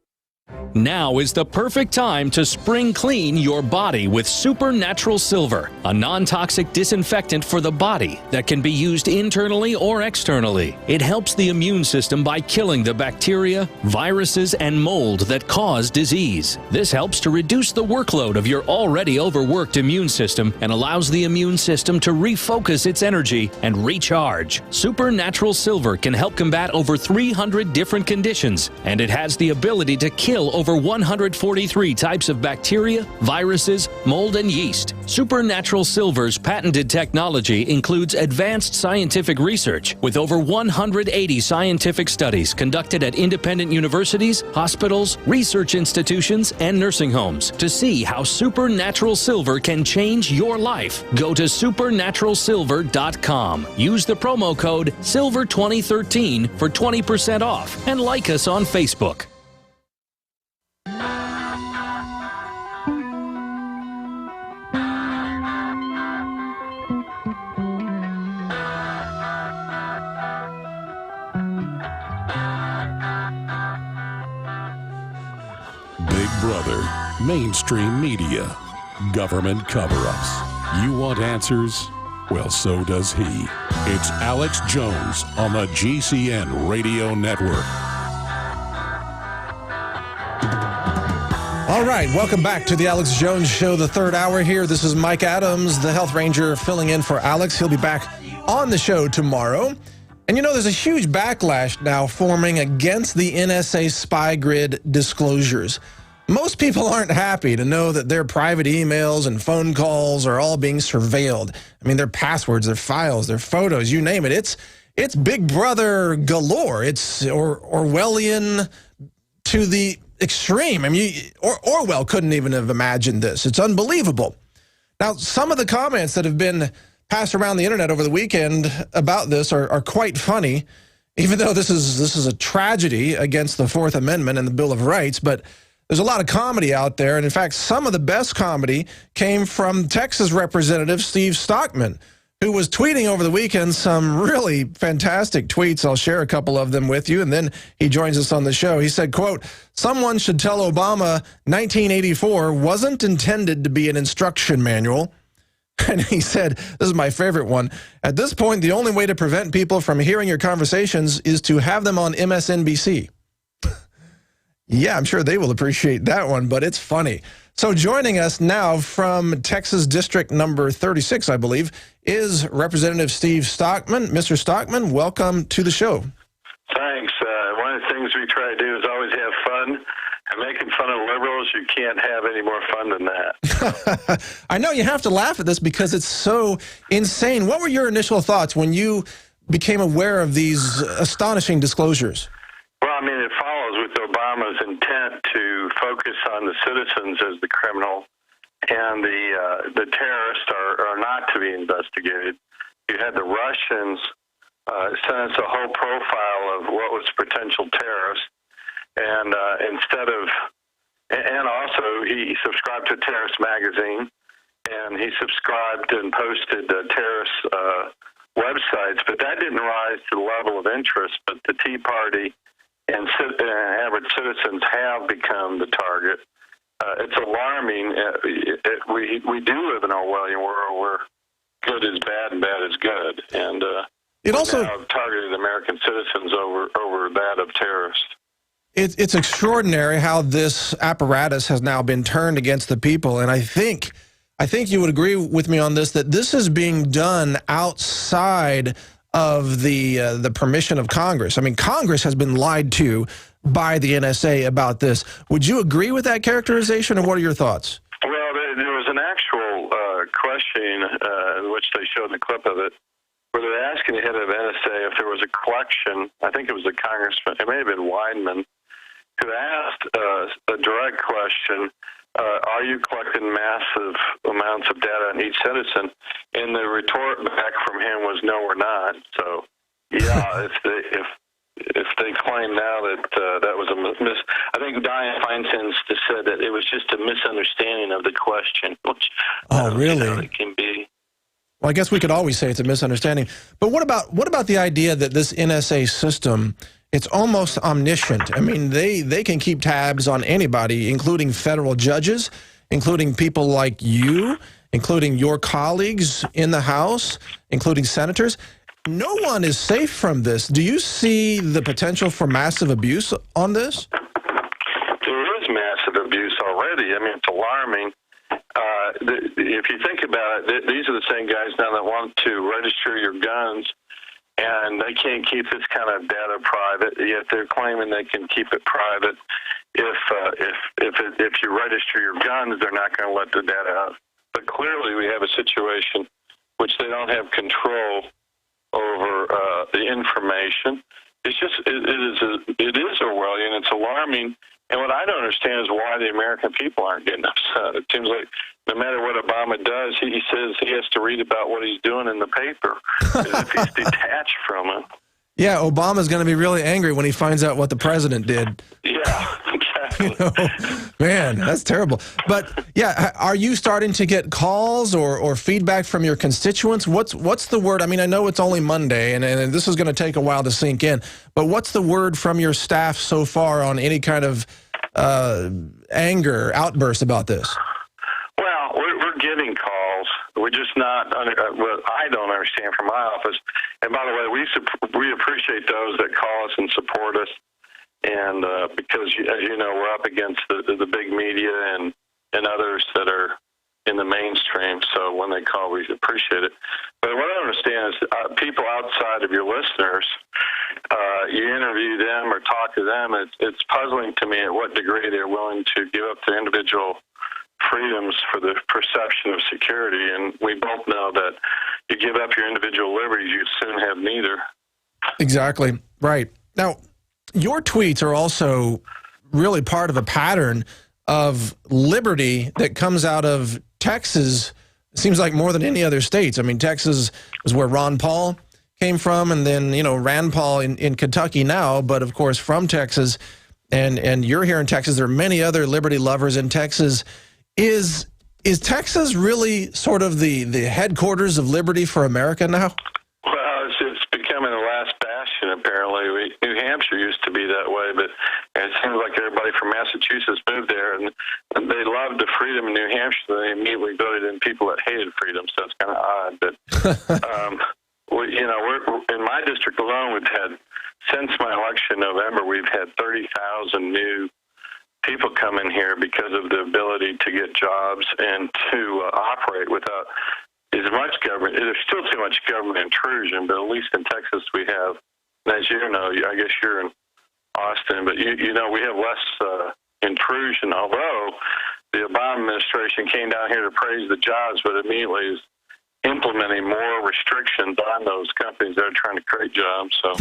Now is the perfect time to spring clean your body with Supernatural Silver, a non-toxic disinfectant for the body that can be used internally or externally. It helps the immune system by killing the bacteria, viruses, and mold that cause disease. This helps to reduce the workload of your already overworked immune system and allows the immune system to refocus its energy and recharge. Supernatural Silver can help combat over 300 different conditions, and it has the ability to kill over 143 types of bacteria, viruses, mold, and yeast. Supernatural Silver's patented technology includes advanced scientific research with over 180 scientific studies conducted at independent universities, hospitals, research institutions, and nursing homes to see how Supernatural Silver can change your life. Go to supernaturalsilver.com. Use the promo code SILVER2013 for 20% off and like us on Facebook. Big Brother, mainstream media, government cover-ups. You want answers? Well, so does he. It's Alex Jones on the GCN Radio Network. All right, welcome back to the Alex Jones Show, the third hour here. This is Mike Adams, the health ranger, filling in for Alex. He'll be back on the show tomorrow. And you know, there's a huge backlash now forming against the NSA spy grid disclosures. Most people aren't happy to know that their private emails and phone calls are all being surveilled. I mean, their passwords, their files, their photos, you name it. It's Big Brother galore. It's Orwellian to the extreme. I mean, Orwell couldn't even have imagined this. It's unbelievable. Now, some of the comments that have been passed around the internet over the weekend about this are quite funny, even though this is a tragedy against the Fourth Amendment and the Bill of Rights. But there's a lot of comedy out there, and in fact, some of the best comedy came from Texas Representative Steve Stockman, who was tweeting over the weekend some really fantastic tweets. I'll share a couple of them with you, and then he joins us on the show. He said, quote, "Someone should tell Obama 1984 wasn't intended to be an instruction manual." And he said, this is my favorite one, "At this point, the only way to prevent people from hearing your conversations is to have them on MSNBC." Yeah, I'm sure they will appreciate that one, but it's funny. So joining us now from Texas District number 36, I believe, is Representative Steve Stockman. Mr. Stockman, welcome to the show. Thanks. One of the things we try to do is always have fun. And making fun of liberals, you can't have any more fun than that. I know you have to laugh at this because it's so insane. What were your initial thoughts when you became aware of these astonishing disclosures? Well, I mean, it follows with Obama's intent to focus on the citizens as the criminal, and the terrorists are not to be investigated. You had the Russians send us a whole profile of what was potential terrorists, and and also he subscribed to Terrorist Magazine, and he subscribed and posted terrorist websites, but that didn't rise to the level of interest. But the Tea Party and average citizens have become the target. It's alarming. We do live in an Orwellian world where good is bad and bad is good, and it also have targeted American citizens over that of terrorists. It's extraordinary how this apparatus has now been turned against the people, and I think you would agree with me on this, that this is being done outside of the permission of Congress. I mean, Congress has been lied to by the NSA about this. Would you agree with that characterization, or what are your thoughts? Well, there was an actual questioning in which they showed the clip of it, where they're asking the head of NSA if there was a collection. I think it was a congressman, it may have been Weidman, who asked a direct question, are you collecting massive amounts of data on each citizen? And the retort back from him was, no, we're not. So, yeah, if they claim now that that was I think Dianne Feinstein said that it was just a misunderstanding of the question, which really? It can be. Well, I guess we could always say it's a misunderstanding. But what about the idea that this NSA system, it's almost omniscient? I mean, they can keep tabs on anybody, including federal judges, including people like you, including your colleagues in the House, including senators. No one is safe from this. Do you see the potential for massive abuse on this? There is massive abuse already. I mean, it's alarming. If you think about it, these are the same guys now that want to register your guns, and they can't keep this kind of data private, yet they're claiming they can keep it private. If you register your guns, they're not going to let the data out. But clearly we have a situation which they don't have control over the information. It's just, it is Orwellian, it's alarming. And what I don't understand is why the American people aren't getting upset. It seems like no matter what Obama does, he says he has to read about what he's doing in the paper, as if he's detached from it. Yeah, Obama's going to be really angry when he finds out what the president did. Yeah, exactly. You know, man, that's terrible. But yeah, are you starting to get calls or feedback from your constituents? What's the word? I mean, I know it's only Monday, and this is going to take a while to sink in. But what's the word from your staff so far on any kind of anger outburst about this? Well, we're getting calls. We're just not. What I don't understand from my office. And by the way, we appreciate those that call us and support us. And because, as you know, we're up against the big media and others that are in the mainstream. So when they call, we appreciate it. But what I don't understand is people outside of your listeners, you interview them or talk to them, it's puzzling to me at what degree they're willing to give up their individual freedoms for the perception of security. And we both know that you give up your individual liberties, you soon have neither. Exactly. Right. Now, your tweets are also really part of a pattern of liberty that comes out of Texas seems like more than any other states. I mean, Texas is where Ron Paul came from, and then, Rand Paul in Kentucky now, but of course from Texas, and you're here in Texas. There are many other liberty lovers in Texas. Is Texas really sort of the headquarters of liberty for America now? Well, it's becoming the last bastion, apparently. New Hampshire used to be that way, but it seems like everybody from Massachusetts moved there, and they loved the freedom in New Hampshire. They immediately voted in people that hated freedom, so it's kind of odd. But, we're in my district alone, we've had, since my election in November, we've had 30,000 new people come in here because of the ability to get jobs and to operate without as much government. There's still too much government intrusion, but at least in Texas we have, as you know, I guess you're in Austin, but we have less intrusion, although the Obama administration came down here to praise the jobs, but immediately is implementing more restrictions on those companies that are trying to create jobs. So,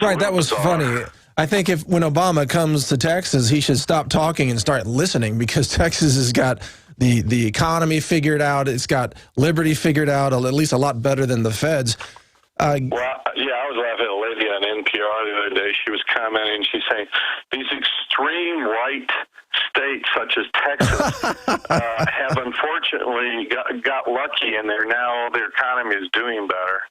right, that was funny. I think when Obama comes to Texas, he should stop talking and start listening, because Texas has got the economy figured out. It's got liberty figured out, at least a lot better than the feds. I was laughing at a lady on NPR the other day. She was commenting, she's saying, these extreme right states such as Texas have unfortunately got lucky, and now their economy is doing better.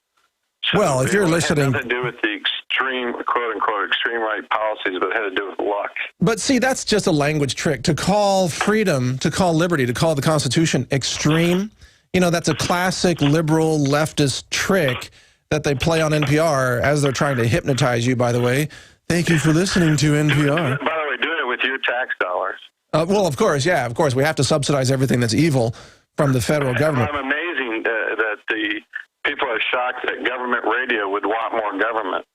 So well, if you're listening, it had nothing to do with the extreme, quote unquote, extreme right policies, but it had to do with luck. But see, that's just a language trick. To call freedom, to call liberty, to call the Constitution extreme, that's a classic liberal leftist trick that they play on NPR as they're trying to hypnotize you, by the way. Thank you for listening to NPR. By the way, doing it with your tax dollars. Well, of course, yeah, of course. We have to subsidize everything that's evil from the federal government. I'm amazing that the people are shocked that government radio would want more government.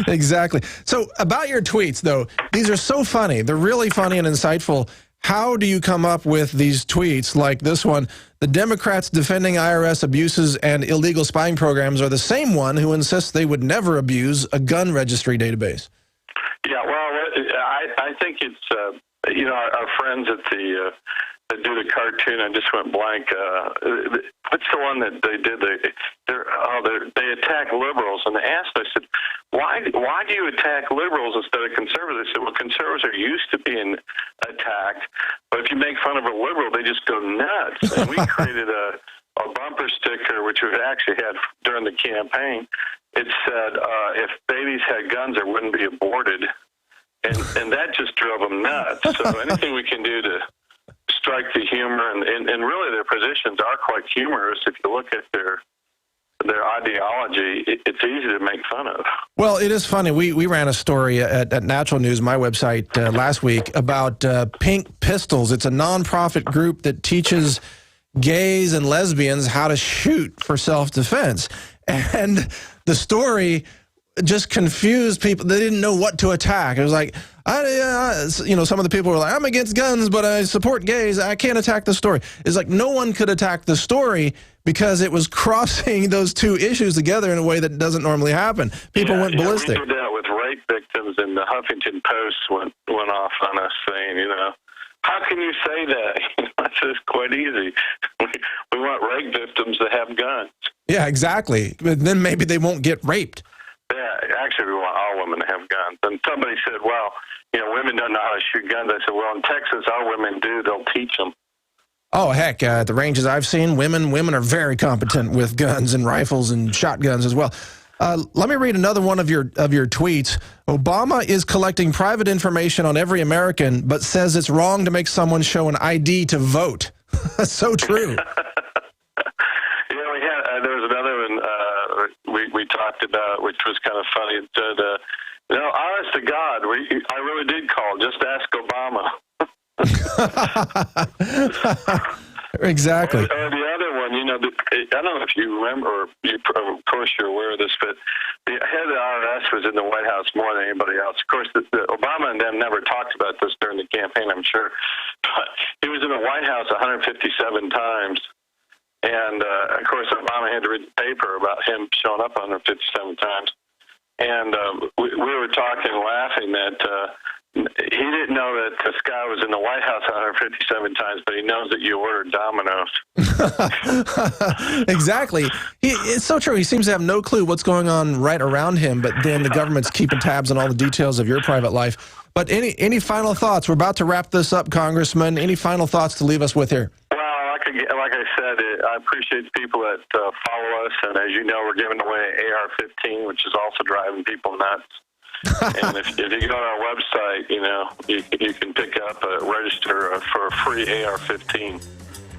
Exactly. So about your tweets, though, these are so funny. They're really funny and insightful. How do you come up with these tweets like this one? The Democrats defending IRS abuses and illegal spying programs are the same one who insists they would never abuse a gun registry database. Yeah, well, I think it's, our friends at that do the cartoon, I just went blank. What's the one that they did? They attack liberals, and they asked, I said, why do you attack liberals instead of conservatives? They said, well, conservatives are used to being attacked, but if you make fun of a liberal, they just go nuts. And we created a bumper sticker, which we've actually had during the campaign. It said, if babies had guns, they wouldn't be aborted. And that just drove them nuts. So anything we can do to strike the humor, and really their positions are quite humorous. If you look at their ideology, it's easy to make fun of. Well, it is funny. We ran a story at Natural News, my website, last week about Pink Pistols. It's a nonprofit group that teaches gays and lesbians how to shoot for self-defense. And the story just confused people. They didn't know what to attack. It was like, some of the people were like, I'm against guns, but I support gays. I can't attack the story. It's like no one could attack the story because it was crossing those two issues together in a way that doesn't normally happen. People went ballistic. We did that with rape victims, and the Huffington Post went off on us saying, how can you say that? That's just quite easy. We want rape victims to have guns. Yeah, exactly. But then maybe they won't get raped. Yeah, actually, we want all women to have guns. And somebody said, well, women don't know how to shoot guns. I said, well, in Texas, our women do. They'll teach them. Oh, heck, at the ranges I've seen, women are very competent with guns and rifles and shotguns as well. Let me read another one of your tweets. Obama is collecting private information on every American, but says it's wrong to make someone show an ID to vote. So true. There was another one we talked about, which was kind of funny. It said, honest to God, I really did call. Just ask Obama. Exactly. Or the other one, I don't know if you remember, or of course you're aware of this, but the head of the IRS was in the White House more than anybody else. Of course, Obama and them never talked about this during the campaign, I'm sure. But he was in the White House 157 times. And, of course, Obama had to read the paper about him showing up 157 times. And we were talking, laughing that He didn't know that this guy was in the White House 157 times, but he knows that you ordered Domino's. Exactly. It's so true. He seems to have no clue what's going on right around him, but then the government's keeping tabs on all the details of your private life. But any final thoughts? We're about to wrap this up, Congressman. Any final thoughts to leave us with here? Well, like I said, I appreciate the people that follow us, and as you know, we're giving away AR-15, which is also driving people nuts. And if you go on our website, you can pick up register for a free AR-15.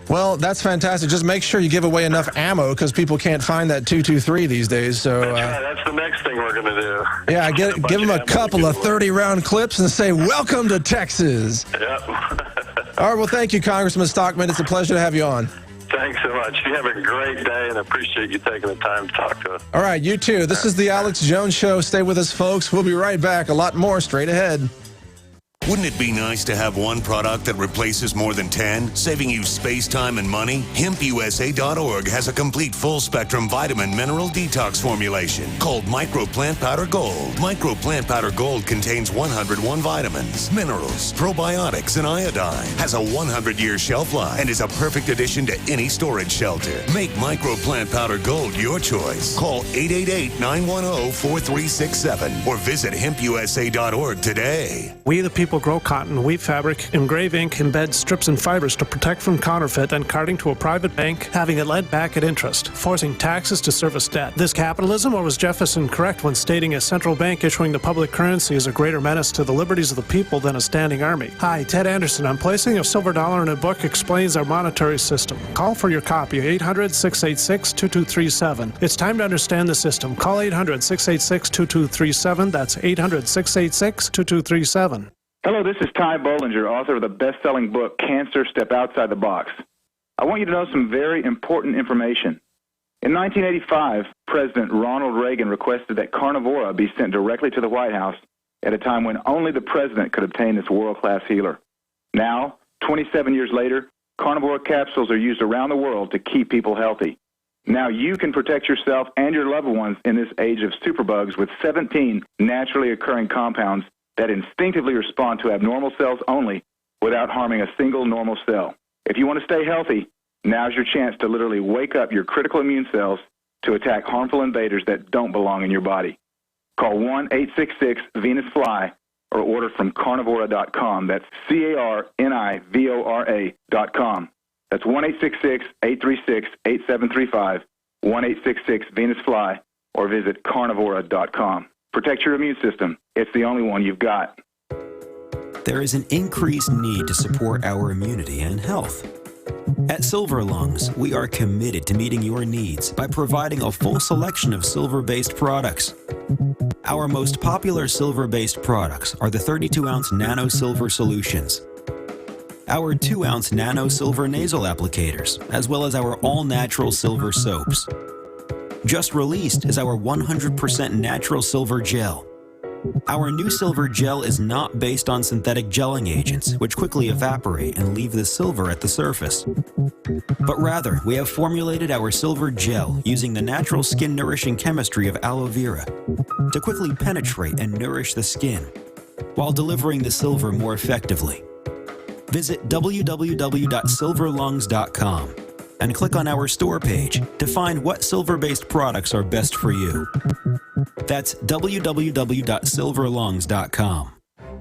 Well, that's fantastic. Just make sure you give away enough ammo because people can't find that 223 these days. So that's right. That's the next thing we're going to do. Yeah, give them a couple of 30-round clips and say, "Welcome to Texas." Yep. All right. Well, thank you, Congressman Stockman. It's a pleasure to have you on. Thanks so much. You have a great day, and I appreciate you taking the time to talk to us. All right, you too. This is the Alex Jones Show. Stay with us, folks. We'll be right back. A lot more straight ahead. Wouldn't it be nice to have one product that replaces more than 10, saving you space, time, and money? HempUSA.org has a complete full-spectrum vitamin mineral detox formulation called Micro Plant Powder Gold. Micro Plant Powder Gold contains 101 vitamins, minerals, probiotics, and iodine. Has a 100-year shelf life and is a perfect addition to any storage shelter. Make Micro Plant Powder Gold your choice. Call 888-910-4367 or visit HempUSA.org today. We the people grow cotton, weave fabric, engrave ink, embed strips and fibers to protect from counterfeit and carting to a private bank, having it lent back at interest, forcing taxes to service debt. This capitalism, or was Jefferson correct when stating a central bank issuing the public currency is a greater menace to the liberties of the people than a standing army? Hi, Ted Anderson. I'm placing a silver dollar in a book explains our monetary system. Call for your copy, 800-686-2237. It's time to understand the system. Call 800-686-2237. That's 800-686-2237. Hello, this is Ty Bollinger, author of the best-selling book, Cancer, Step Outside the Box. I want you to know some very important information. In 1985, President Ronald Reagan requested that Carnivora be sent directly to the White House at a time when only the president could obtain this world-class healer. Now, 27 years later, Carnivora capsules are used around the world to keep people healthy. Now you can protect yourself and your loved ones in this age of superbugs with 17 naturally occurring compounds that instinctively respond to abnormal cells only without harming a single normal cell. If you want to stay healthy, now's your chance to literally wake up your critical immune cells to attack harmful invaders that don't belong in your body. Call 1-866-VENUS-FLY or order from carnivora.com. That's CARNIVORA.com. That's 1-866-836-8735, 1-866-VENUS-FLY, or visit carnivora.com. Protect your immune system. It's the only one you've got. There is an increased need to support our immunity and health. At Silver Lungs, we are committed to meeting your needs by providing a full selection of silver-based products. Our most popular silver-based products are the 32-ounce Nano Silver Solutions, our 2-ounce Nano Silver Nasal Applicators, as well as our all-natural silver soaps. Just released is our 100% natural silver gel. Our new silver gel is not based on synthetic gelling agents, which quickly evaporate and leave the silver at the surface. But rather, we have formulated our silver gel using the natural skin-nourishing chemistry of aloe vera to quickly penetrate and nourish the skin, while delivering the silver more effectively. Visit www.silverlungs.com and click on our store page to find what silver-based products are best for you. That's www.silverlungs.com.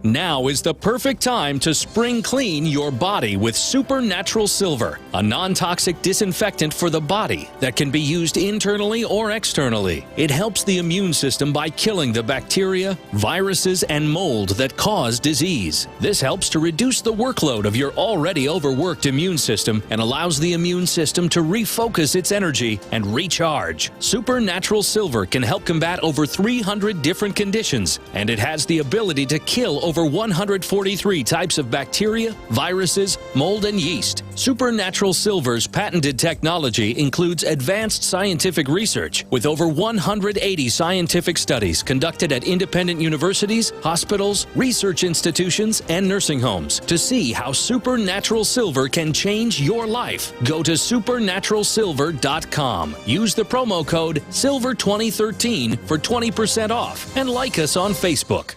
Now is the perfect time to spring clean your body with Supernatural Silver, a non-toxic disinfectant for the body that can be used internally or externally. It helps the immune system by killing the bacteria, viruses, and mold that cause disease. This helps to reduce the workload of your already overworked immune system and allows the immune system to refocus its energy and recharge. Supernatural Silver can help combat over 300 different conditions, and it has the ability to kill over 143 types of bacteria, viruses, mold, and yeast. Supernatural Silver's patented technology includes advanced scientific research with over 180 scientific studies conducted at independent universities, hospitals, research institutions, and nursing homes to see how Supernatural Silver can change your life. Go to supernaturalsilver.com. Use the promo code SILVER2013 for 20% off and like us on Facebook.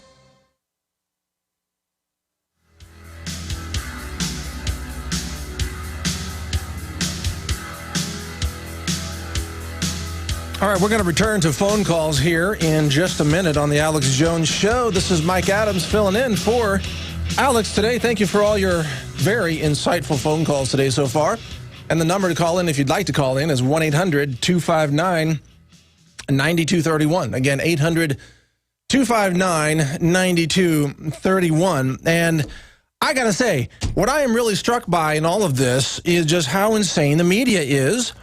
All right, we're going to return to phone calls here in just a minute on the Alex Jones Show. This is Mike Adams filling in for Alex today. Thank you for all your very insightful phone calls today so far. And the number to call in if you'd like to call in is 1-800-259-9231. Again, 800-259-9231. And I got to say, what I am really struck by in all of this is just how insane the media is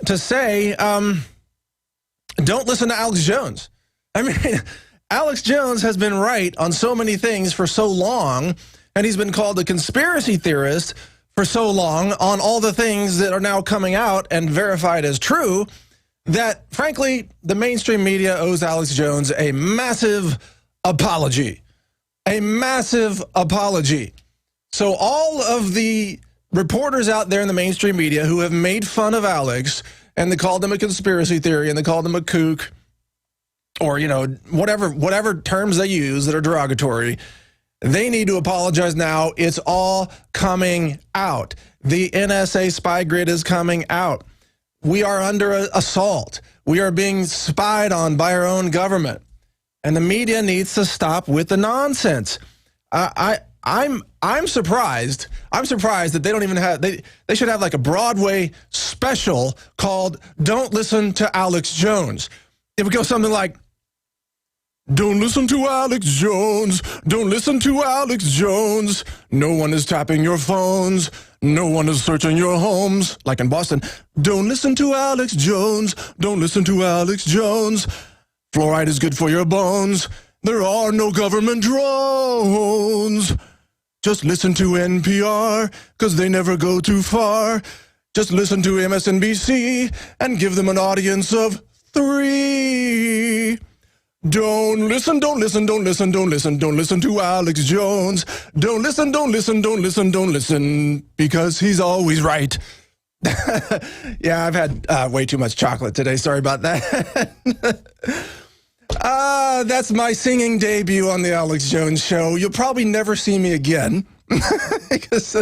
to say, don't listen to Alex Jones. I mean, Alex Jones has been right on so many things for so long, and he's been called a conspiracy theorist for so long on all the things that are now coming out and verified as true that, frankly, the mainstream media owes Alex Jones a massive apology. A massive apology. So all of the reporters out there in the mainstream media who have made fun of Alex and they called him a conspiracy theory and they called him a kook or, you know, whatever terms they use that are derogatory, they need to apologize now. It's all coming out. The NSA spy grid is coming out. We are under assault. We are being spied on by our own government. And the media needs to stop with the nonsense. I'm surprised. I'm surprised that they don't even have, they should have like a Broadway special called Don't Listen to Alex Jones. It would go something like, don't listen to Alex Jones. Don't listen to Alex Jones. No one is tapping your phones. No one is searching your homes. Like in Boston. Don't listen to Alex Jones. Don't listen to Alex Jones. Fluoride is good for your bones. There are no government drones. Just listen to NPR, because they never go too far. Just listen to MSNBC and give them an audience of 3. Don't listen, don't listen, don't listen, don't listen, don't listen to Alex Jones. Don't listen, don't listen, don't listen, don't listen, because he's always right. Yeah, I've had way too much chocolate today. Sorry about that. That's my singing debut on the Alex Jones Show. You'll probably never see me again. Because,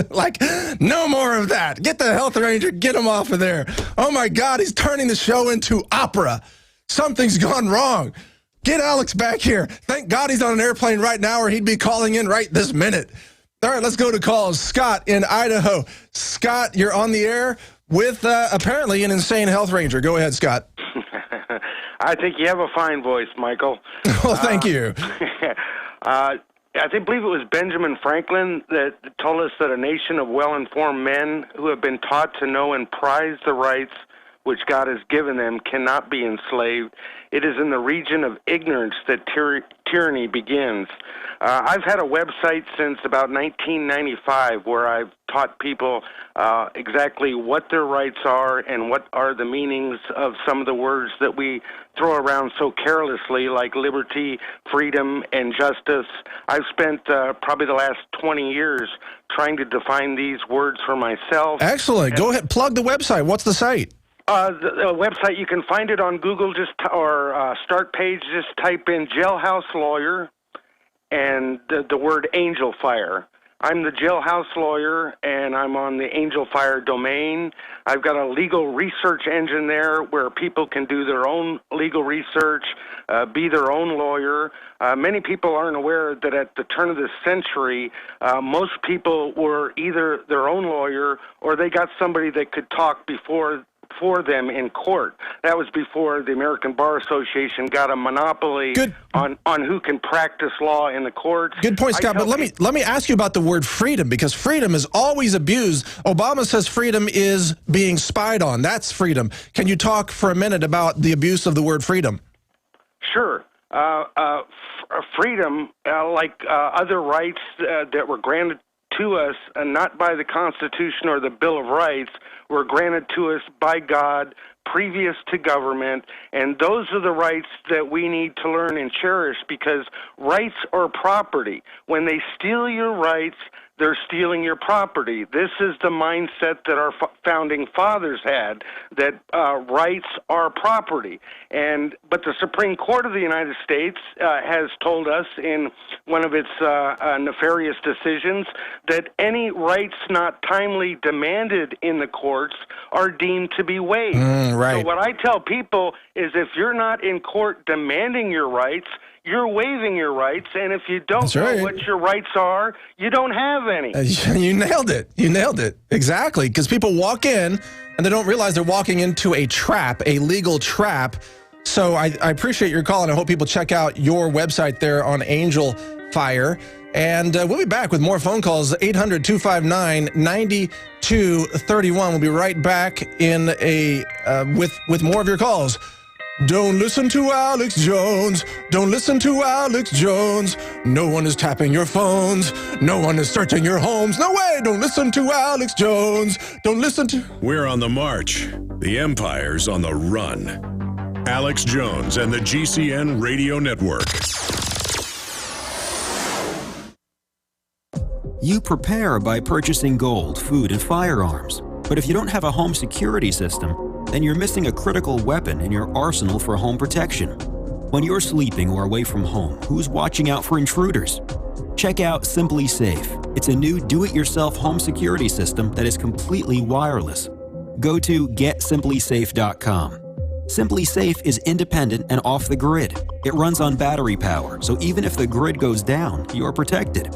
no more of that. Get the health ranger, get him off of there. Oh, my God, he's turning the show into opera. Something's gone wrong. Get Alex back here. Thank God he's on an airplane right now or he'd be calling in right this minute. All right, let's go to calls. Scott in Idaho. Scott, you're on the air with apparently an insane health ranger. Go ahead, Scott. I think you have a fine voice, Michael. Well, thank you. I believe it was Benjamin Franklin that told us that a nation of well-informed men who have been taught to know and prize the rights which God has given them cannot be enslaved. It is in the region of ignorance that tyranny begins. I've had a website since about 1995 where I've taught people exactly what their rights are and what are the meanings of some of the words that we throw around so carelessly, like liberty, freedom, and justice. I've spent probably the last 20 years trying to define these words for myself. Excellent. Go ahead. Plug the website. What's the site? The website, you can find it on Google or start page. Just type in Jailhouse Lawyer and the word Angel Fire. I'm the Jailhouse Lawyer, and I'm on the Angel Fire domain. I've got a legal research engine there where people can do their own legal research, be their own lawyer. Many people aren't aware that at the turn of the century, most people were either their own lawyer or they got somebody that could talk for them in court. That was before the American Bar Association got a monopoly on who can practice law in the courts. Good point, Scott. But let me ask you about the word freedom, because freedom is always abused. Obama says freedom is being spied on. That's freedom. Can you talk for a minute about the abuse of the word freedom? Sure. Freedom, like other rights that were granted to us, not by the Constitution or the Bill of Rights, were granted to us by God previous to government, and those are the rights that we need to learn and cherish, because rights are property. When they steal your rights, they're stealing your property. This is the mindset that our founding fathers had, that rights are property. But the Supreme Court of the United States has told us in one of its nefarious decisions that any rights not timely demanded in the courts are deemed to be waived. Right. So what I tell people is if you're not in court demanding your rights, you're waiving your rights, and if you don't know what your rights are, you don't have any. You nailed it. You nailed it. Exactly, because people walk in, and they don't realize they're walking into a trap, a legal trap. So I appreciate your call, and I hope people check out your website there on Angel Fire. And we'll be back with more phone calls, 800-259-9231. We'll be right back in with more of your calls. Don't listen to Alex Jones. Don't listen to Alex Jones. No one is tapping your phones. No one is searching your homes. No way. Don't listen to Alex Jones. Don't listen to... We're on the march. The empire's on the run. Alex Jones and the GCN Radio Network. You prepare by purchasing gold, food, and firearms. But if you don't have a home security system, then you're missing a critical weapon in your arsenal for home protection. When you're sleeping or away from home, who's watching out for intruders? Check out Simply Safe. It's a new do-it-yourself home security system that is completely wireless. Go to GetSimplySafe.com. Simply Safe is independent and off the grid. It runs on battery power, so even if the grid goes down, you're protected.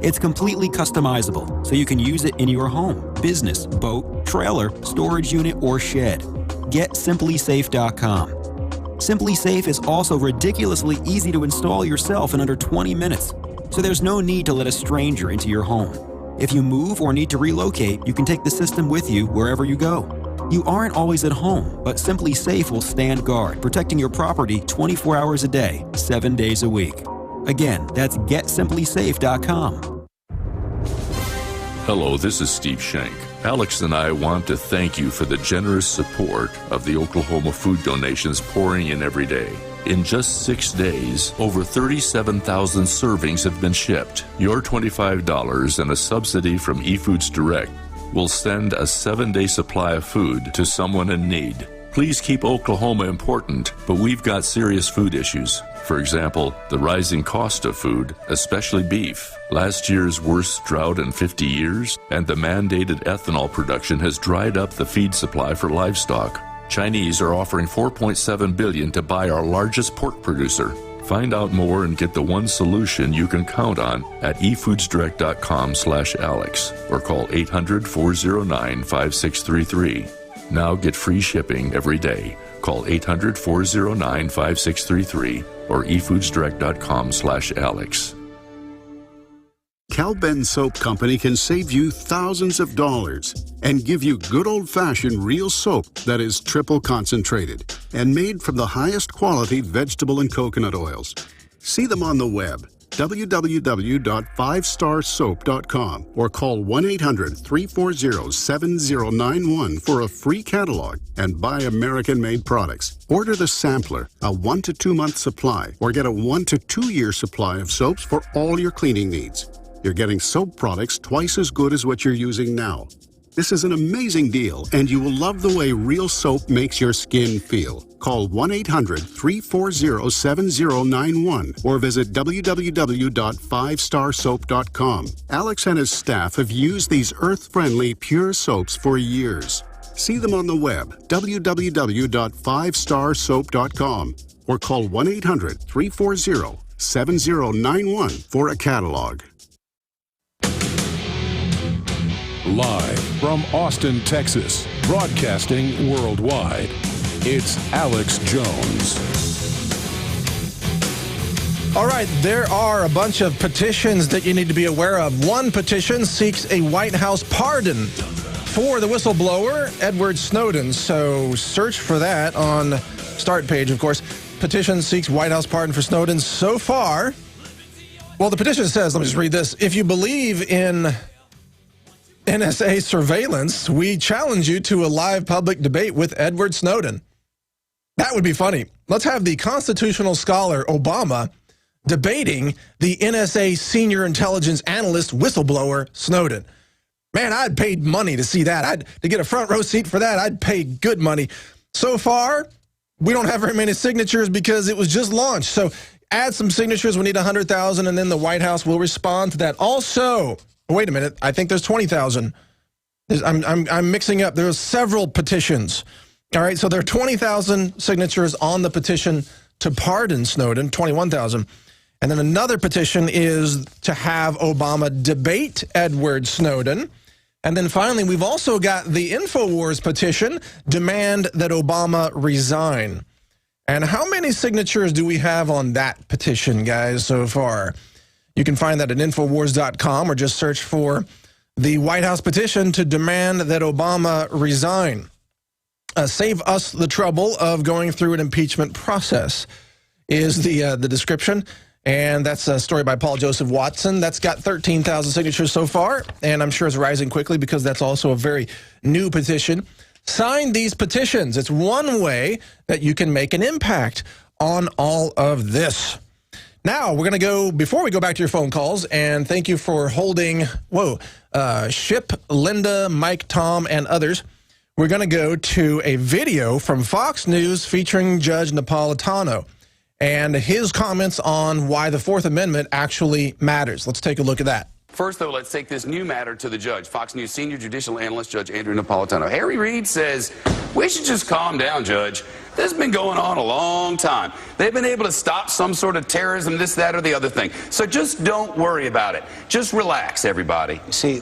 It's completely customizable, so you can use it in your home, business, boat, trailer, storage unit, or shed. GetSimplySafe.com. Simply Safe is also ridiculously easy to install yourself in under 20 minutes, so there's no need to let a stranger into your home. If you move or need to relocate, you can take the system with you wherever you go. You aren't always at home, but Simply Safe will stand guard, protecting your property 24 hours a day, 7 days a week. Again, that's GetSimplySafe.com. Hello, this is Steve Shank. Alex and I want to thank you for the generous support of the Oklahoma food donations pouring in every day. In just 6 days, over 37,000 servings have been shipped. Your $25 and a subsidy from eFoods Direct will send a 7-day supply of food to someone in need. Please keep Oklahoma important, but we've got serious food issues. For example, the rising cost of food, especially beef, last year's worst drought in 50 years, and the mandated ethanol production has dried up the feed supply for livestock. Chinese are offering $4.7 billion to buy our largest pork producer. Find out more and get the one solution you can count on at efoodsdirect.com/Alex or call 800-409-5633. Now get free shipping every day. Call 800-409-5633 or efoodsdirect.com/Alex. Cal-Ben Soap Company can save you thousands of dollars and give you good old-fashioned real soap that is triple concentrated and made from the highest quality vegetable and coconut oils. See them on the web, www.5starsoap.com, or call 1-800-340-7091 for a free catalog and buy American-made products. Order the sampler, a 1 to 2 month supply, or get a 1 to 2 year supply of soaps for all your cleaning needs. You're getting soap products twice as good as what you're using now. This is an amazing deal, and you will love the way real soap makes your skin feel. Call 1-800-340-7091 or visit www.5starsoap.com. Alex and his staff have used these earth-friendly, pure soaps for years. See them on the web, www.5starsoap.com, or call 1-800-340-7091 for a catalog. Live from Austin, Texas, broadcasting worldwide, it's Alex Jones. All right, there are a bunch of petitions that you need to be aware of. One petition seeks a White House pardon for the whistleblower, Edward Snowden. So search for that on the start page, of course. Petition seeks White House pardon for Snowden. So far, well, the petition says, let me just read this. If you believe in NSA surveillance, we challenge you to a live public debate with Edward Snowden. That would be funny. Let's have the constitutional scholar Obama debating the NSA senior intelligence analyst whistleblower Snowden. Man, I'd paid money to see that. To get a front row seat for that, I'd pay good money. So far, we don't have very many signatures because it was just launched. So add some signatures. We need 100,000, and then the White House will respond to that. Also, wait a minute. I think there's 20,000. I'm mixing up. There's several petitions. All right, so there are 20,000 signatures on the petition to pardon Snowden, 21,000. And then another petition is to have Obama debate Edward Snowden. And then finally, we've also got the InfoWars petition, demand that Obama resign. And how many signatures do we have on that petition, guys, so far? You can find that at Infowars.com or just search for the White House petition to demand that Obama resign. Save us the trouble of going through an impeachment process is the description. And that's a story by Paul Joseph Watson. That's got 13,000 signatures so far, and I'm sure it's rising quickly because that's also a very new petition. Sign these petitions. It's one way that you can make an impact on all of this. Now, we're going to go, before we go back to your phone calls, and thank you for holding, Ship, Linda, Mike, Tom, and others. We're going to go to a video from Fox News featuring Judge Napolitano and his comments on why the Fourth Amendment actually matters. Let's take a look at that. First, though, let's take this new matter to the judge. Fox News senior judicial analyst Judge Andrew Napolitano. Harry Reid says, we should just calm down, Judge. This has been going on a long time. They've been able to stop some sort of terrorism, this, that, or the other thing. So just don't worry about it. Just relax, everybody. See,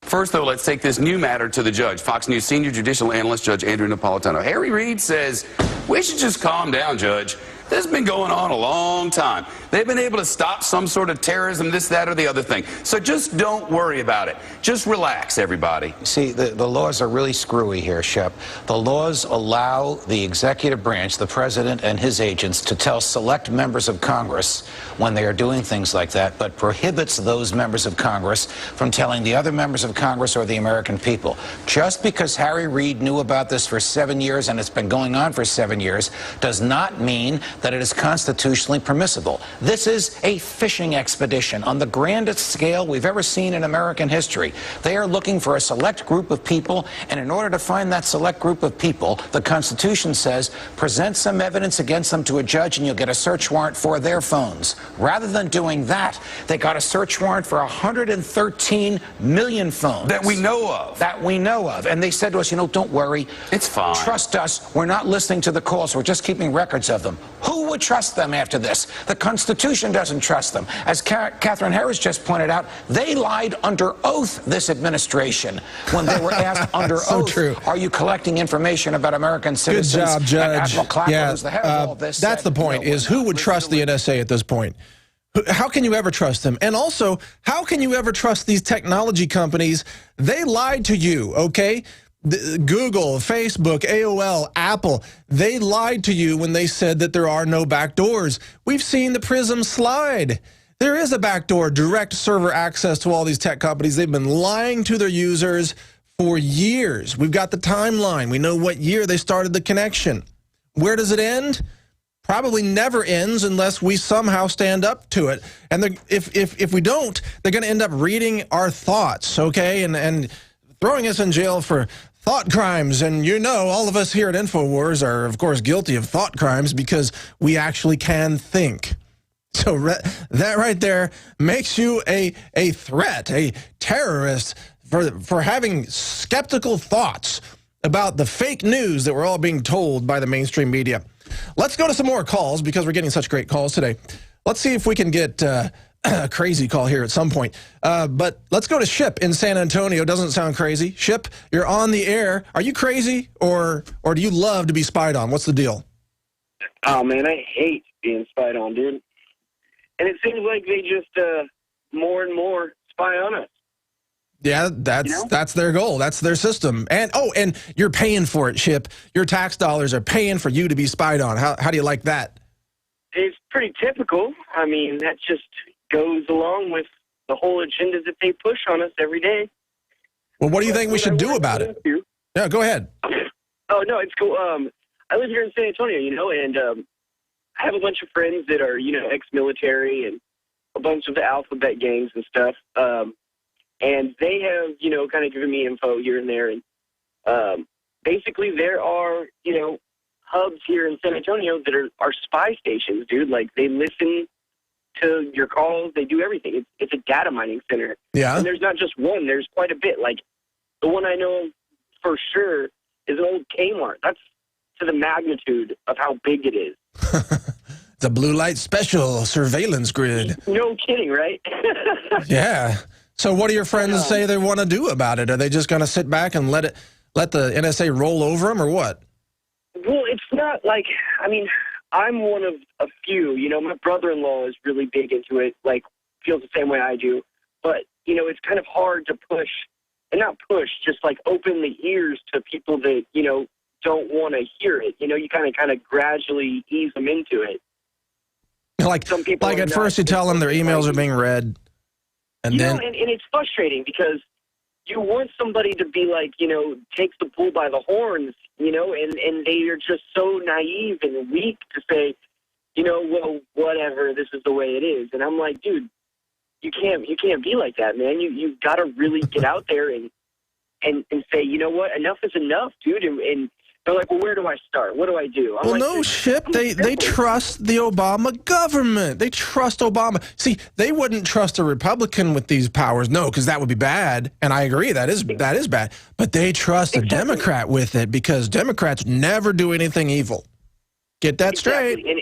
First, though, let's take this new matter to the judge. Fox News senior judicial analyst Judge Andrew Napolitano. Harry Reid says, we should just calm down, Judge. This has been going on a long time. They've been able to stop some sort of terrorism, this, that, or the other thing. So just don't worry about it. Just relax, everybody. See, the laws are really screwy here, Shep. The laws allow the executive branch, the president and his agents, to tell select members of Congress when they are doing things like that, but prohibits those members of Congress from telling the other members of Congress or the American people. Just because Harry Reid knew about this for 7 years and it's been going on for 7 years does not mean that it is constitutionally permissible. This is a fishing expedition on the grandest scale we've ever seen in American history. They are looking for a select group of people, and in order to find that select group of people, the Constitution says, present some evidence against them to a judge and you'll get a search warrant for their phones. Rather than doing that, they got a search warrant for 113 million phones. That we know of. That we know of. And they said to us, don't worry. It's fine. Trust us. We're not listening to the calls. We're just keeping records of them. Who would trust them after this? The Constitution doesn't trust them. As Catherine Harris just pointed out, they lied under oath, this administration, when they were asked under oath, true. Are you collecting information about American citizens? Good job, Judge. And Admiral Clapper, who's the head of all this, that's the point, is who would trust the NSA at this point? How can you ever trust them? And also, how can you ever trust these technology companies? They lied to you, okay? Google, Facebook, AOL, Apple, they lied to you when they said that there are no backdoors. We've seen the PRISM slide. There is a backdoor, direct server access to all these tech companies. They've been lying to their users for years. We've got the timeline. We know what year they started the connection. Where does it end? Probably never ends unless we somehow stand up to it. And if we don't, they're going to end up reading our thoughts, okay, and throwing us in jail for thought crimes. And all of us here at InfoWars are, of course, guilty of thought crimes because we actually can think. So that right there makes you a threat, a terrorist for having skeptical thoughts about the fake news that we're all being told by the mainstream media. Let's go to some more calls because we're getting such great calls today. Let's see if we can get a crazy call here at some point. But let's go to Ship in San Antonio. Doesn't sound crazy. Ship, you're on the air. Are you crazy or do you love to be spied on? What's the deal? Oh, man, I hate being spied on, dude. And it seems like they just more and more spy on us. Yeah, that's their goal. That's their system. And you're paying for it, Ship. Your tax dollars are paying for you to be spied on. How do you like that? It's pretty typical. I mean, that just goes along with the whole agendas that they push on us every day. Well, what do you think we should do about it? Yeah, go ahead. Oh, no, it's cool. I live here in San Antonio, and I have a bunch of friends that are, ex-military and a bunch of the alphabet gangs and stuff. And they have, kind of given me info here and there. And basically there are, hubs here in San Antonio that are spy stations, dude. Like, they listen to your calls. They do everything. It's a data mining center. Yeah. And there's not just one. There's quite a bit. Like, the one I know for sure is an old Kmart. That's to the magnitude of how big it is. The blue light special surveillance grid. No kidding, right? Yeah. So what do your friends say they want to do about it? Are they just going to sit back and let the NSA roll over them, or what? Well, it's not like, I'm one of a few. My brother-in-law is really big into it, like, feels the same way I do. But, it's kind of hard to push, and not push, just like open the ears to people that, don't want to hear it. You kind of gradually ease them into it. Like, some people at first you tell them their emails are being read, and then... and it's frustrating because you want somebody to be like, takes the bull by the horns, and they are just so naive and weak to say, well, whatever, this is the way it is. And I'm like, dude, you can't be like that, man. You've got to really get out there and say, you know what, enough is enough, dude. And they're like, well, where do I start? What do I do? I'm like, no, Ship. They trust the Obama government. They trust Obama. See, they wouldn't trust a Republican with these powers. No, because that would be bad. And I agree, that is bad. But they trust a Democrat with it because Democrats never do anything evil. Get that straight. And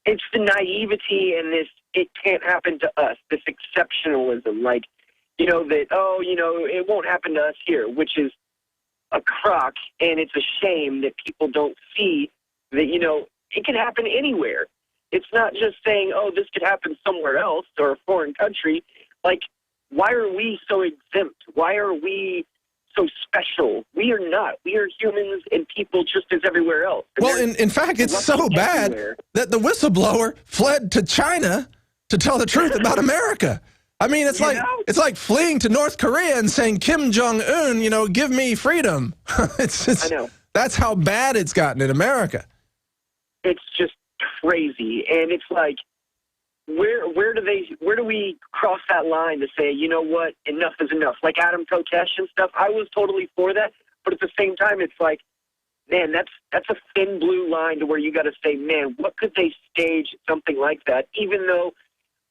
it's the naivety and this, it can't happen to us, this exceptionalism. Like, that, it won't happen to us here, which is a crock, and it's a shame that people don't see that, it can happen anywhere. It's not just saying, oh, this could happen somewhere else or a foreign country. Like, why are we so exempt? Why are we so special? We are not. We are humans and people just as everywhere else. And well, in fact, it's so bad that the whistleblower fled to China to tell the truth about America. I mean, it's like fleeing to North Korea and saying, Kim Jong-un, give me freedom. I know. That's how bad it's gotten in America. It's just crazy. And it's like, where do we cross that line to say, you know what, enough is enough? Like Adam Kotesh and stuff, I was totally for that. But at the same time, it's like, man, that's a thin blue line to where you got to say, man, what could they stage something like that, even though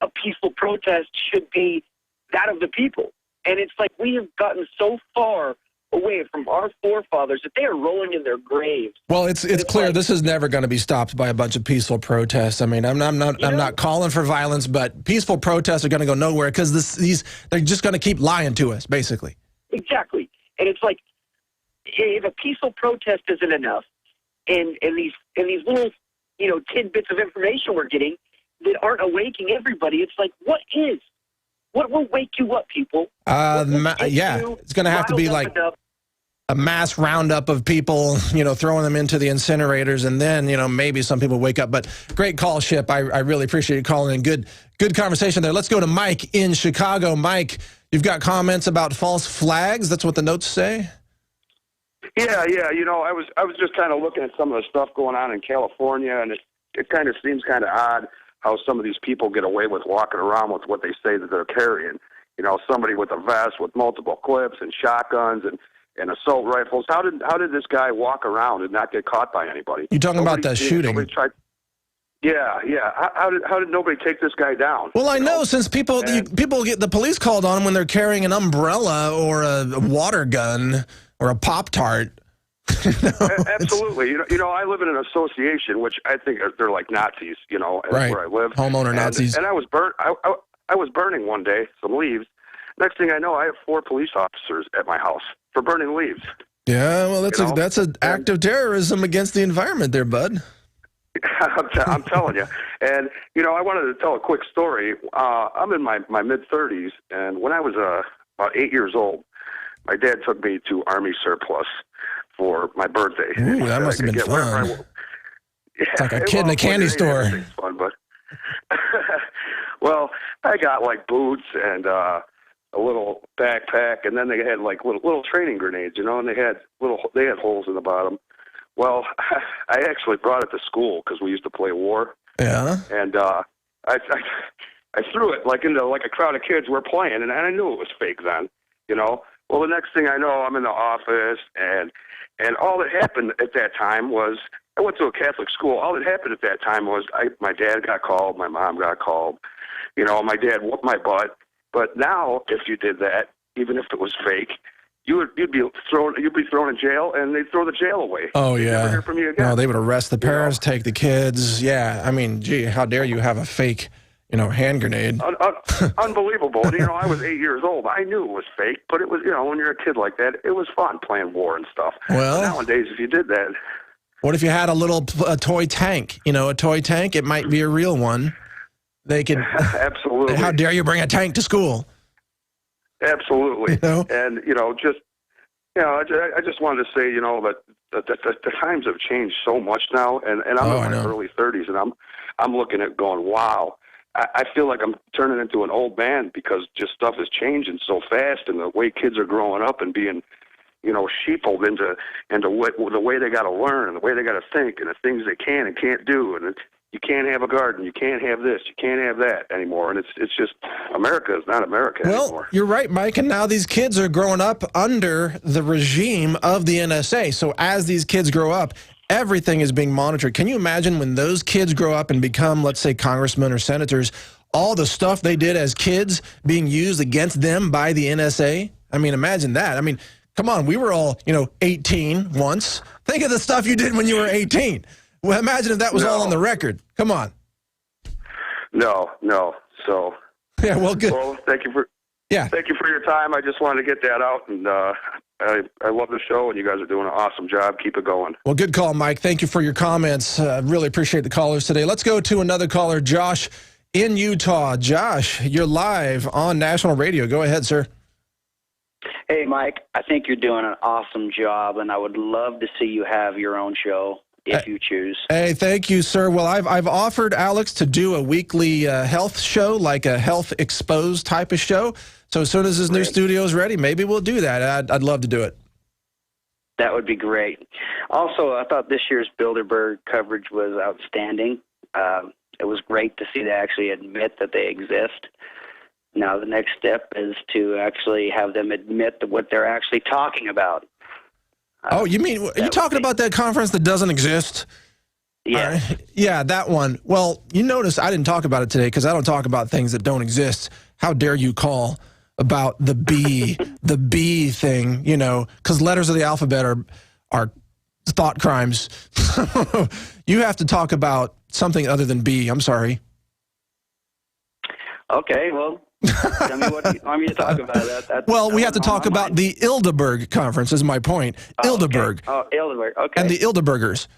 a peaceful protest should be that of the people. And it's like we have gotten so far away from our forefathers that they are rolling in their graves. Well, it's clear like, this is never going to be stopped by a bunch of peaceful protests. I mean, I'm not calling for violence, but peaceful protests are going to go nowhere because they're just going to keep lying to us, basically. Exactly. And it's like if a peaceful protest isn't enough, and these little tidbits of information we're getting that aren't awaking everybody. It's like, what will wake you up, people? It's going to have to be like a mass roundup of people, throwing them into the incinerators, and then, maybe some people wake up. But great call, Ship. I really appreciate you calling in. Good conversation there. Let's go to Mike in Chicago. Mike, you've got comments about false flags. That's what the notes say. Yeah. I was just kind of looking at some of the stuff going on in California, and it kind of seems kind of odd how some of these people get away with walking around with what they say that they're carrying. Somebody with a vest with multiple clips and shotguns and assault rifles. How did this guy walk around and not get caught by anybody? You're talking about that shooting. Yeah. How did nobody take this guy down? Well, I know since people get the police called on when they're carrying an umbrella or a water gun or a Pop-Tart. Absolutely. I live in an association, which I think they're like Nazis, right. Where I live. Homeowner Nazis. And I was I was burning one day some leaves. Next thing I know, I have 4 police officers at my house for burning leaves. Yeah, well, that's an act of terrorism against the environment there, bud. I'm telling you. And, I wanted to tell a quick story. I'm in my mid-30s, and when I was about 8 years old, my dad took me to Army Surplus for my birthday. Ooh, that must have been fun. It's like a kid in a candy store. Fun, but well, I got like boots and a little backpack, and then they had like little training grenades, and they had holes in the bottom. Well, I actually brought it to school because we used to play war. Yeah. And I threw it like into like a crowd of kids were playing, and I knew it was fake then, you know. Well, the next thing I know, I'm in the office, and all that happened at that time was I went to a Catholic school. All that happened at that time was my dad got called, my mom got called. You know, my dad whooped my butt. But now, if you did that, even if it was fake, you'd be thrown in jail, and they'd throw the jail away. Oh, They'd yeah. never hear from you again. No, they would arrest the parents, take the kids. Yeah, I mean, gee, how dare you have a fake, hand grenade? Unbelievable. And, I was 8 years old. I knew it was fake, but it was, when you're a kid like that, it was fun playing war and stuff. Well, but nowadays, if you did that. What if you had a toy tank? A toy tank, it might be a real one. They could. Absolutely. How dare you bring a tank to school? Absolutely. And, I just wanted to say, that the times have changed so much now, and I'm in my early 30s, and I'm looking at going, wow. I feel like I'm turning into an old man because just stuff is changing so fast, and the way kids are growing up and being, sheepled into the way they got to learn and the way they got to think and the things they can and can't do, and you can't have a garden, you can't have this, you can't have that anymore, and it's just America is not America anymore. Well, you're right, Mike, and now these kids are growing up under the regime of the NSA. So as these kids grow up, everything is being monitored. Can you imagine when those kids grow up and become, let's say, congressmen or senators, all the stuff they did as kids being used against them by the NSA? I mean, imagine that. I mean, come on, we were all, 18 once. Think of the stuff you did when you were 18. Well, imagine if that was all on the record. Come on. No. So. Yeah, well, good. Well, thank you for your time. I just wanted to get that out, and I love the show, and you guys are doing an awesome job. Keep it going. Well, good call, Mike. Thank you for your comments. Really appreciate the callers today. Let's go to another caller, Josh in Utah. Josh, you're live on national radio. Go ahead, sir. Hey, Mike. I think you're doing an awesome job, and I would love to see you have your own show if you choose. Hey, thank you, sir. Well, I've offered Alex to do a weekly health show, like a Health Exposed type of show. So as soon as his new studio is ready, maybe we'll do that. I'd love to do it. That would be great. Also, I thought this year's Bilderberg coverage was outstanding. It was great to see they actually admit that they exist. Now the next step is to actually have them admit what they're actually talking about. Oh, you mean, are you talking about that conference that doesn't exist? Yeah. Yeah, that one. Well, you notice I didn't talk about it today because I don't talk about things that don't exist. How dare you call about the B, the B thing, because letters of the alphabet are thought crimes. You have to talk about something other than B. I'm sorry. Okay, well, tell me what you want me to talk about. Well, we have to talk about the Bilderberg conference, is my point. Bilderberg. Okay. Oh, Bilderberg, okay. And the Bilderbergers.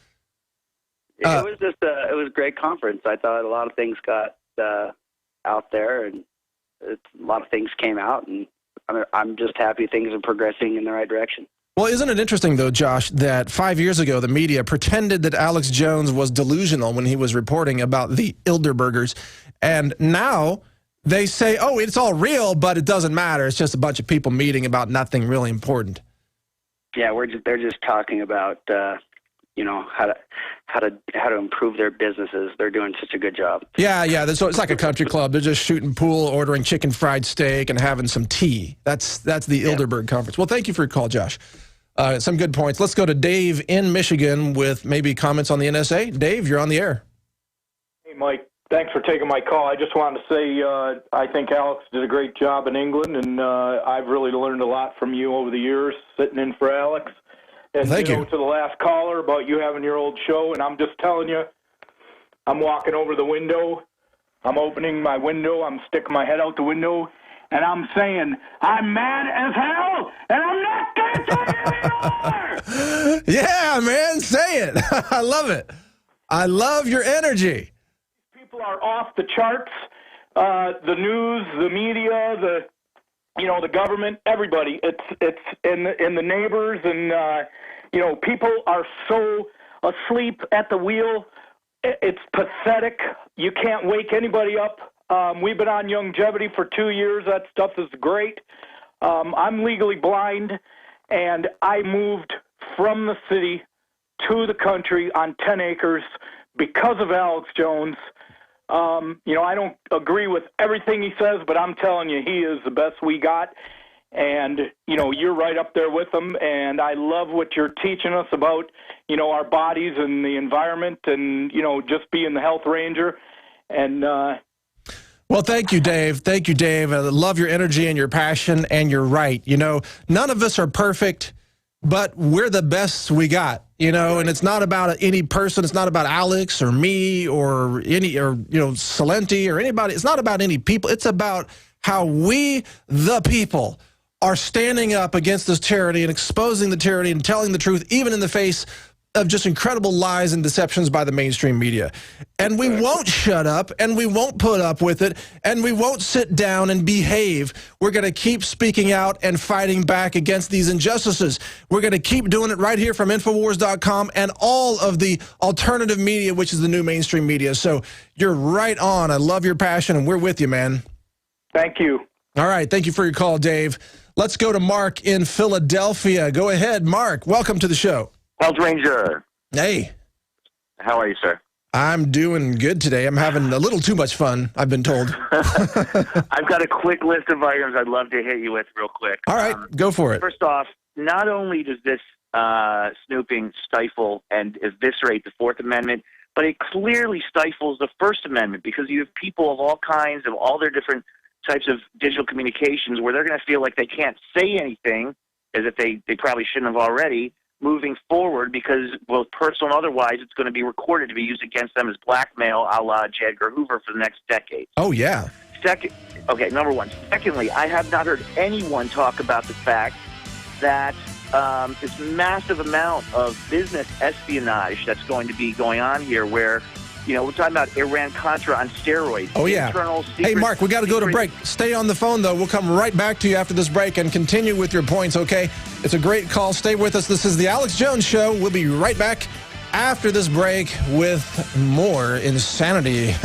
It was just it was a great conference. I thought a lot of things got out there, and a lot of things came out, and I'm just happy things are progressing in the right direction. Well, isn't it interesting, though, Josh, that 5 years ago the media pretended that Alex Jones was delusional when he was reporting about the Bilderbergers, and now they say, oh, it's all real, but it doesn't matter. It's just a bunch of people meeting about nothing really important. Yeah, they're just talking about how to improve their businesses. They're doing such a good job. Yeah. So it's like a country club. They're just shooting pool, ordering chicken fried steak, and having some tea. That's the Bilderberg conference. Well, thank you for your call, Josh. Some good points. Let's go to Dave in Michigan with maybe comments on the NSA. Dave, you're on the air. Hey, Mike. Thanks for taking my call. I just wanted to say I think Alex did a great job in England, and I've really learned a lot from you over the years sitting in for Alex. And Thank you. To the last caller about you having your old show, and I'm just telling you, I'm walking over the window, I'm opening my window, I'm sticking my head out the window, and I'm saying, I'm mad as hell, and I'm not going to tell you anymore! Yeah, man, say it. I love it. I love your energy. People are off the charts. The news, the media, the government, everybody. It's in the neighbors, and people are so asleep at the wheel. It's pathetic. You can't wake anybody up. We've been on Youngevity for 2 years. That stuff is great. I'm legally blind, and I moved from the city to the country on 10 acres because of Alex Jones. I don't agree with everything he says, but I'm telling you, he is the best we got. And, you're right up there with him. And I love what you're teaching us about, our bodies and the environment and, just being the health ranger. And, well, thank you, Dave. Thank you, Dave. I love your energy and your passion, and you're right. None of us are perfect, but we're the best we got, and it's not about any person. It's not about Alex or me or Celente or anybody. It's not about any people. It's about how we, the people, are standing up against this tyranny and exposing the tyranny and telling the truth, even in the face of just incredible lies and deceptions by the mainstream media. And we won't shut up, and we won't put up with it, and we won't sit down and behave. We're going to keep speaking out and fighting back against these injustices. We're going to keep doing it right here from Infowars.com and all of the alternative media, which is the new mainstream media. So you're right on. I love your passion, and we're with you, man. Thank you. All right. Thank you for your call, Dave. Let's go to Mark in Philadelphia. Go ahead, Mark. Welcome to the show. Health Ranger. Hey. How are you, sir? I'm doing good today. I'm having a little too much fun, I've been told. I've got a quick list of items I'd love to hit you with real quick. All right, go for it. First off, not only does this snooping stifle and eviscerate the Fourth Amendment, but it clearly stifles the First Amendment because you have people of all kinds, of all their different types of digital communications where they're going to feel like they can't say anything, as if they probably shouldn't have already, moving forward because, both personal and otherwise, it's going to be recorded to be used against them as blackmail a la J. Edgar Hoover for the next decade. Oh, yeah. Number one. Secondly, I have not heard anyone talk about the fact that this massive amount of business espionage that's going to be going on here where, we're talking about Iran-Contra on steroids. Oh, yeah. Hey, Mark, we got to go to break. Stay on the phone, though. We'll come right back to you after this break and continue with your points, okay? It's a great call. Stay with us. This is the Alex Jones Show. We'll be right back after this break with more insanity.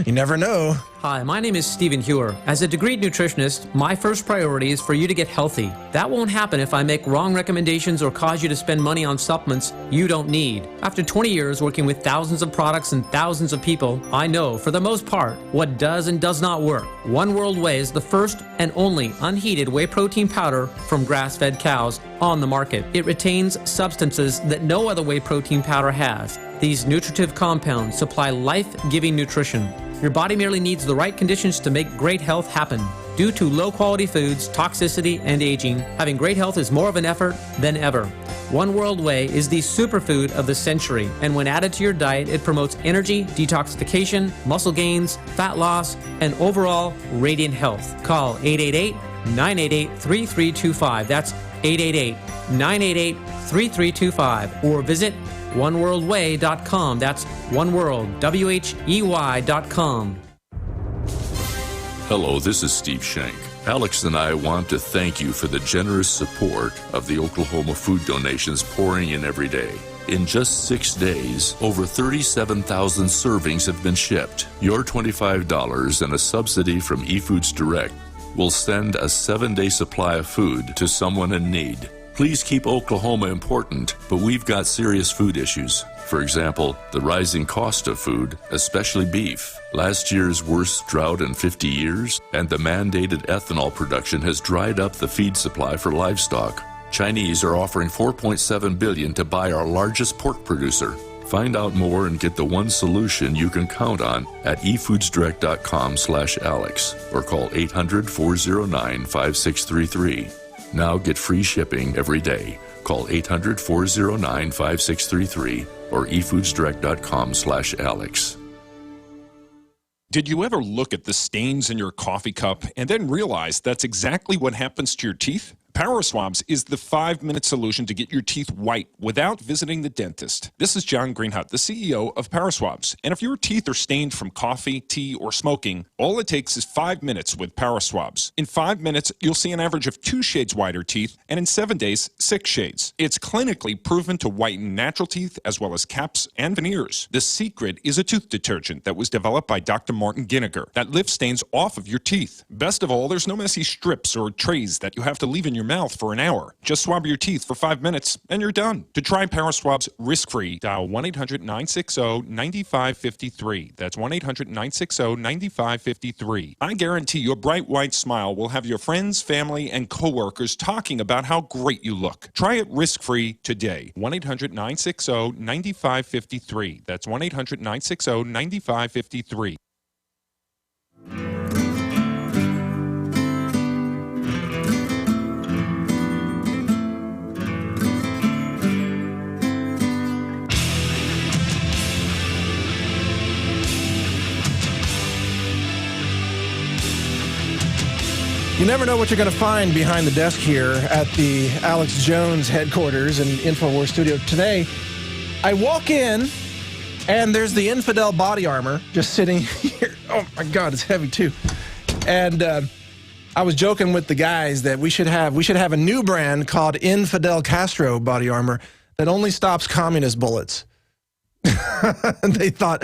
You never know. Hi, my name is Stephen Hewer. As a degreed nutritionist, my first priority is for you to get healthy. That won't happen if I make wrong recommendations or cause you to spend money on supplements you don't need. After 20 years working with thousands of products and thousands of people, I know, for the most part, what does and does not work. One World Whey is the first and only unheated whey protein powder from grass-fed cows on the market. It retains substances that no other whey protein powder has. These nutritive compounds supply life-giving nutrition. Your body merely needs the right conditions to make great health happen. Due to low-quality foods, toxicity, and aging, having great health is more of an effort than ever. One World Whey is the superfood of the century, and when added to your diet, it promotes energy, detoxification, muscle gains, fat loss, and overall radiant health. Call 888-988-3325. That's 888-988-3325. Or visit oneworldwhey.com. That's oneworld.com. Hello, this is Steve Shank. Alex and I want to thank you for the generous support of the Oklahoma food donations pouring in every day. In just 6 days, over 37,000 servings have been shipped. Your $25 and a subsidy from eFoods Direct will send a 7-day supply of food to someone in need. Please keep Oklahoma important, but we've got serious food issues. For example, the rising cost of food, especially beef, last year's worst drought in 50 years, and the mandated ethanol production has dried up the feed supply for livestock. Chinese are offering $4.7 billion to buy our largest pork producer. Find out more and get the one solution you can count on at efoodsdirect.com/Alex or call 800-409-5633. Now get free shipping every day. Call 800-409-5633 or efoodsdirect.com/Alex. Did you ever look at the stains in your coffee cup and then realize that's exactly what happens to your teeth? PowerSwabs is the 5-minute solution to get your teeth white without visiting the dentist. This is John Greenhut, the CEO of PowerSwabs. And if your teeth are stained from coffee, tea, or smoking, all it takes is 5 minutes with PowerSwabs. In 5 minutes, you'll see an average of 2 shades whiter teeth, and in 7 days, 6 shades. It's clinically proven to whiten natural teeth as well as caps and veneers. The secret is a tooth detergent that was developed by Dr. Martin Ginniger that lifts stains off of your teeth. Best of all, there's no messy strips or trays that you have to leave in your your mouth for an hour. Just swab your teeth for 5 minutes, and you're done. To try Paraswabs risk-free, dial 1-800-960-9553. That's 1-800-960-9553. I guarantee your bright white smile will have your friends, family, and coworkers talking about how great you look. Try it risk-free today. 1-800-960-9553. That's 1-800-960-9553. You never know what you're going to find behind the desk here at the Alex Jones headquarters and InfoWars studio. Today, I walk in, and there's the Infidel body armor just sitting here. Oh, my God, it's heavy, too. And I was joking with the guys that we should have a new brand called Infidel Castro body armor that only stops communist bullets. They thought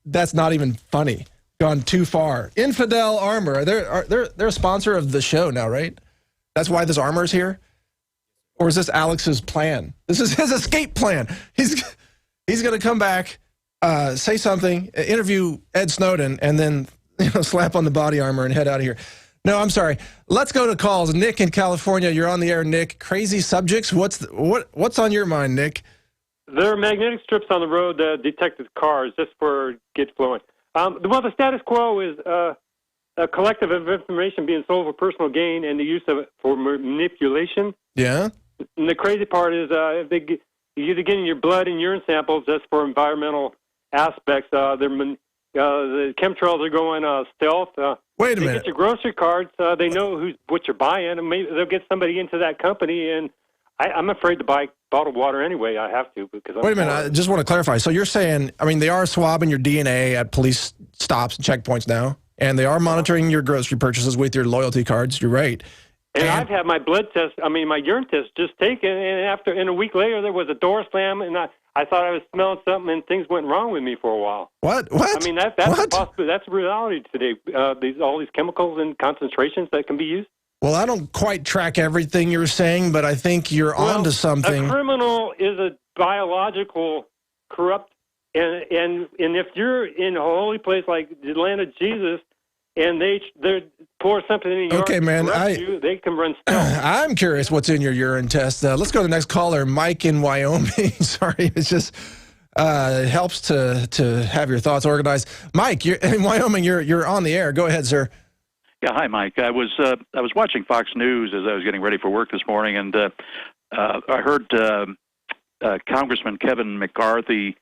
that's not even funny. Gone too far. Infidel armor. They're a sponsor of the show now, right? That's why this armor is here? Or is this Alex's plan? This is his escape plan. He's going to come back, say something, interview Ed Snowden, and then slap on the body armor and head out of here. No, I'm sorry. Let's go to calls. Nick in California, you're on the air, Nick. Crazy subjects. What's on your mind, Nick? There are magnetic strips on the road that detect the cars just for get flowing. Well, the status quo is a collective of information being sold for personal gain and the use of it for manipulation. Yeah. And the crazy part is you're getting your blood and urine samples just for environmental aspects. The chemtrails are going stealth. Wait a minute. They get your grocery cards. They know what you're buying, and maybe they'll get somebody into that company. And I'm afraid to buy bottled water anyway. I have to because. Wait a minute. I just want to clarify. So you're saying, they are swabbing your DNA at police stops and checkpoints now, and they are monitoring your grocery purchases with your loyalty cards. You're right. And I've had my blood test, my urine test just taken, and a week later there was a door slam, and I thought I was smelling something, and things went wrong with me for a while. What? That's possible. That's reality today. All these chemicals and concentrations that can be used. Well, I don't quite track everything you're saying, but I think you're onto something. A criminal is a biological corrupt, and if you're in a holy place like the land of Jesus, and they pour something in your they can run stealth. I'm curious what's in your urine test. Let's go to the next caller, Mike in Wyoming. Sorry, it's just it helps to have your thoughts organized. Mike, you're in Wyoming. You're on the air. Go ahead, sir. Yeah, hi, Mike. I was watching Fox News as I was getting ready for work this morning, and I heard Congressman Kevin McCarthy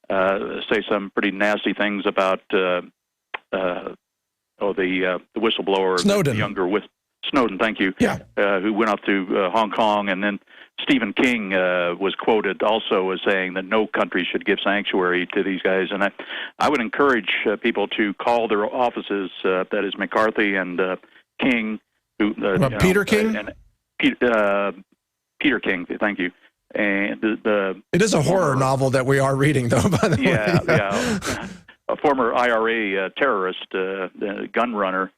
say some pretty nasty things about the whistleblower, Snowden. The younger Snowden. Thank you. Yeah. Who went off to Hong Kong, and then Stephen King was quoted also as saying that no country should give sanctuary to these guys. And I would encourage people to call their offices, that is McCarthy and King. Peter King? Peter King, thank you. And it is a horror novel that we are reading, though, by the way. Yeah. A former IRA terrorist, gun runner.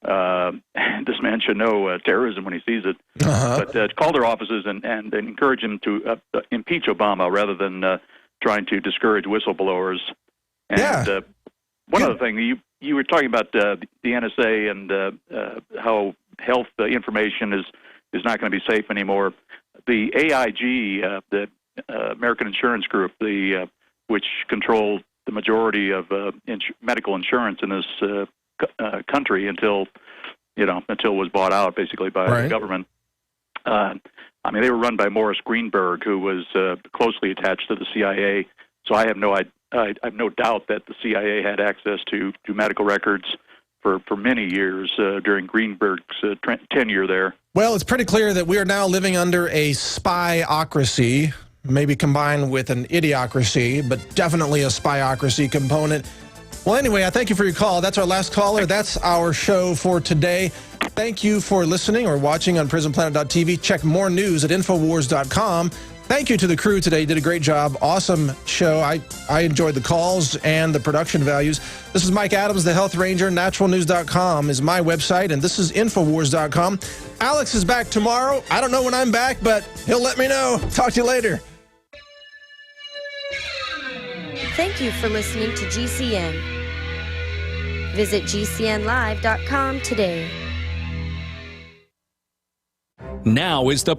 This man should know terrorism when he sees it. But call their offices and encourage them to impeach Obama rather than trying to discourage whistleblowers. And one other thing, you were talking about the NSA and how health information is not going to be safe anymore. The AIG, the American Insurance Group, which controlled the majority of medical insurance in this country until it was bought out basically by the government. They were run by Morris Greenberg, who was closely attached to the CIA. So I have no doubt that the CIA had access to medical records for many years during Greenberg's tenure there. Well, it's pretty clear that we are now living under a spyocracy, maybe combined with an idiocracy, but definitely a spyocracy component. Well, anyway, I thank you for your call. That's our last caller. That's our show for today. Thank you for listening or watching on PrisonPlanet.tv. Check more news at Infowars.com. Thank you to the crew today. You did a great job. Awesome show. I enjoyed the calls and the production values. This is Mike Adams, the Health Ranger. Naturalnews.com is my website, and this is Infowars.com. Alex is back tomorrow. I don't know when I'm back, but he'll let me know. Talk to you later. Thank you for listening to GCN. Visit GCNlive.com today. Now is the